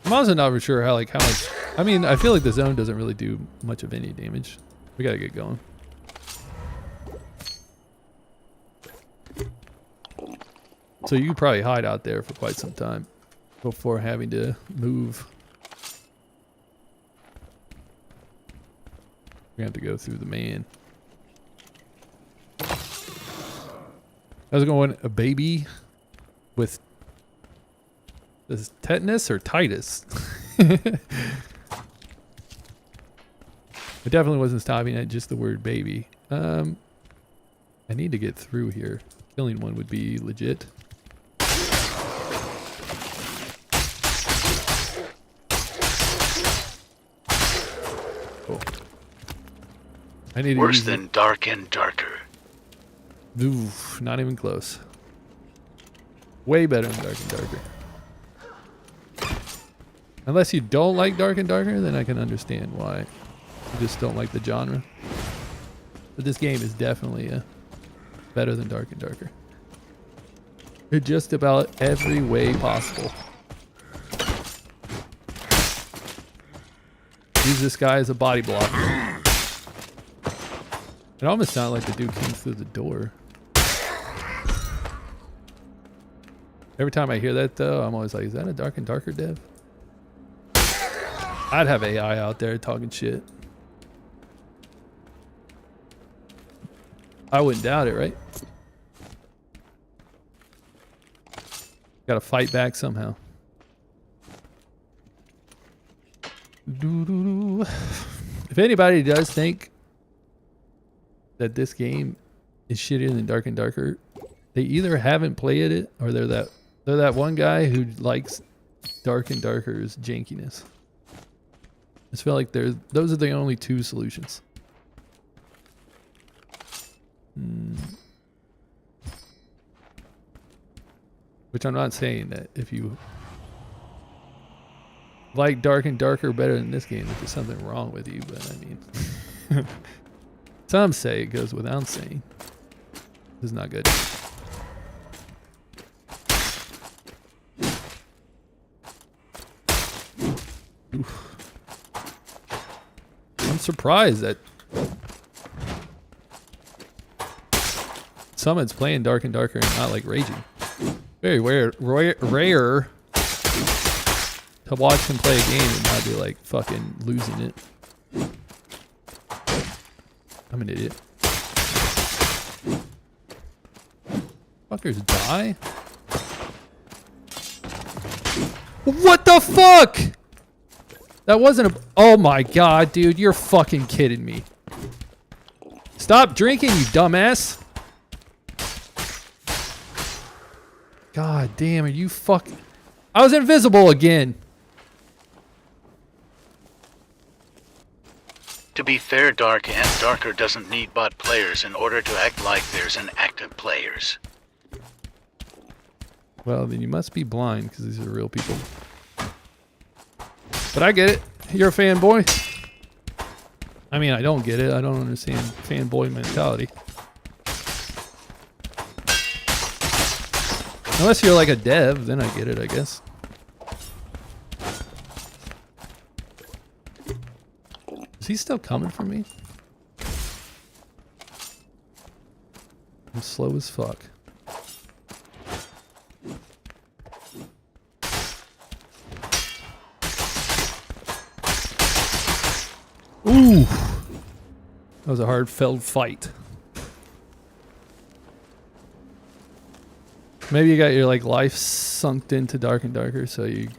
I'm also not sure how much. I mean, I feel like the zone doesn't really do much of any damage. We gotta get going. So you could probably hide out there for quite some time before having to move. We have to go through the man. I was going a baby with this tetanus or Titus. It definitely wasn't stopping at just the word baby. I need to get through here. Killing one would be legit. Oh. I need to
Worse
use
than Dark and Darker.
Oof, not even close. Way better than Dark and Darker. Unless you don't like Dark and Darker, then I can understand why. You just don't like the genre. But this game is definitely better than Dark and Darker. In just about every way possible. Use this guy as a body blocker. It almost sounded like the dude came through the door. Every time I hear that though, I'm always like, is that a Dark and Darker dev? I'd have AI out there talking shit. I wouldn't doubt it, right? Gotta fight back somehow. If anybody does think that this game is shittier than Dark and Darker, they either haven't played it or they're that one guy who likes Dark and Darker's jankiness. I just feel like those are the only two solutions. Which I'm not saying that if you like Dark and Darker better than this game, that there's something wrong with you, but I mean, some say it goes without saying. This is not good. Oof. I'm surprised that someone's playing Dark and Darker and not like raging. Very rare to watch him play a game and not be like fucking losing it. I'm an idiot. Fuckers die? What the fuck? That wasn't a... Oh my god, dude. You're fucking kidding me. Stop drinking, you dumbass. God damn, are you fucking... I was invisible again.
To be fair, Dark and Darker doesn't need bot players in order to act like there's an active players.
Well, then you must be blind, because these are real people. But I get it. You're a fanboy. I mean, I don't get it. I don't understand fanboy mentality. Unless you're like a dev, then I get it, I guess. Is he still coming for me? I'm slow as fuck. Ooh! That was a hard-felt fight. Maybe you got your like life sunk into Dark and Darker, so you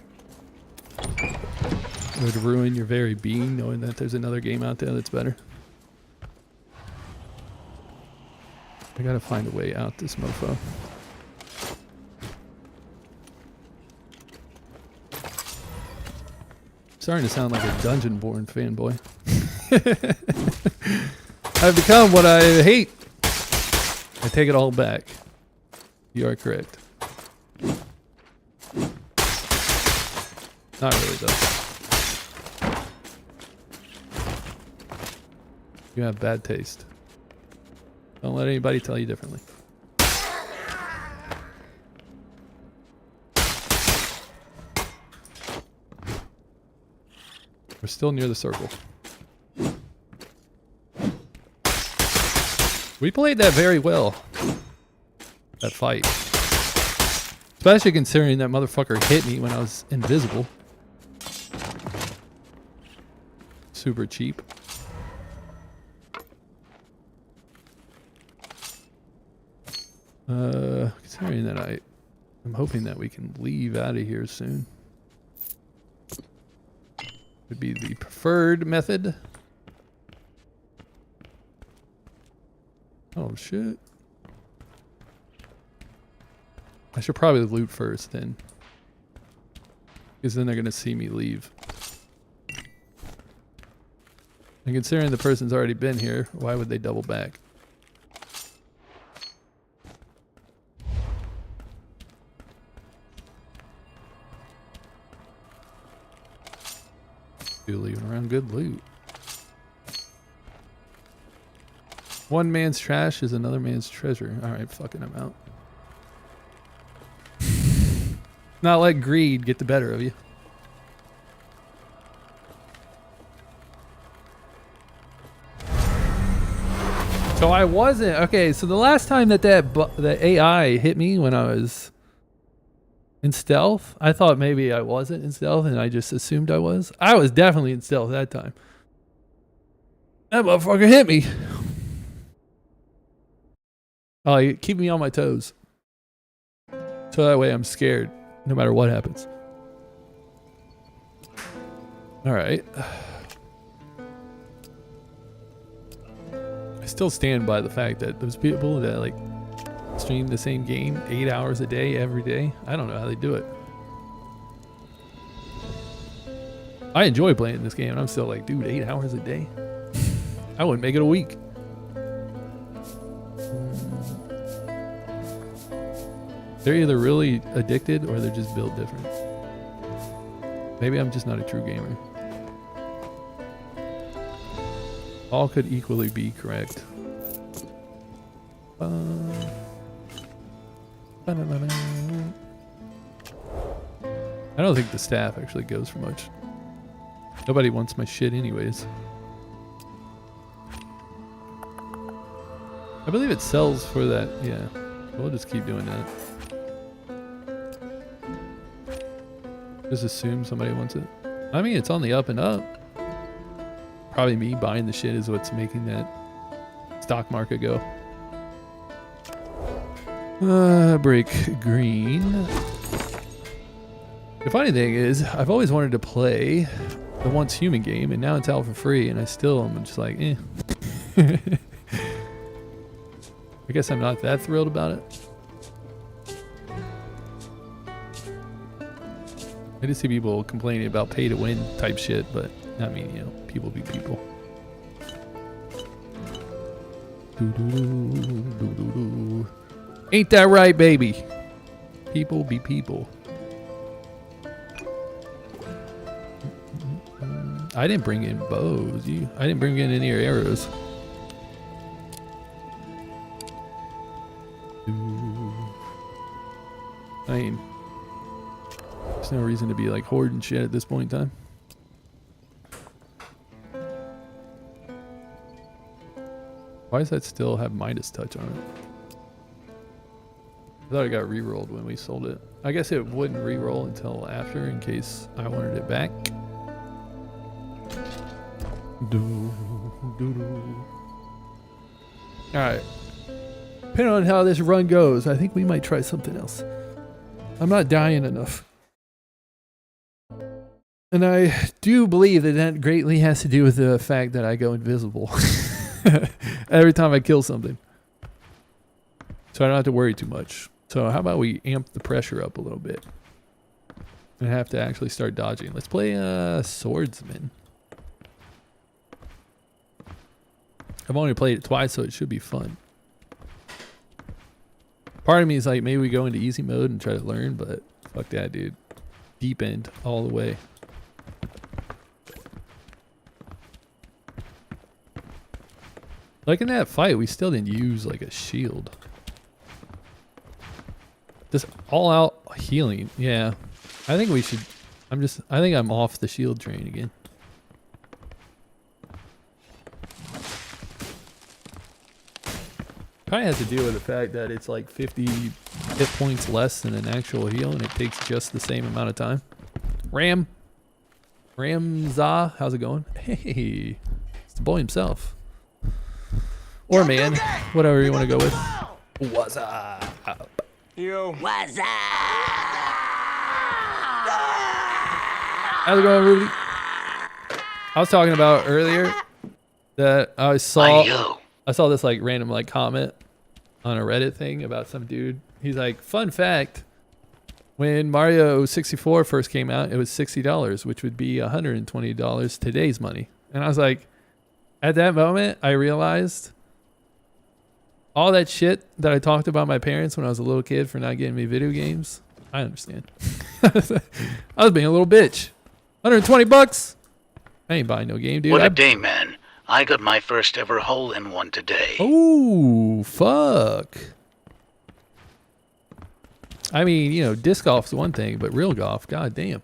would ruin your very being knowing that there's another game out there that's better. I gotta find a way out this mofo. Starting to sound like a Dungeonborne fanboy. I've become what I hate. I take it all back. You are correct. Not really though. You have bad taste. Don't let anybody tell you differently. We're still near the circle. We played that very well. That fight. Especially considering that motherfucker hit me when I was invisible. Super cheap. Considering that I'm hoping that we can leave out of here soon. Would be the preferred method. Oh shit. I should probably loot first then. Because then they're gonna see me leave. And considering the person's already been here, why would they double back? You're leaving around good loot. One man's trash is another man's treasure. Alright, fucking I'm out. Not let greed get the better of you. So I wasn't... Okay, so the last time that the AI hit me when I was in stealth, I thought maybe I wasn't in stealth and I just assumed I was. I was definitely in stealth that time. That motherfucker hit me. Oh, keep me on my toes. So that way I'm scared no matter what happens. Alright. I still stand by the fact that those people that like stream the same game 8 hours a day every day, I don't know how they do it. I enjoy playing this game and I'm still like, dude, 8 hours a day? I wouldn't make it a week. They're either really addicted or they're just built different. Maybe I'm just not a true gamer. All could equally be correct. I don't think the staff actually goes for much. Nobody wants my shit anyways. I believe it sells for that, yeah. We'll just keep doing that. Just assume somebody wants it. I mean, it's on the up and up. Probably me buying the shit is what's making that stock market go. Break green. The funny thing is, I've always wanted to play the once human game, and now it's out for free, and I still am just like, eh. I guess I'm not that thrilled about it. I just see people complaining about pay to win type shit, but I mean, you know, people be people. Ain't that right, baby? People be people. I didn't bring in bows. I didn't bring in any arrows. I mean, there's no reason to be like hoarding shit at this point in time. Why does that still have Midas touch on it? I thought it got re-rolled when we sold it. I guess it wouldn't re-roll until after in case I wanted it back. Alright. Depending on how this run goes, I think we might try something else. I'm not dying enough. And I do believe that that greatly has to do with the fact that I go invisible every time I kill something. So I don't have to worry too much. So how about we amp the pressure up a little bit? And have to actually start dodging. Let's play Swordsman. I've only played it twice, so it should be fun. Part of me is like, maybe we go into easy mode and try to learn, but fuck that, dude. Deep end all the way. Like in that fight, we still didn't use like a shield. Just all out healing. Yeah. I think we should. I think I'm off the shield train again. Probably has to do with the fact that it's like 50 hit points less than an actual heal, and it takes just the same amount of time. Ramza, how's it going? Hey, it's the boy himself. Or man, whatever you want to go with. What's up?
Yo.
What's up?
How's it going, Rudy? I was talking about earlier that I saw this like random like comment on a Reddit thing about some dude. He's like, fun fact, when Mario 64 first came out, it was $60, which would be $120 today's money. And I was like, at that moment, I realized all that shit that I talked about my parents when I was a little kid for not getting me video games. I understand. I was being a little bitch. $120? I ain't buying no game, dude.
What a day, man. I got my first ever hole-in-one today.
Oh, fuck. I mean, you know, disc golf's one thing, but real golf, god damn.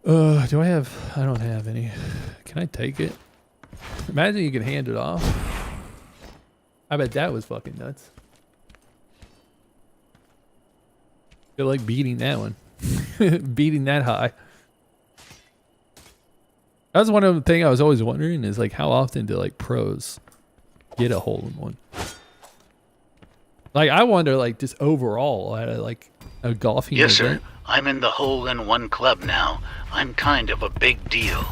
Do I have... I don't have any. Can I take it? Imagine you can hand it off. I bet that was fucking nuts. Feel like beating that one. Beating that high. That was one of the things I was always wondering is like how often do like pros get a hole in one? Like I wonder like just overall at a golfing
Yes,
event.
sir. I'm in the hole-in-one club now. I'm kind of a big deal.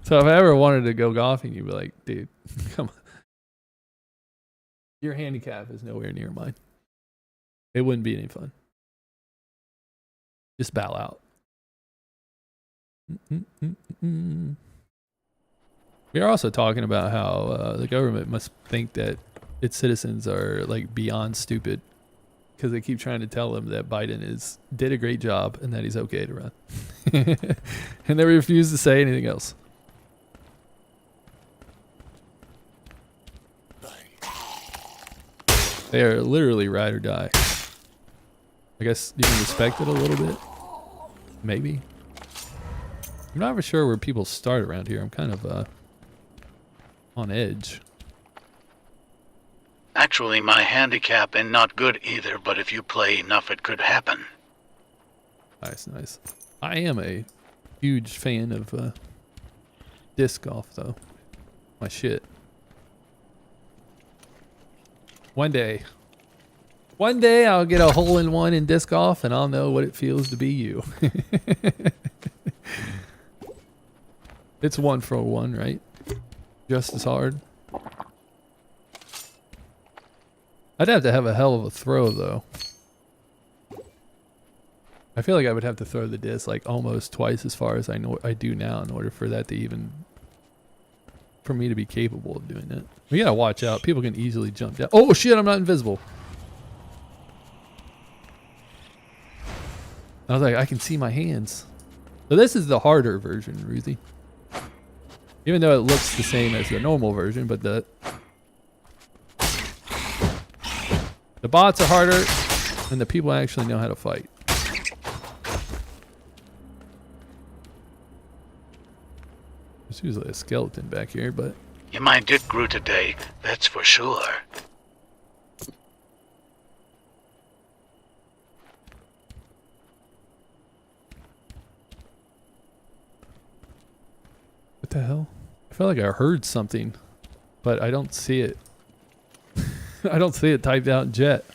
So if I ever wanted to go golfing, you'd be like, dude, come on. Your handicap is nowhere near mine. It wouldn't be any fun. Just bow out. We are also talking about how the government must think that its citizens are like beyond stupid because they keep trying to tell them that Biden did a great job and that he's okay to run. And they refuse to say anything else. They are literally ride or die. I guess you can respect it a little bit. Maybe. I'm not for sure where people start around here. I'm kind of on edge.
Actually, my handicap ain't not good either, but if you play enough, it could happen.
Nice, nice. I am a huge fan of disc golf, though. My shit. One day. One day I'll get a hole-in-one in disc golf and I'll know what it feels to be you. It's 1 for 1, right? Just as hard. I'd have to have a hell of a throw though. I feel like I would have to throw the disc like almost twice as far as I do now in order for that to even, for me to be capable of doing it. We gotta watch out. People can easily jump down. Oh shit, I'm not invisible. I was like, I can see my hands. So this is the harder version, Ruthie. Even though it looks the same as the normal version, but the bots are harder and the people actually know how to fight. There's usually a skeleton back here, but...
Your mind did grew today, that's for sure.
What the hell? I feel like I heard something, but I don't see it. I don't see it typed out in jet.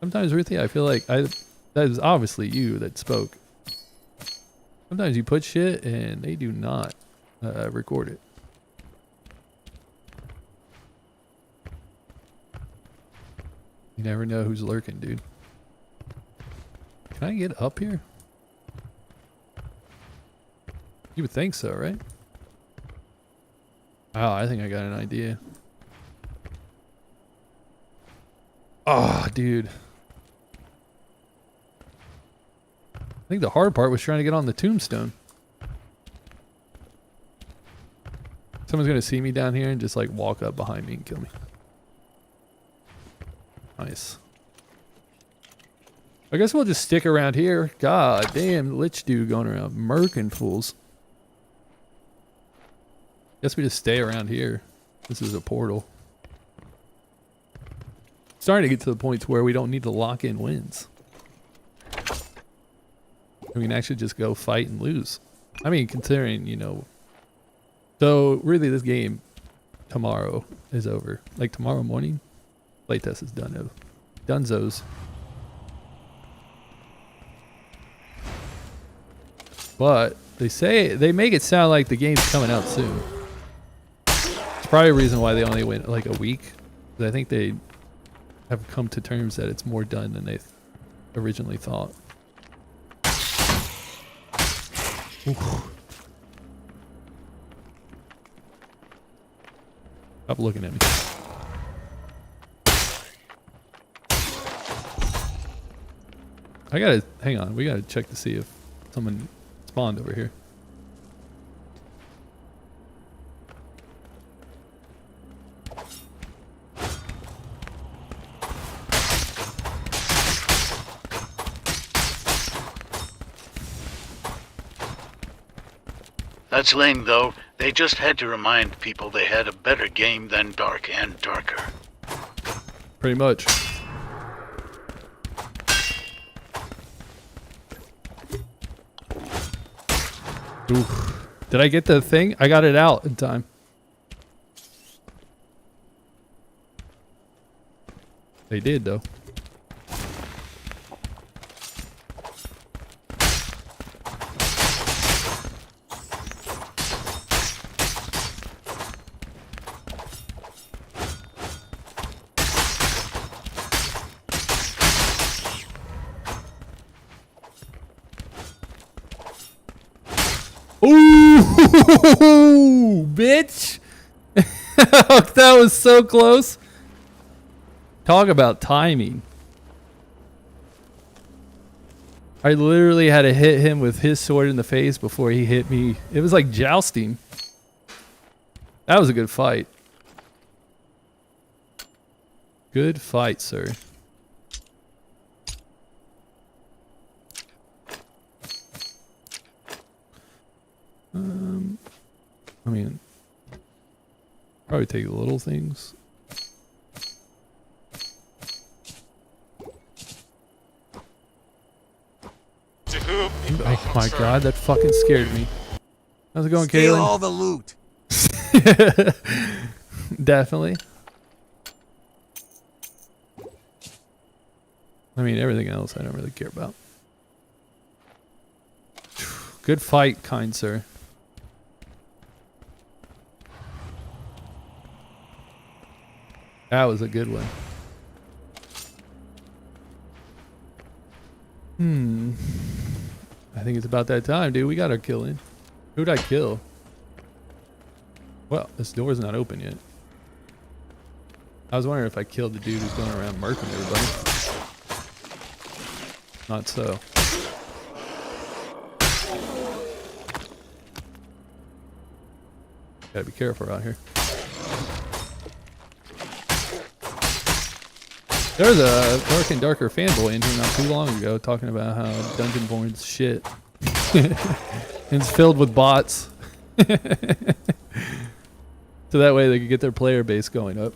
Sometimes, Ruthie, I feel like that is obviously you that spoke. Sometimes you put shit and they do not record it. You never know who's lurking, dude. Can I get up here? You would think so, right? Oh, I think I got an idea. Oh, dude. I think the hard part was trying to get on the tombstone. Someone's gonna see me down here and just like walk up behind me and kill me. Nice. I guess we'll just stick around here. God damn, Lich dude going around murking fools. Guess we just stay around here. This is a portal. Starting to get to the point where we don't need to lock in wins. We can actually just go fight and lose. I mean, considering, you know. So, really, this game tomorrow is over. Like, tomorrow morning, playtest is done. Dunzos. But, they make it sound like the game's coming out soon. It's probably a reason why they only went, like, a week. But I think they have come to terms that it's more done than they originally thought. Oof. Stop looking at me. I gotta, hang on, we gotta check to see if someone spawned over here.
That's lame, though. They just had to remind people they had a better game than Dark and Darker.
Pretty much. Oof. Did I get the thing? I got it out in time. They did, though. Ooh, bitch. That was so close. Talk about timing. I literally had to hit him with his sword in the face before he hit me. It was like jousting. That was a good fight. Good fight, sir. I mean, probably take the little things. Oh my god, that fucking scared me. How's it going,
Steal
Kaylin?
all the loot.
Definitely. I mean, everything else I don't really care about. Good fight, kind sir. That was a good one. I think it's about that time, dude. We got our kill in. Who'd I kill? Well, this door's not open yet. I was wondering if I killed the dude who's going around murking everybody. Not so. Gotta be careful around here. There was a Dark and Darker fanboy in here not too long ago talking about how Dungeonborne's shit. It's filled with bots. So that way they could get their player base going up.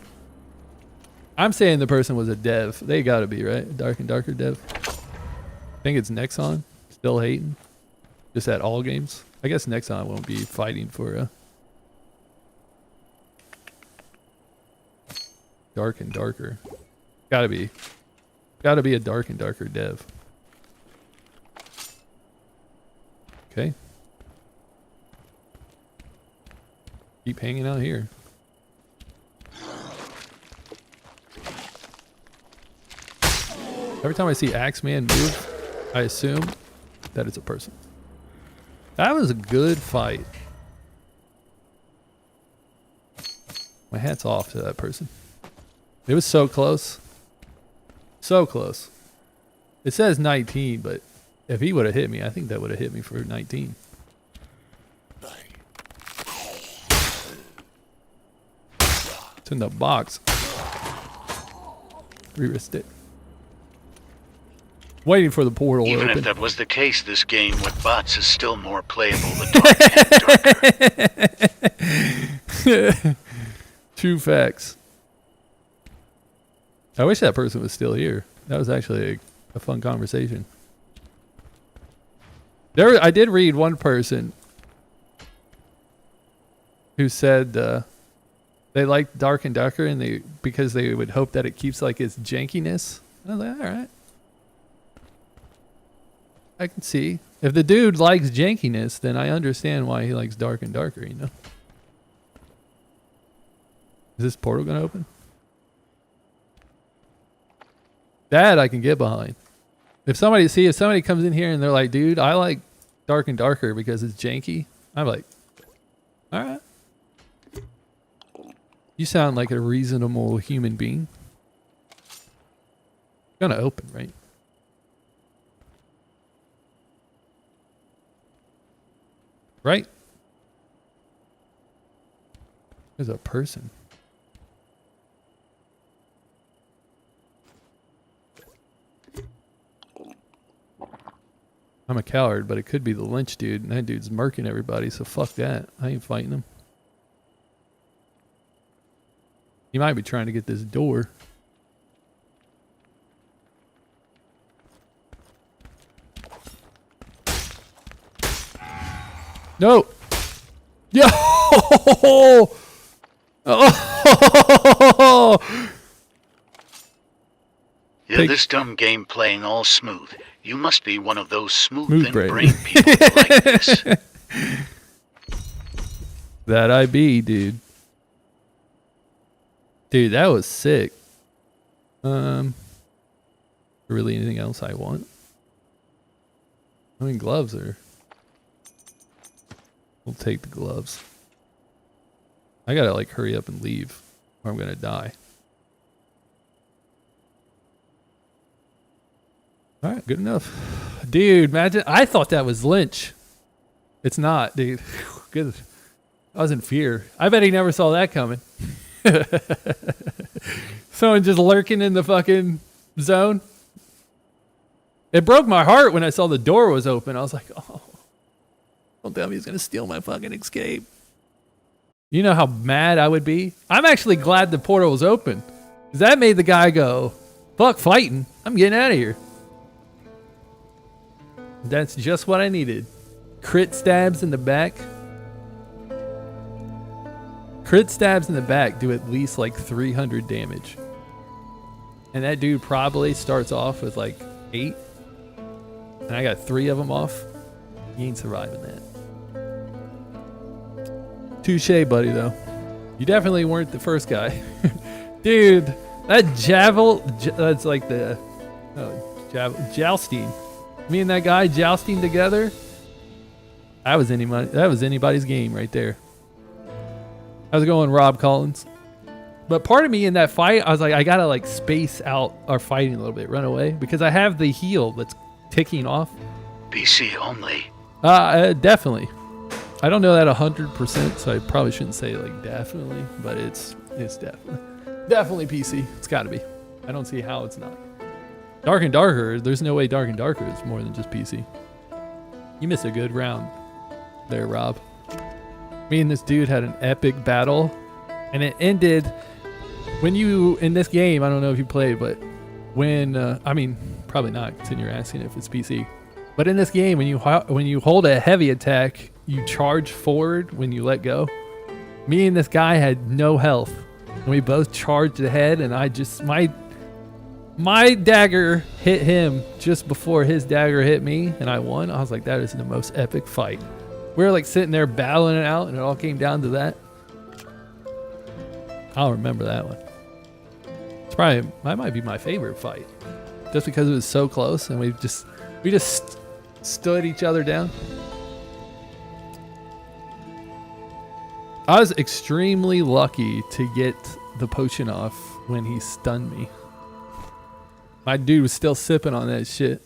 I'm saying the person was a dev. They gotta be, right? Dark and Darker dev. I think it's Nexon. Still hating. Just at all games. I guess Nexon won't be fighting for Dark and Darker. Gotta be a Dark and Darker dev. Okay. Keep hanging out here. Every time I see Axeman move, I assume that it's a person. That was a good fight. My hat's off to that person. It was so close. So close. It says 19, but if he would have hit me, I think that would have hit me for 19. It's in the box. Re-risked it. Waiting for the portal to
Even
open.
if that was the case, this game with bots is still more playable than Dark and Darker.
True facts. I wish that person was still here. That was actually a fun conversation. I did read one person who said they liked Dark and Darker and because they would hope that it keeps like its jankiness. I was like, all right. I can see. If the dude likes jankiness, then I understand why he likes Dark and Darker, you know? Is this portal gonna open? That I can get behind. If somebody comes in here and they're like, dude, I like Dark and Darker because it's janky, I'm like, all right. You sound like a reasonable human being. Gonna open, right? Right? There's a person. I'm a coward, but it could be the lynch dude, and that dude's murking everybody, so fuck that. I ain't fighting him. He might be trying to get this door. No! Yo! Oh!
Yeah, this dumb game playing all smooth. You must be one of those smooth and
brain.
brain people like this.
That I be, dude. Dude, that was sick. Really anything else I want? I mean, gloves are... We'll take the gloves. I gotta like hurry up and leave or I'm gonna die. Alright, good enough. Dude, imagine, I thought that was Lynch. It's not, dude. Good. I was in fear. I bet he never saw that coming. Someone just lurking in the fucking zone. It broke my heart when I saw the door was open. I was like, oh, don't tell me he's gonna steal my fucking escape. You know how mad I would be? I'm actually glad the portal was open. Because that made the guy go, fuck fighting. I'm getting out of here. That's just what I needed. Crit stabs in the back. Crit stabs in the back do at least like 300 damage. and that dude probably starts off with like 8, and I got 3 of them off, you ain't surviving that. Touche, buddy, though. You definitely weren't the first guy. Dude, that that's like the jousting. Me and that guy jousting together. That was anybody's game right there. How's it going, Rob Collins? But part of me in that fight, I was like, I gotta like space out our fighting a little bit, run away, because I have the heal that's ticking off.
PC only.
Definitely. I don't know that 100%, so I probably shouldn't say like definitely, but it's definitely PC. It's got to be. I don't see how it's not. Dark and Darker. There's no way Dark and Darker is more than just PC. You missed a good round there, Rob. Me and this dude had an epic battle, and it ended when you in this game. I don't know if you played, but when I mean, probably not, since you're asking if it's PC. But in this game, when you hold a heavy attack, you charge forward when you let go. Me and this guy had no health, and we both charged ahead, and I just my dagger hit him just before his dagger hit me, and I won. I was like, that is the most epic fight. We were like sitting there battling it out, and it all came down to that. I'll remember that one. That might be my favorite fight, just because it was so close, and we just stood each other down. I was extremely lucky to get the potion off when he stunned me. My dude was still sipping on that shit.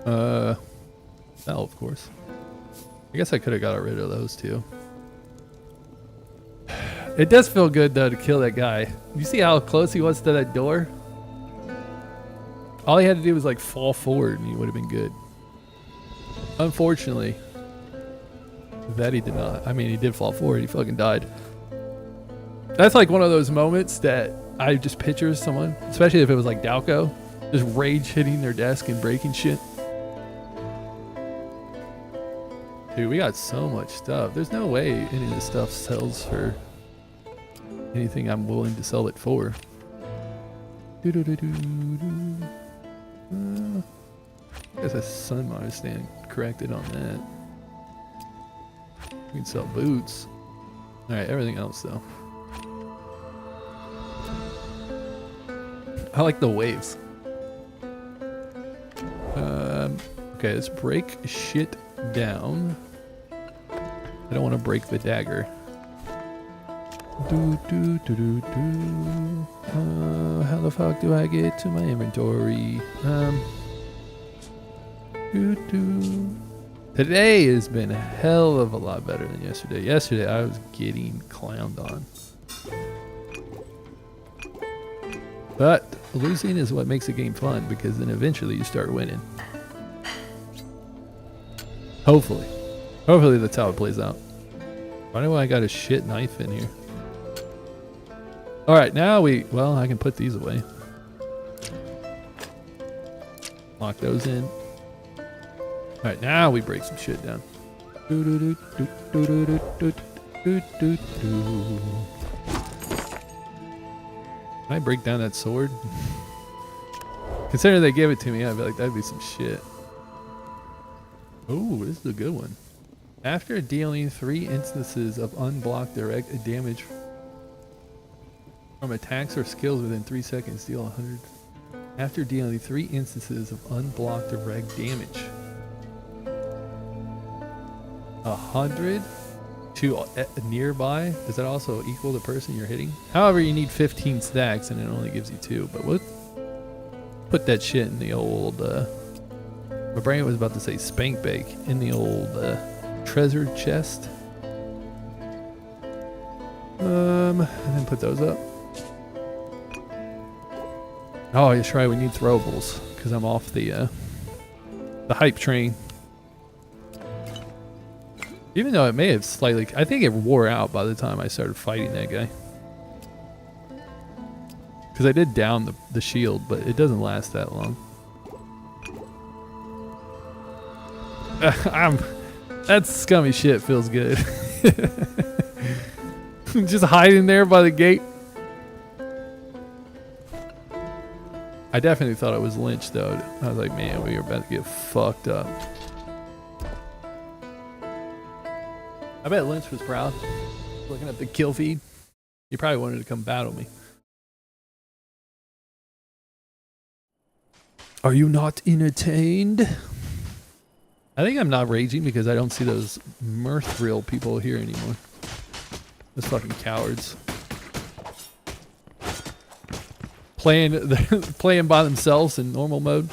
Well, of course. I guess I could have got rid of those too. It does feel good though to kill that guy. You see how close he was to that door? All he had to do was like fall forward and he would have been good. Unfortunately, that he did not. I mean, he did fall forward. He fucking died. That's like one of those moments that I just picture someone, especially if it was like Dalco, just rage hitting their desk and breaking shit. Dude, we got so much stuff. There's no way any of this stuff sells for anything I'm willing to sell it for. I guess a sun monitor stand corrected on that. We can sell boots. Alright, everything else though. I like the waves. Okay, let's break shit down. I don't want to break the dagger. How the fuck do I get to my inventory? Today has been a hell of a lot better than yesterday. Yesterday I was getting clowned on. But losing is what makes a game fun, because then eventually you start winning. Hopefully. Hopefully that's how it plays out. Why do I got a shit knife in here? Alright, now well, I can put these away. Lock those in. Alright, now we break some shit down. Can I break down that sword? Considering they gave it to me, I'd be like, that'd be some shit. Oh, this is a good one. After dealing 3 instances of unblocked direct damage from attacks or skills within 3 seconds, deal 100. After dealing 3 instances of unblocked direct damage. 100 to nearby. Does that also equal the person you're hitting? However, you need 15 stacks and it only gives you 2. But what? Put that shit in the old. My brain was about to say spank bake in the old treasure chest. And then put those up. Oh, that's right. We need throwables because I'm off the hype train. Even though it may have slightly, I think it wore out by the time I started fighting that guy. Because I did down the shield, but it doesn't last that long. That scummy shit feels good. Just hiding there by the gate. I definitely thought it was Lynch, though. I was like, man, we are about to get fucked up. I bet Lynch was proud. Looking at the kill feed. He probably wanted to come battle me. Are you not entertained? I think I'm not raging because I don't see those Mirthril people here anymore. Those fucking cowards. Playing by themselves in normal mode.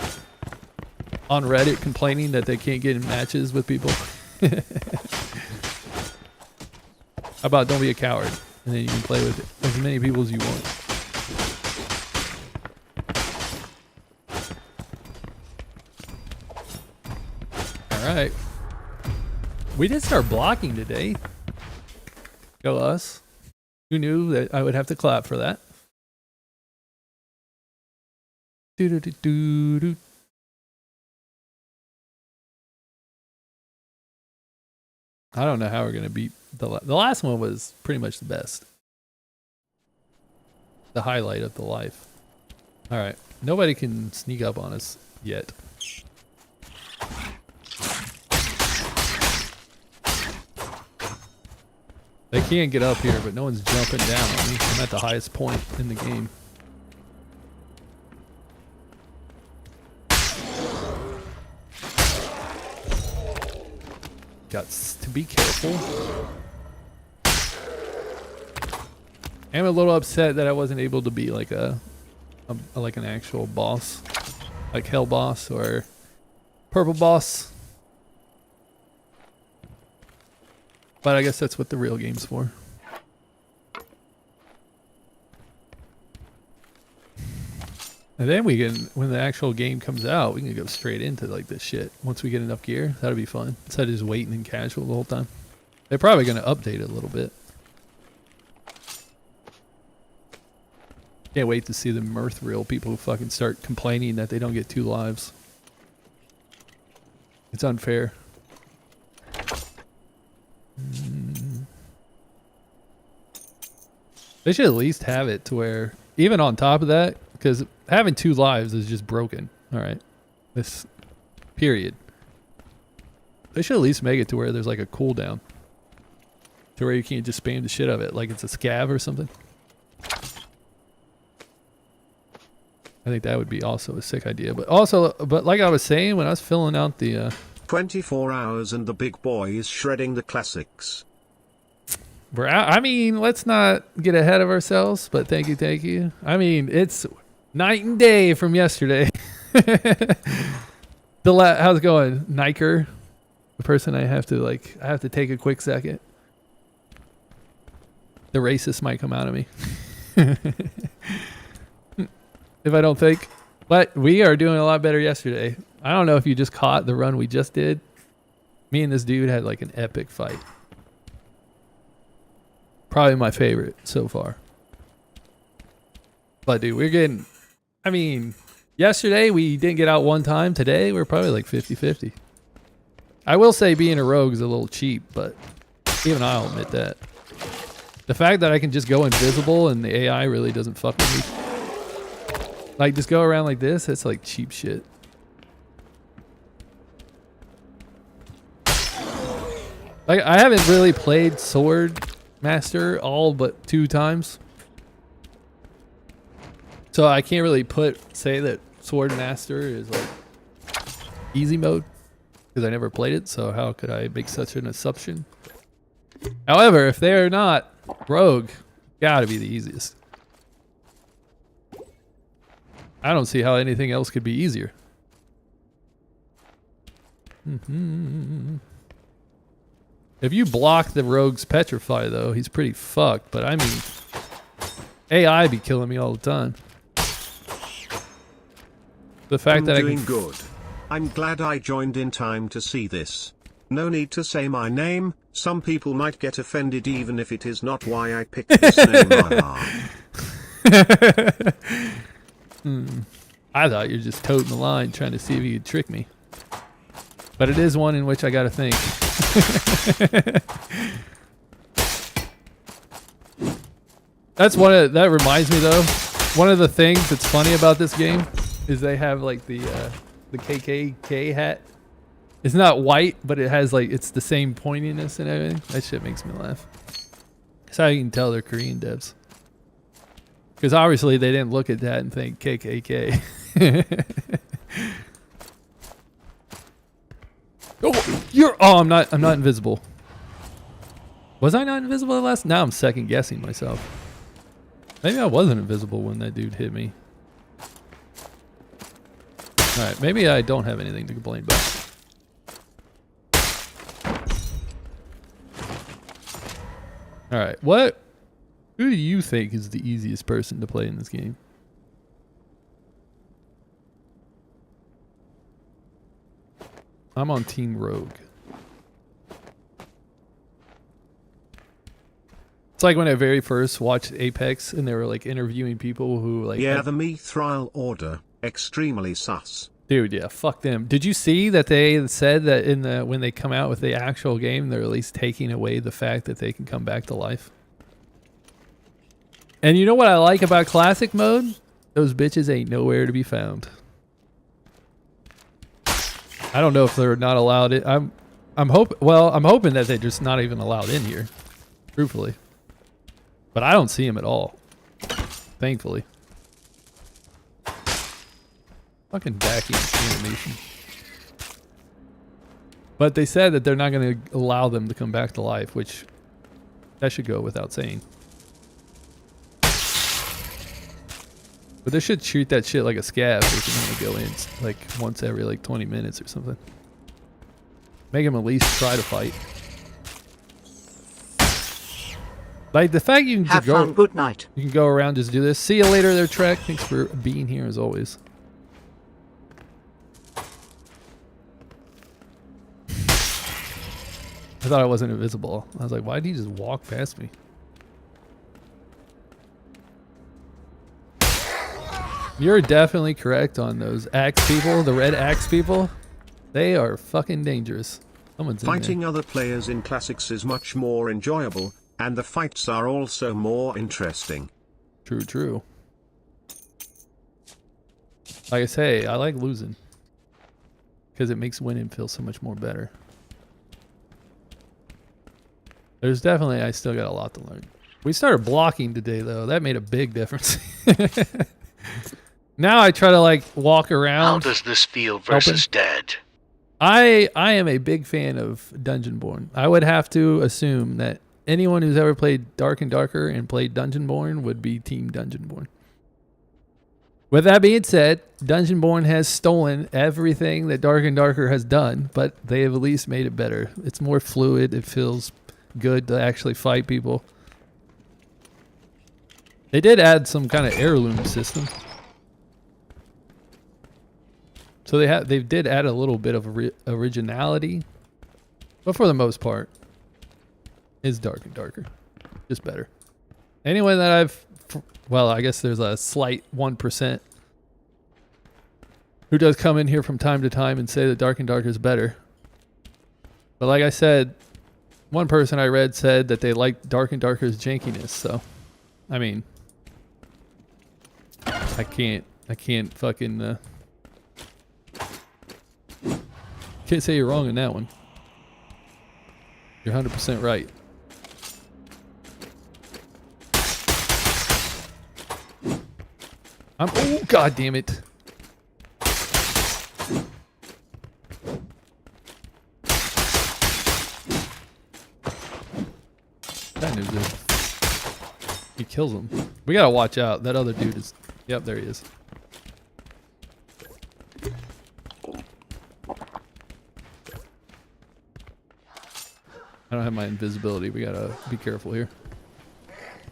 On Reddit complaining that they can't get in matches with people. How about don't be a coward? And then you can play with as many people as you want. Alright. We did start blocking today. Go us. Who knew that I would have to clap for that? Do-do-do-do-do. I don't know how we're going to beat the last one was pretty much the best. The highlight of the life. All right. Nobody can sneak up on us yet. They can't get up here, but no one's jumping down on me. I'm at the highest point in the game. Got to be careful. I'm a little upset that I wasn't able to be like like an actual boss, like Hell Boss or Purple Boss. But I guess that's what the real game's for. And then we can, when the actual game comes out, we can go straight into like this shit. Once we get enough gear, that'll be fun. Instead of just waiting in casual the whole time. They're probably going to update it a little bit. Can't wait to see the Mirthril people who fucking start complaining that they don't get 2 lives. It's unfair. They should at least have it to where, even on top of that, because having 2 lives is just broken. All right. This period. They should at least make it to where there's like a cooldown. To where you can't just spam the shit out of it like it's a scav or something. I think that would be also a sick idea. But also, like I was saying, when I was filling out the
24 hours and the big boy is shredding the classics.
I mean, let's not get ahead of ourselves, but thank you. I mean, it's night and day from yesterday. How's it going, Niker? The person I have to take a quick second. The racist might come out of me. If I don't think. But we are doing a lot better yesterday. I don't know if you just caught the run we just did. Me and this dude had like an epic fight. Probably my favorite so far. But dude, we're getting... I mean, yesterday we didn't get out one time. Today we're probably like 50-50. I will say being a rogue is a little cheap, but even I'll admit that. The fact that I can just go invisible and the AI really doesn't fuck with me. Like, just go around like this, it's like cheap shit. Like, I haven't really played Sword Master all but 2 times. So I can't really say that Sword Master is like easy mode. Because I never played it, so how could I make such an assumption? However, if they're not rogue, gotta be the easiest. I don't see how anything else could be easier. If you block the rogue's petrify, though, he's pretty fucked. But I mean, AI be killing me all the time. The fact that
doing good. I'm glad I joined in time to see this. No need to say my name. Some people might get offended even if it is not why I picked this name.
I thought you were just toting the line, trying to see if you could trick me. But it is one in which I gotta think. That reminds me though, one of the things that's funny about this game is they have like the KKK hat. It's not white, but it has like it's the same pointiness and everything. That shit makes me laugh. That's how you can tell they're Korean devs. Because obviously they didn't look at that and think KKK. I'm not invisible. Was I not invisible the last? Now I'm second guessing myself. Maybe I wasn't invisible when that dude hit me. Alright, maybe I don't have anything to complain about. Alright, what? Who do you think is the easiest person to play in this game? I'm on Team Rogue. It's like when I very first watched Apex and they were like interviewing people who like...
Yeah, the Mithril Order. Extremely sus.
Dude, yeah, fuck them. Did you see that they said that in the when they come out with the actual game, they're at least taking away the fact that they can come back to life? And you know what I like about classic mode? Those bitches ain't nowhere to be found. I don't know if they're not allowed it. I'm hoping that they're just not even allowed in here. Truthfully. But I don't see them at all. Thankfully. Fucking backing animation. But they said that they're not going to allow them to come back to life, which that should go without saying. But they should treat that shit like a scav. They can only go in like once every like 20 minutes or something. Make them at least try to fight. Like the fact you can
Have
just
fun, good night.
You can go around, just do this. See you later there, Trek. Thanks for being here as always. I thought I wasn't invisible. I was like, why did he just walk past me? You're definitely correct on those axe people, the red axe people. They are fucking dangerous. Someone's in
Fighting
there.
other players in classics is much more enjoyable, and the fights are also more interesting.
True, true. Like I say, I like losing. Because it makes winning feel so much more better. There's definitely, I still got a lot to learn. We started blocking today though. That made a big difference. Now I try to like walk around.
How does this feel versus dead?
I am a big fan of Dungeonborne. I would have to assume that anyone who's ever played Dark and Darker and played Dungeonborne would be Team Dungeonborne. With that being said, Dungeonborne has stolen everything that Dark and Darker has done, but they have at least made it better. It's more fluid. It feels good to actually fight people. They did add some kind of heirloom system. So they did add a little bit of originality, but for the most part, it's Dark and Darker, just better. Anyone that well, I guess there's a slight 1% who does come in here from time to time and say that Dark and Darker is better. But like I said, one person I read said that they liked Dark and Darker's jankiness. So, I mean, I can't fucking. Can't say you're wrong in that one. You're 100% right. Oh, god damn it. That dude's good. He kills him. We gotta watch out. That other dude is... Yep, there he is. I don't have my invisibility. We gotta be careful here.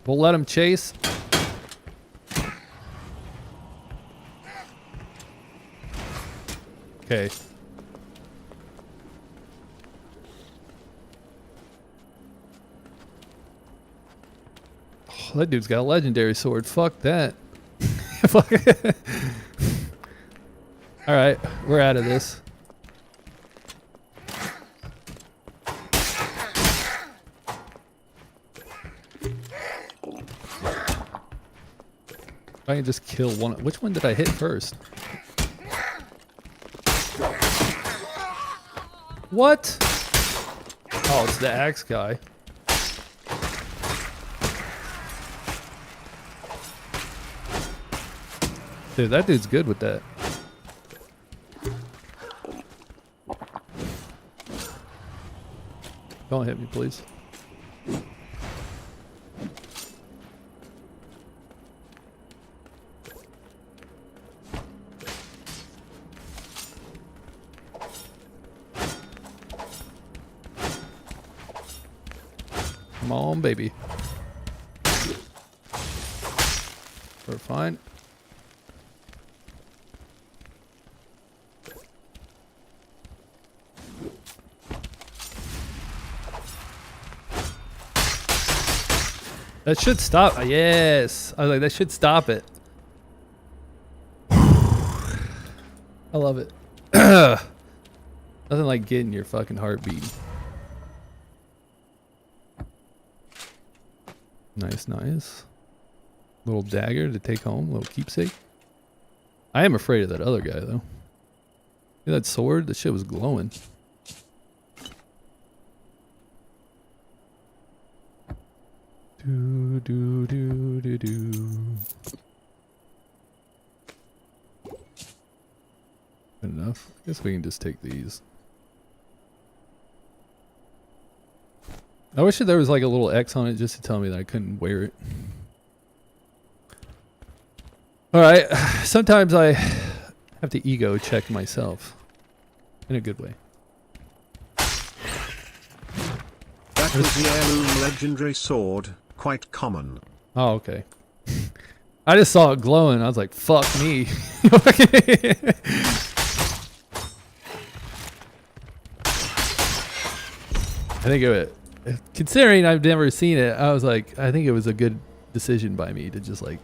We'll let him chase. Okay. Oh, that dude's got a legendary sword. Fuck that. Fuck. Alright, we're out of this. If I can just kill one. Which one did I hit first? What? Oh, it's the axe guy. Dude, that dude's good with that. Don't hit me, please. Come on, baby. We're fine. That should stop. Yes. I was like, that should stop it. I love it. Nothing like getting your fucking heart beating. Nice, nice. Little dagger to take home, little keepsake. I am afraid of that other guy though. See that sword? That shit was glowing. Do do do do do. Good enough. I guess we can just take these. I wish that there was like a little X on it just to tell me that I couldn't wear it. Alright, sometimes I have to ego check myself. In a good way.
That was the heirloom legendary sword, quite common.
Oh, okay. I just saw it glowing. I was like, fuck me. I think considering I've never seen it, I was like, I think it was a good decision by me to just like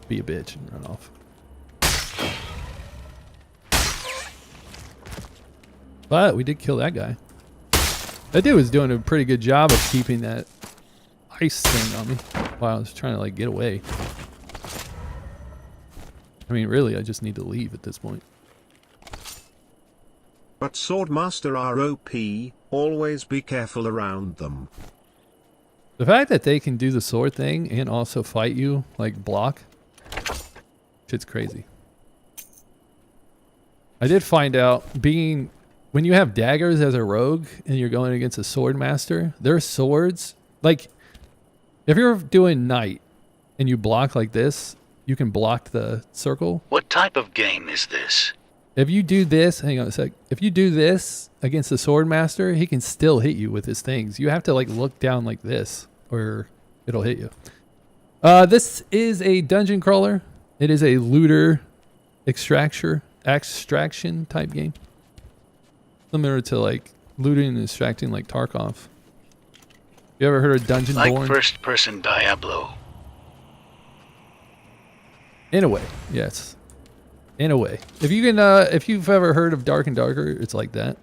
be a bitch and run off. But we did kill that guy. That dude was doing a pretty good job of keeping that ice thing on me while I was trying to like get away. I mean, really, I just need to leave at this point.
But Swordmaster are OP, always be careful around them.
The fact that they can do the sword thing and also fight you, like block, shit's crazy. I did find out when you have daggers as a rogue and you're going against a sword master, their swords, like if you're doing knight and you block like this, you can block the circle.
What type of game is this?
If you do this, hang on a sec. If you do this against the sword master, he can still hit you with his things. You have to like look down like this or it'll hit you. This is a dungeon crawler. It is a looter extraction type game. Similar to like looting and extracting like Tarkov. You ever heard of Dungeonborne?
Like first-person Diablo.
In a way, yes. In a way. If you can, if you've ever heard of Dark and Darker, it's like that.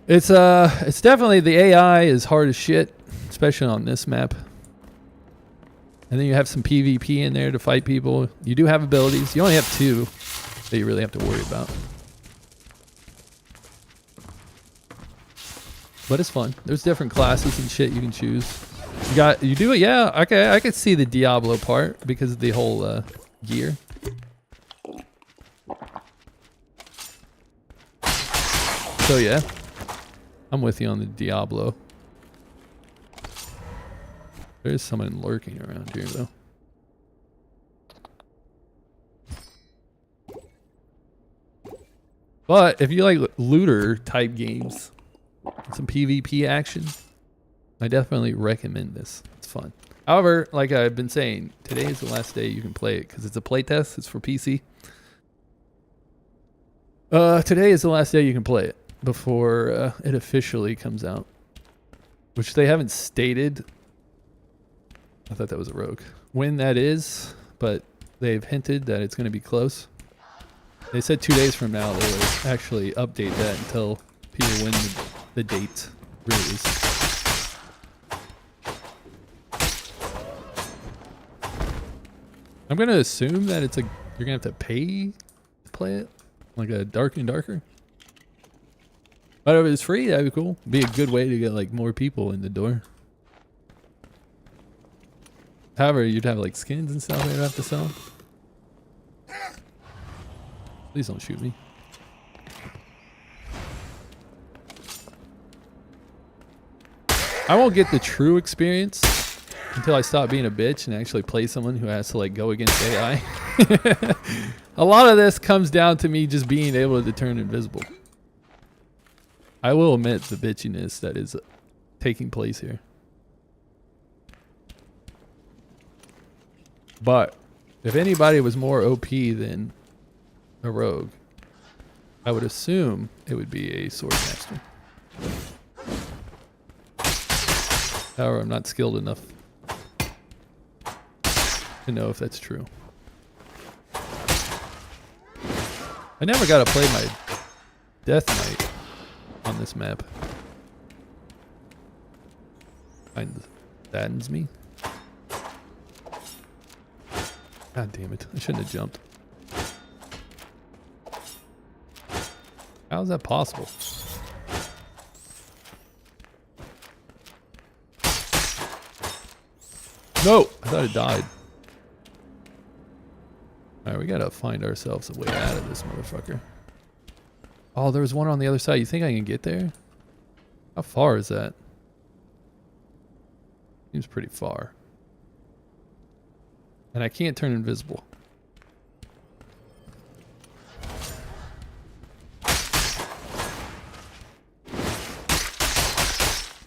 It's definitely, the AI is hard as shit, especially on this map. And then you have some PvP in there to fight people. You do have abilities. You only have 2 that you really have to worry about. But it's fun. There's different classes and shit you can choose. You do it, yeah. Okay, I could see the Diablo part because of the whole gear. So yeah, I'm with you on the Diablo. There's someone lurking around here though. But if you like looter type games, some PvP action, I definitely recommend this. It's fun. However, like I've been saying, today is the last day you can play it because it's a playtest. It's for PC. Today is the last day you can play it before it officially comes out, which they haven't stated. I thought that was a rogue. When that is, but they've hinted that it's going to be close. They said 2 days from now they will actually update that until people win the date release. I'm going to assume that it's you're going to have to pay to play it, like a Dark and Darker. But if it's free, that'd be cool. Be a good way to get like more people in the door. However, you'd have like skins and stuff you'd have to sell. Please don't shoot me. I won't get the true experience until I stop being a bitch and actually play someone who has to like go against AI. A lot of this comes down to me just being able to turn invisible. I will admit the bitchiness that is taking place here. But if anybody was more OP than a rogue, I would assume it would be a swordmaster. However, I'm not skilled enough to know if that's true. I never got to play my Death Knight on this map. Kind of saddens me. God damn it. I shouldn't have jumped. How is that possible? No! I thought it died. Alright, we gotta find ourselves a way out of this motherfucker. Oh, there was one on the other side. You think I can get there? How far is that? Seems pretty far. And I can't turn invisible.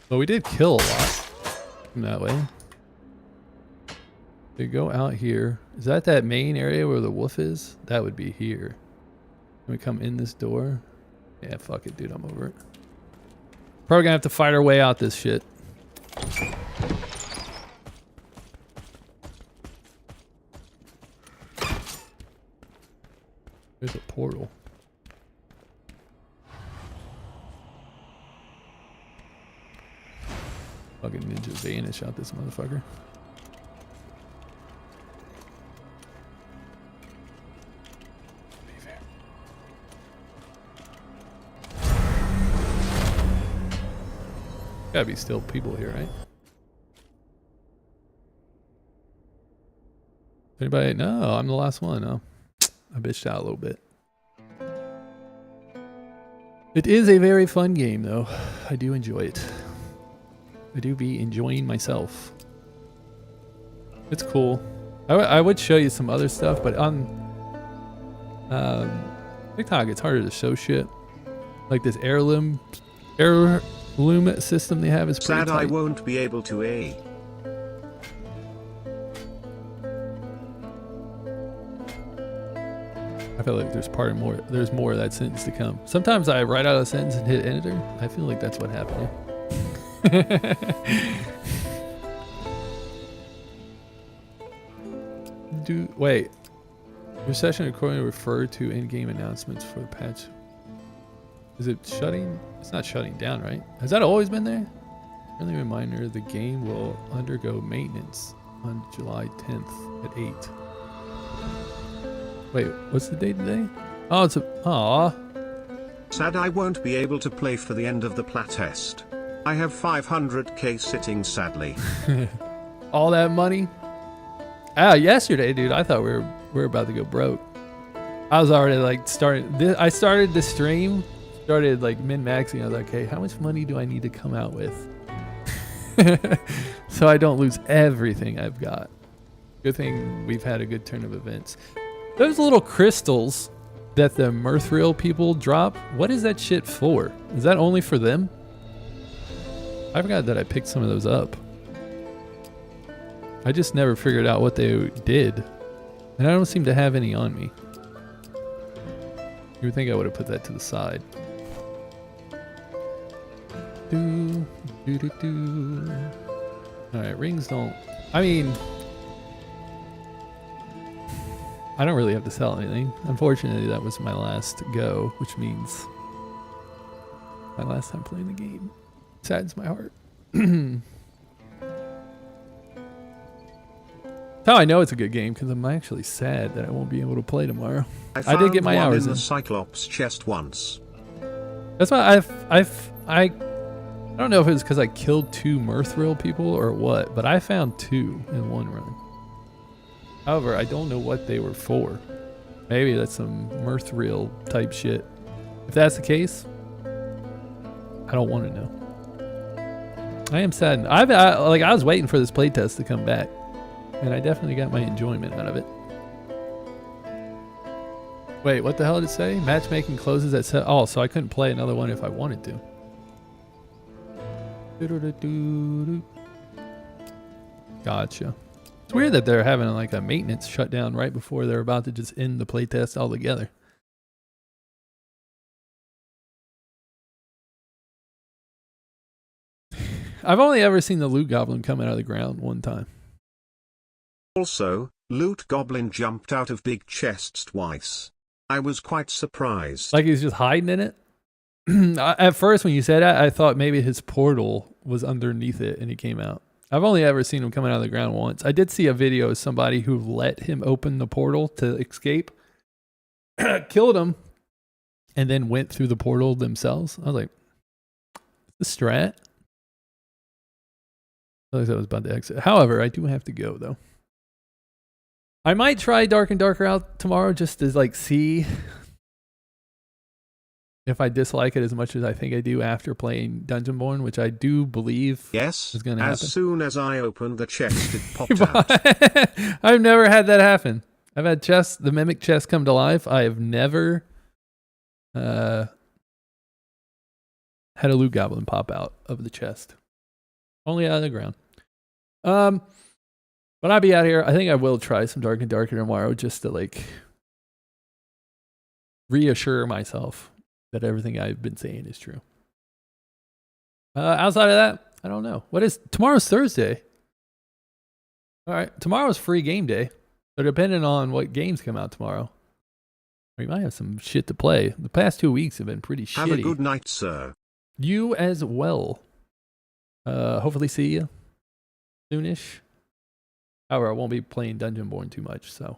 But we did kill a lot from that way. We go out here. Is that that main area where the wolf is? That would be here. Can we come in this door? Yeah, fuck it, dude. I'm over it. Probably gonna have to fight our way out this shit. There's a portal. Fucking ninja vanish out this motherfucker. Gotta be still people here, right? Anybody? No, I'm the last one. No, I bitched out a little bit. It is a very fun game, though. I do enjoy it. I do be enjoying myself. It's cool. I would show you some other stuff, but on TikTok, it's harder to show shit. Like this heirloom system they have is pretty
Sad
tight.
I won't be able to
I feel like there's more of that sentence to come. Sometimes I write out a sentence and hit enter. I feel like that's what happened here. Wait. Your session recording referred to in-game announcements for the patch. Is it shutting? It's not shutting down, right? Has that always been there? Friendly reminder, the game will undergo maintenance on July 10th at 8. Wait, what's the date today? Oh, it's a... Aww.
Sad I won't be able to play for the end of the playtest. I have 500k sitting sadly.
All that money? Ah, yesterday, dude, I thought we were about to go broke. I was already like I started the stream, started like min-maxing. I was like, hey, how much money do I need to come out with? So I don't lose everything I've got. Good thing we've had a good turn of events. Those little crystals that the Mirthrill people drop, what is that shit for? Is that only for them? I forgot that I picked some of those up. I just never figured out what they did. And I don't seem to have any on me. You would think I would have put that to the side. Alright, rings don't... I mean... I don't really have to sell anything. Unfortunately, that was my last go, which means... my last time playing the game. Saddens my heart. That's how I know it's a good game, because I'm actually sad that I won't be able to play tomorrow. I did get my hours
in
in.
the Cyclops chest once.
That's why I don't know if it was because I killed 2 Mirthrill people or what, but I found 2 in one run. However, I don't know what they were for. Maybe that's some Mirthrill type shit. If that's the case, I don't want to know. I am saddened. I was waiting for this playtest to come back, and I definitely got my enjoyment out of it. Wait, what the hell did it say? Matchmaking closes at 7. Oh, so I couldn't play another one if I wanted to. Gotcha. It's weird that they're having like a maintenance shutdown right before they're about to just end the playtest altogether. I've only ever seen the loot goblin come out of the ground one time.
Also, Loot Goblin jumped out of big chests twice. I was quite surprised.
Like he's just hiding in it? At first when you said that, I thought maybe his portal was underneath it and he came out. I've only ever seen him coming out of the ground once. I did see a video of somebody who let him open the portal to escape, killed him, and then went through the portal themselves. I was like, the strat? I thought I was about to exit. However, I do have to go though. I might try Dark and Darker out tomorrow just to like see if I dislike it as much as I think I do after playing Dungeonborne, which I do believe is going to happen.
As soon as I opened the chest, it popped out.
I've never had that happen. I've had the mimic chest come to life. I have never had a loot goblin pop out of the chest. Only out of the ground. But I'll be out here. I think I will try some Dark and Darker tomorrow just to like reassure myself that everything I've been saying is true. Outside of that, I don't know. Tomorrow's Thursday. All right, tomorrow's free game day. So depending on what games come out tomorrow, we might have some shit to play. The past 2 weeks have been pretty shitty.
Have a good night, sir.
You as well. Hopefully see you soonish. However, I won't be playing Dungeonborne too much, so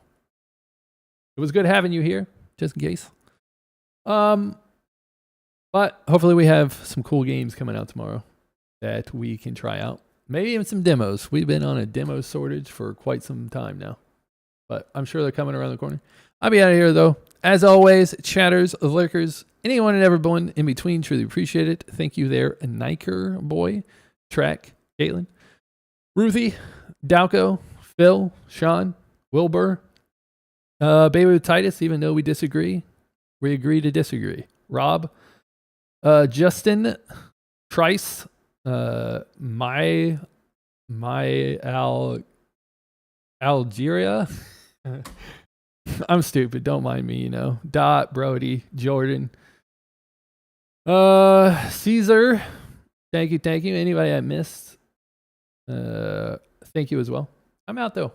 it was good having you here, just in case. But hopefully we have some cool games coming out tomorrow that we can try out. Maybe even some demos. We've been on a demo shortage for quite some time now, but I'm sure they're coming around the corner. I'll be out of here though. As always, chatters, lurkers, anyone and everyone in between, truly appreciate it. Thank you there, Niker Boy, Track, Caitlin, Ruthie, Dalco, Phil, Sean, Wilbur, Baby with Titus, even though we disagree, we agree to disagree. Rob, Justin, Trice, Algeria. I'm stupid, don't mind me, Dot, Brody, Jordan, Caesar, thank you. Anybody I missed, thank you as well. I'm out though.